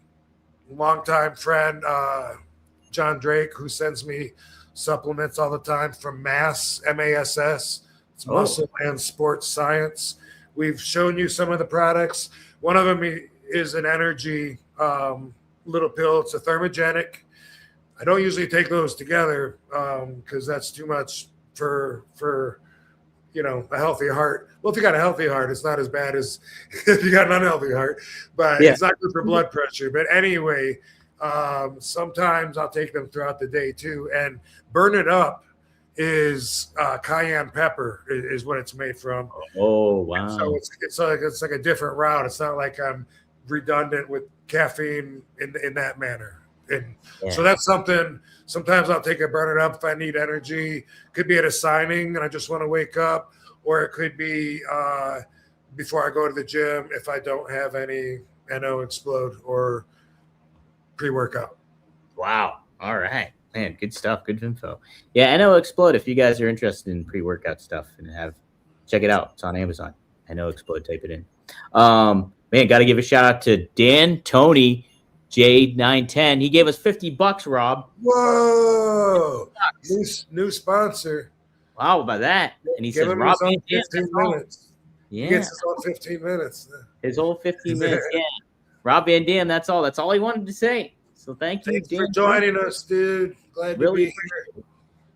longtime friend John Drake, who sends me supplements all the time from MASS, M-A-S-S. It's Muscle and Sports Science. We've shown you some of the products. One of them is an energy little pill. It's a thermogenic. I don't usually take those together because that's too much for a healthy heart. Well, if you got a healthy heart, it's not as bad as if you got an unhealthy heart, but it's not good for blood pressure. But anyway, sometimes I'll take them throughout the day too. And burn it up is cayenne pepper is what it's made from. Oh, wow. And so it's like a different route. It's not like I'm redundant with caffeine in that manner. And so that's something. Sometimes I'll take a burn it up if I need energy. Could be at a signing and I just want to wake up, or it could be before I go to the gym if I don't have any NO Explode or pre-workout. Wow. All right, man. Good stuff. Good info. Yeah, NO Explode. If you guys are interested in pre-workout stuff and check it out. It's on Amazon. NO Explode. Type it in. Man, got to give a shout out to Dan Tony J910. He gave us $50, Rob. Whoa! New sponsor. Wow, about that. And he says, Rob, 15 minutes. Yeah. He gets his own 15 minutes. His whole 15 minutes. Yeah. Rob Van Dam, that's all. That's all he wanted to say. So thank you. Thanks for joining us, dude. Glad to be here.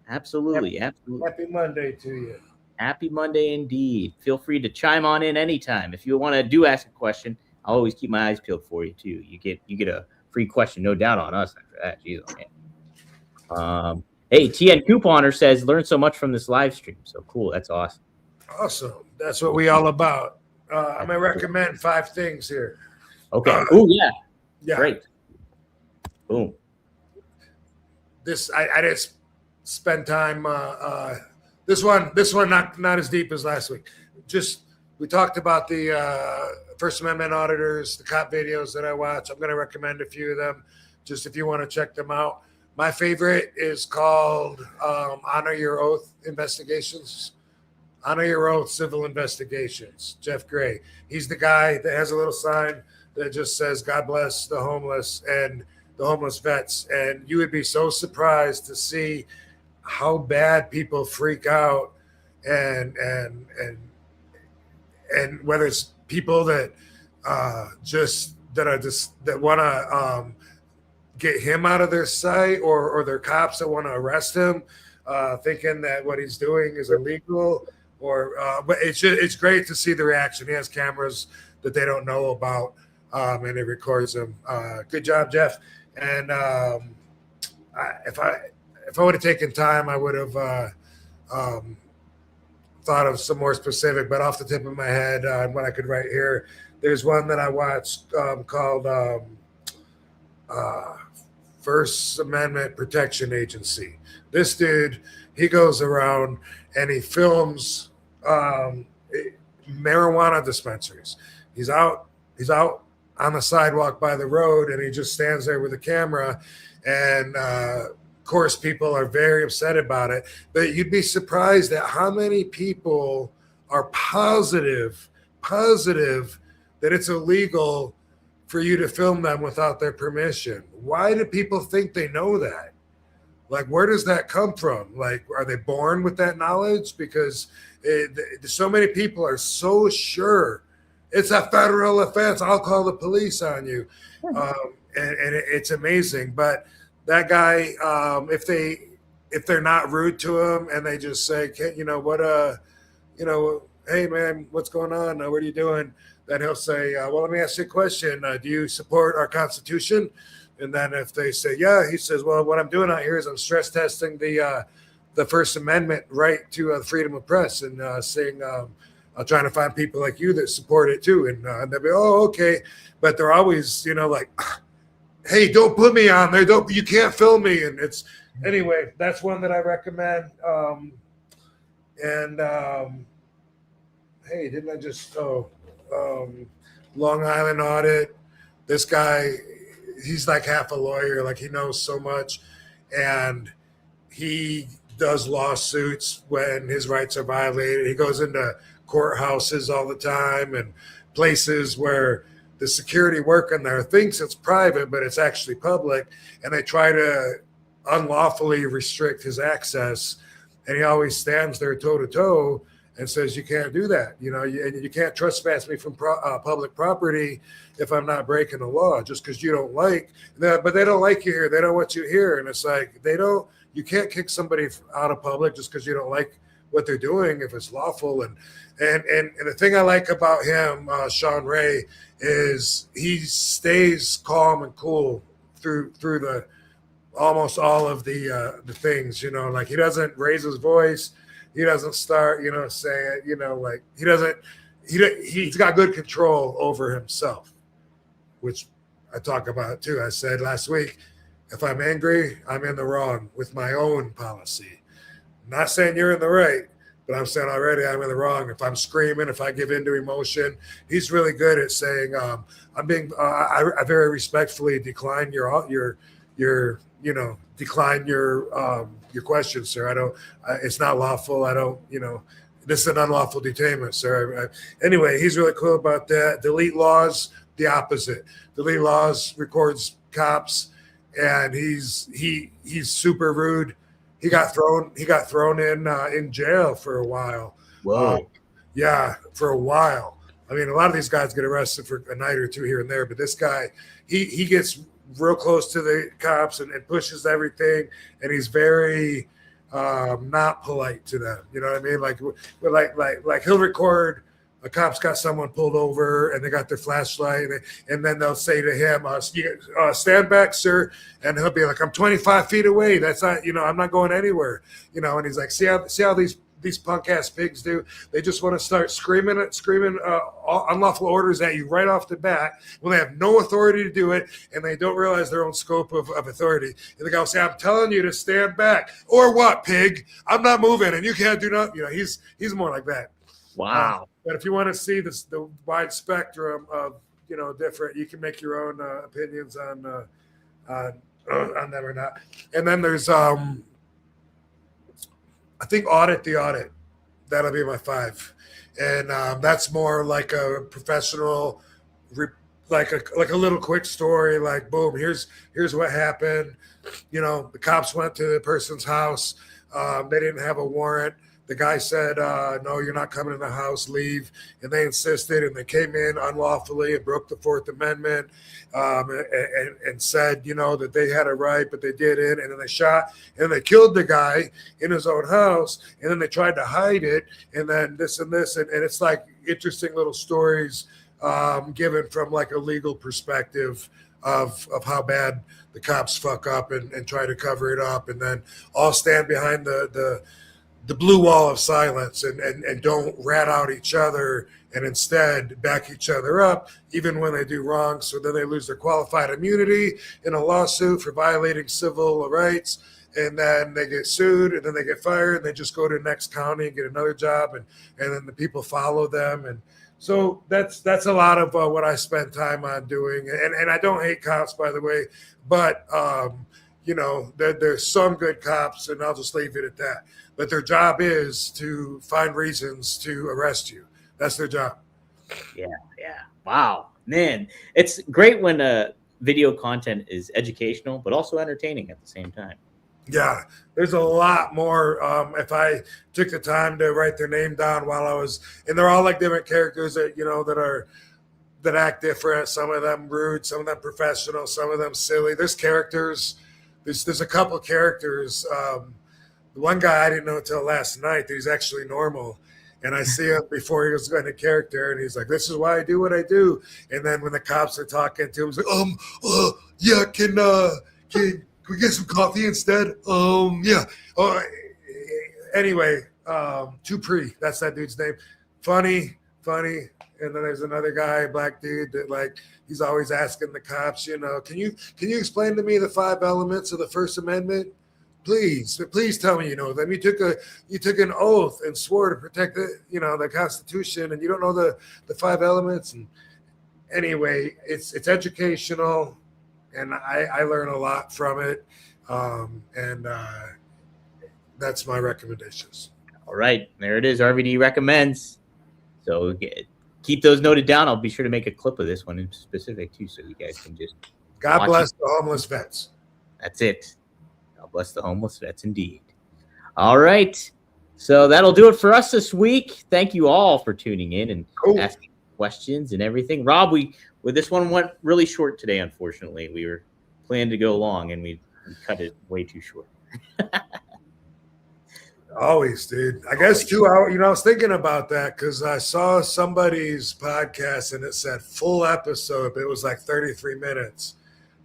Absolutely. Happy Monday to you. Happy Monday indeed. Feel free to chime on in anytime. If you want to ask a question, I'll always keep my eyes peeled for you too. You get a free question, no doubt, on us after that. Jeez, man. Hey, TN Couponer says, learned so much from this live stream. So cool. That's awesome. Awesome. That's what we all about. I'm going to recommend 5 things here. Okay. Oh, yeah. Yeah. Great. Boom. I didn't spend time. This one not as deep as last week. Just we talked about the First Amendment auditors, the cop videos that I watch. I'm going to recommend a few of them, just if you want to check them out. My favorite is called Honor Your Oath Investigations. Honor Your Oath Civil Investigations. Jeff Gray. He's the guy that has a little sign that just says, God bless the homeless and the homeless vets. And you would be so surprised to see how bad people freak out and whether it's people that want to get him out of their sight or their cops that want to arrest him, thinking that what he's doing is illegal. But it's great to see the reaction. He has cameras that they don't know about, and it records them. Good job, Jeff. And if I would have taken time, I would have thought of some more specific. But off the tip of my head, what I could write here, there's one that I watched called First Amendment Protection Agency. This dude, he goes around and he films marijuana dispensaries. He's out on the sidewalk by the road, and he just stands there with a camera. And of course, people are very upset about it. But you'd be surprised at how many people are positive that it's illegal for you to film them without their permission. Why do people think they know that? Like, where does that come from? Like, are they born with that knowledge? Because so many people are so sure it's a federal offense. I'll call the police on you. And it's amazing. But that guy, if they're not rude to him and they just say, hey man, what's going on? What are you doing? Then he'll say, well, let me ask you a question. Do you support our Constitution? And then if they say, yeah, he says, well, what I'm doing out here is I'm stress testing the First Amendment right to freedom of press, and saying I'm trying to find people like you that support it too. And they'll be, oh, okay. But they're always, like, hey, don't put me on there. You can't film me. And it's, anyway, that's one that I recommend. Hey, didn't I just, Long Island audit. This guy, he's like half a lawyer. Like, he knows so much. And he does lawsuits when his rights are violated. He goes into courthouses all the time and places where the security working there thinks it's private, but it's actually public. And they try to unlawfully restrict his access. And he always stands there toe to toe and says, you can't do that. You can't trespass me from public property if I'm not breaking the law, just because you don't like that. But they don't like you here. They don't want you here. And it's like, you can't kick somebody out of public just because you don't like what they're doing if it's lawful. And the thing I like about him, Sean Ray, is he stays calm and cool through the almost all of the things, like he doesn't raise his voice. He doesn't start, saying, like he's got good control over himself, which I talk about too. I said last week, if I'm angry, I'm in the wrong with my own policy. I'm not saying you're in the right, but I'm saying already I'm in the wrong. If I'm screaming, if I give into emotion, he's really good at saying, I very respectfully decline your decline your question, sir. It's not lawful. This is an unlawful detainment, sir. Anyway, he's really cool about that. Delete laws, the opposite. Delete laws records cops, and he's super rude. He got thrown in jail for a while. Whoa. Yeah, for a while. I mean, a lot of these guys get arrested for a night or two here and there, but this guy, he gets real close to the cops and pushes everything, and he's very not polite to them. You know what I mean? Like he'll record a cop's got someone pulled over and they got their flashlight, and then they'll say to him, stand back, sir. And he'll be like, I'm 25 feet away. That's not, I'm not going anywhere. And he's like, see how these punk ass pigs do. They just want to start screaming unlawful orders at you right off the bat when they have no authority to do it, and they don't realize their own scope of authority. And the guy will say, I'm telling you to stand back. Or what, pig? I'm not moving and you can't do nothing. He's more like that. Wow. But if you want to see the wide spectrum of different, you can make your own opinions on them or not. And then there's I think Audit the Audit. That'll be my 5, and that's more like a professional, like a little quick story. Like, boom, here's what happened. The cops went to the person's house. They didn't have a warrant. The guy said, no, you're not coming in the house, leave. And they insisted, and they came in unlawfully and broke the 4th Amendment and said, that they had a right, but they didn't. And then they shot and they killed the guy in his own house. And then they tried to hide it. And then this and this. And it's like interesting little stories given from like a legal perspective of how bad the cops fuck up and try to cover it up. And then all stand behind the blue wall of silence and don't rat out each other and instead back each other up even when they do wrong. So then they lose their qualified immunity in a lawsuit for violating civil rights, and then they get sued, and then they get fired, and they just go to the next county and get another job, and then the people follow them. And so that's a lot of what I spend time on doing. And I don't hate cops, by the way, but there's some good cops, and I'll just leave it at that. But their job is to find reasons to arrest you. That's their job. Yeah. Wow, man. It's great when video content is educational, but also entertaining at the same time. Yeah, there's a lot more. If I took the time to write their name down while I was, and they're all like different characters that act different. Some of them rude, some of them professional, some of them silly. There's characters. There's a couple characters. The one guy I didn't know until last night that he's actually normal. And I see him before he was going to character, and he's like, this is why I do what I do. And then when the cops are talking to him, he's like, yeah, can we get some coffee instead? Yeah. Anyway, Tupri, that's that dude's name. Funny. And then there's another guy, black dude, that like he's always asking the cops, can you explain to me the 5 elements of the First Amendment? Please tell me you know them. You took an oath and swore to protect the Constitution, and you don't know the 5 elements. And anyway, it's educational, and I learn a lot from it. And that's my recommendations. All right, there it is. RVD recommends. So keep those noted down. I'll be sure to make a clip of this one in specific too, so you guys can just. God bless the homeless vets. That's it. God bless the homeless vets, indeed. All right. So that'll do it for us this week. Thank you all for tuning in and asking questions and everything. Rob, this one went really short today, unfortunately. We were planning to go long, and we cut it way too short. Always, dude. I guess 2 hours. I was thinking about that because I saw somebody's podcast and it said full episode, but it was like 33 minutes.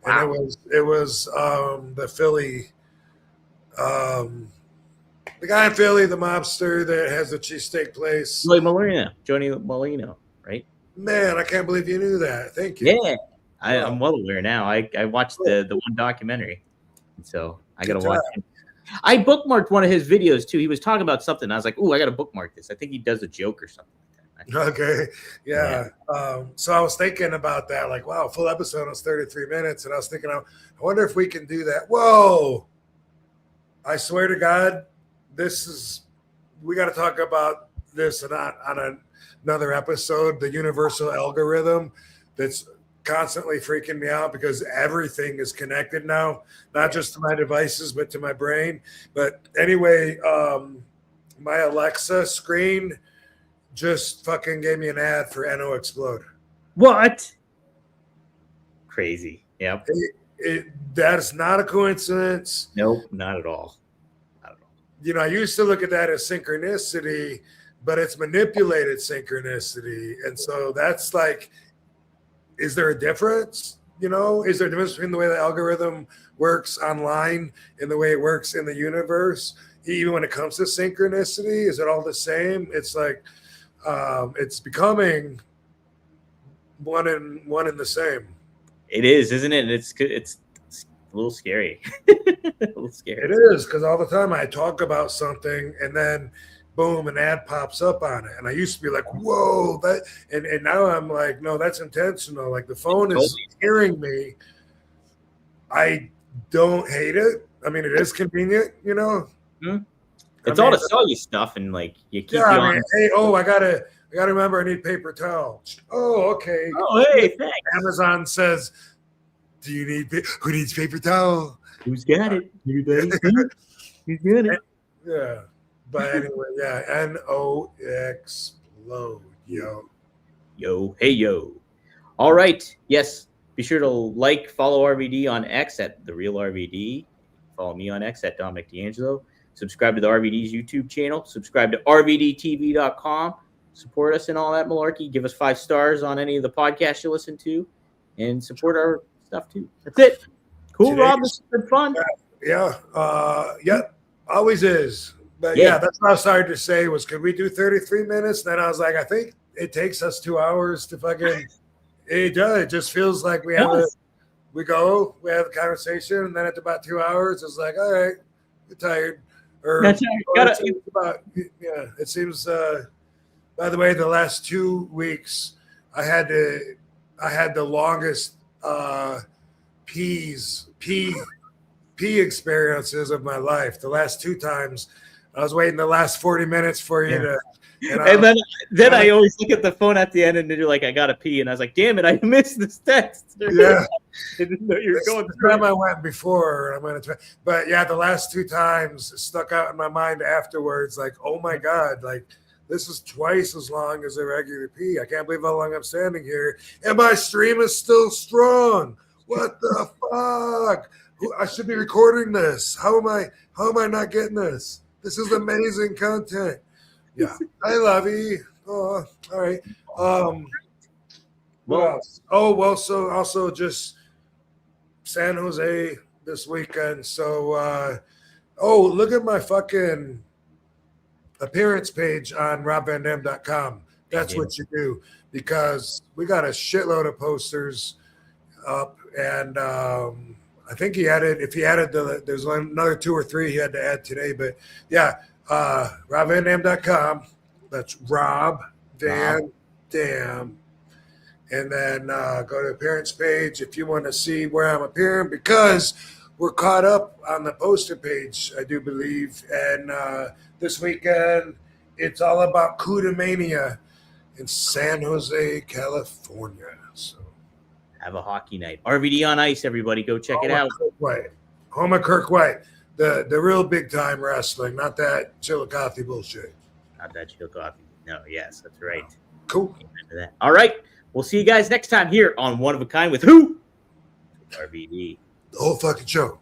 Wow. And it was the Philly, the guy in Philly, the mobster that has the cheesesteak place. Johnny Molino, right? Man, I can't believe you knew that. Thank you. Yeah, I'm well aware now. I watched the one documentary, so I got to watch it. I bookmarked one of his videos too. He was talking about something. I was like, "Ooh, I got to bookmark this." I think he does a joke or something like that. Okay, yeah. So I was thinking about that. Like, wow, full episode was 33 minutes, and I was thinking, I wonder if we can do that. Whoa! I swear to God, we got to talk about this on another episode. The universal algorithm that's constantly freaking me out because everything is connected now, not just to my devices, but to my brain. But anyway, my Alexa screen just fucking gave me an ad for NO Explode. What? Crazy. Yep. That is not a coincidence. Nope, not at all. I used to look at that as synchronicity, but it's manipulated synchronicity. And so that's like, is there a difference? You know, is there a difference between the way the algorithm works online and the way it works in the universe? Even when it comes to synchronicity, is it all the same? It's like it's becoming one and the same. It is, isn't it? It's a little scary. A little scary. It is, because all the time I talk about something and then boom, an ad pops up on it. And I used to be like, whoa, that and now I'm like, no, that's intentional. Like the phone is hearing me. I don't hate it. I mean, it is convenient, you know. Mm-hmm. It's all to sell you stuff and like you keep you on. I mean, hey, I gotta remember I need paper towel. Oh, okay. Oh, hey, thanks. Amazon says, do you need who needs paper towel? Who's got it? Everybody? Who's got it? Yeah. But anyway, yeah, NO explode, yo. Yo, hey, yo. All right. Yes. Be sure to follow RVD on X at The Real RVD. Follow me on X at Dominic D'Angelo. Subscribe to the RVD's YouTube channel. Subscribe to RVDTV.com. Support us in all that malarkey. Give us 5 stars on any of the podcasts you listen to. And support our stuff, too. That's it. Cool, Rob. This has been fun. Yeah. Always is. But yeah, that's what I started to say was, could we do 33 minutes? Then I was like, I think it takes us 2 hours to fucking. It does. It just feels like we have we have a conversation, and then at about 2 hours, it's like, all right, we're tired. It seems. By the way, the last 2 weeks, I had the longest pee experiences of my life. The last 2 times, I was waiting the last 40 minutes for you to. And then I always look at the phone at the end, and you're like, I gotta pee, and I was like, damn it, I missed this text. Yeah, I didn't know you were going. The time I went before, but yeah, the last 2 times it stuck out in my mind afterwards. Like, oh my god, like this is twice as long as a regular pee. I can't believe how long I'm standing here, and my stream is still strong. What the fuck? I should be recording this. How am I not getting this? This is amazing content. Yeah, I love you. Oh, all right. What else? Oh, well, so also just San Jose this weekend. So, look at my fucking appearance page on robvandam.com. That's what you do, because we got a shitload of posters up, and I think he added, if he added there's another 2 or 3 he had to add today, but yeah. RobVanDam.com. That's Rob Van Dam. And then go to appearance page if you want to see where I'm appearing, because we're caught up on the poster page, I do believe. And this weekend, it's all about Cuda Mania in San Jose, California. So have a hockey night. RVD on Ice, everybody. Go check it out. Home of Kirk White. The real big time wrestling, not that Chillicothe bullshit. Not that Chillicothe. No, yes, that's right. Cool. All right. We'll see you guys next time here on One of a Kind with who? RVD. The whole fucking show.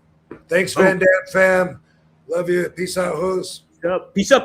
Thanks, Van Dam fam. Love you. Peace out, hoes. Peace up.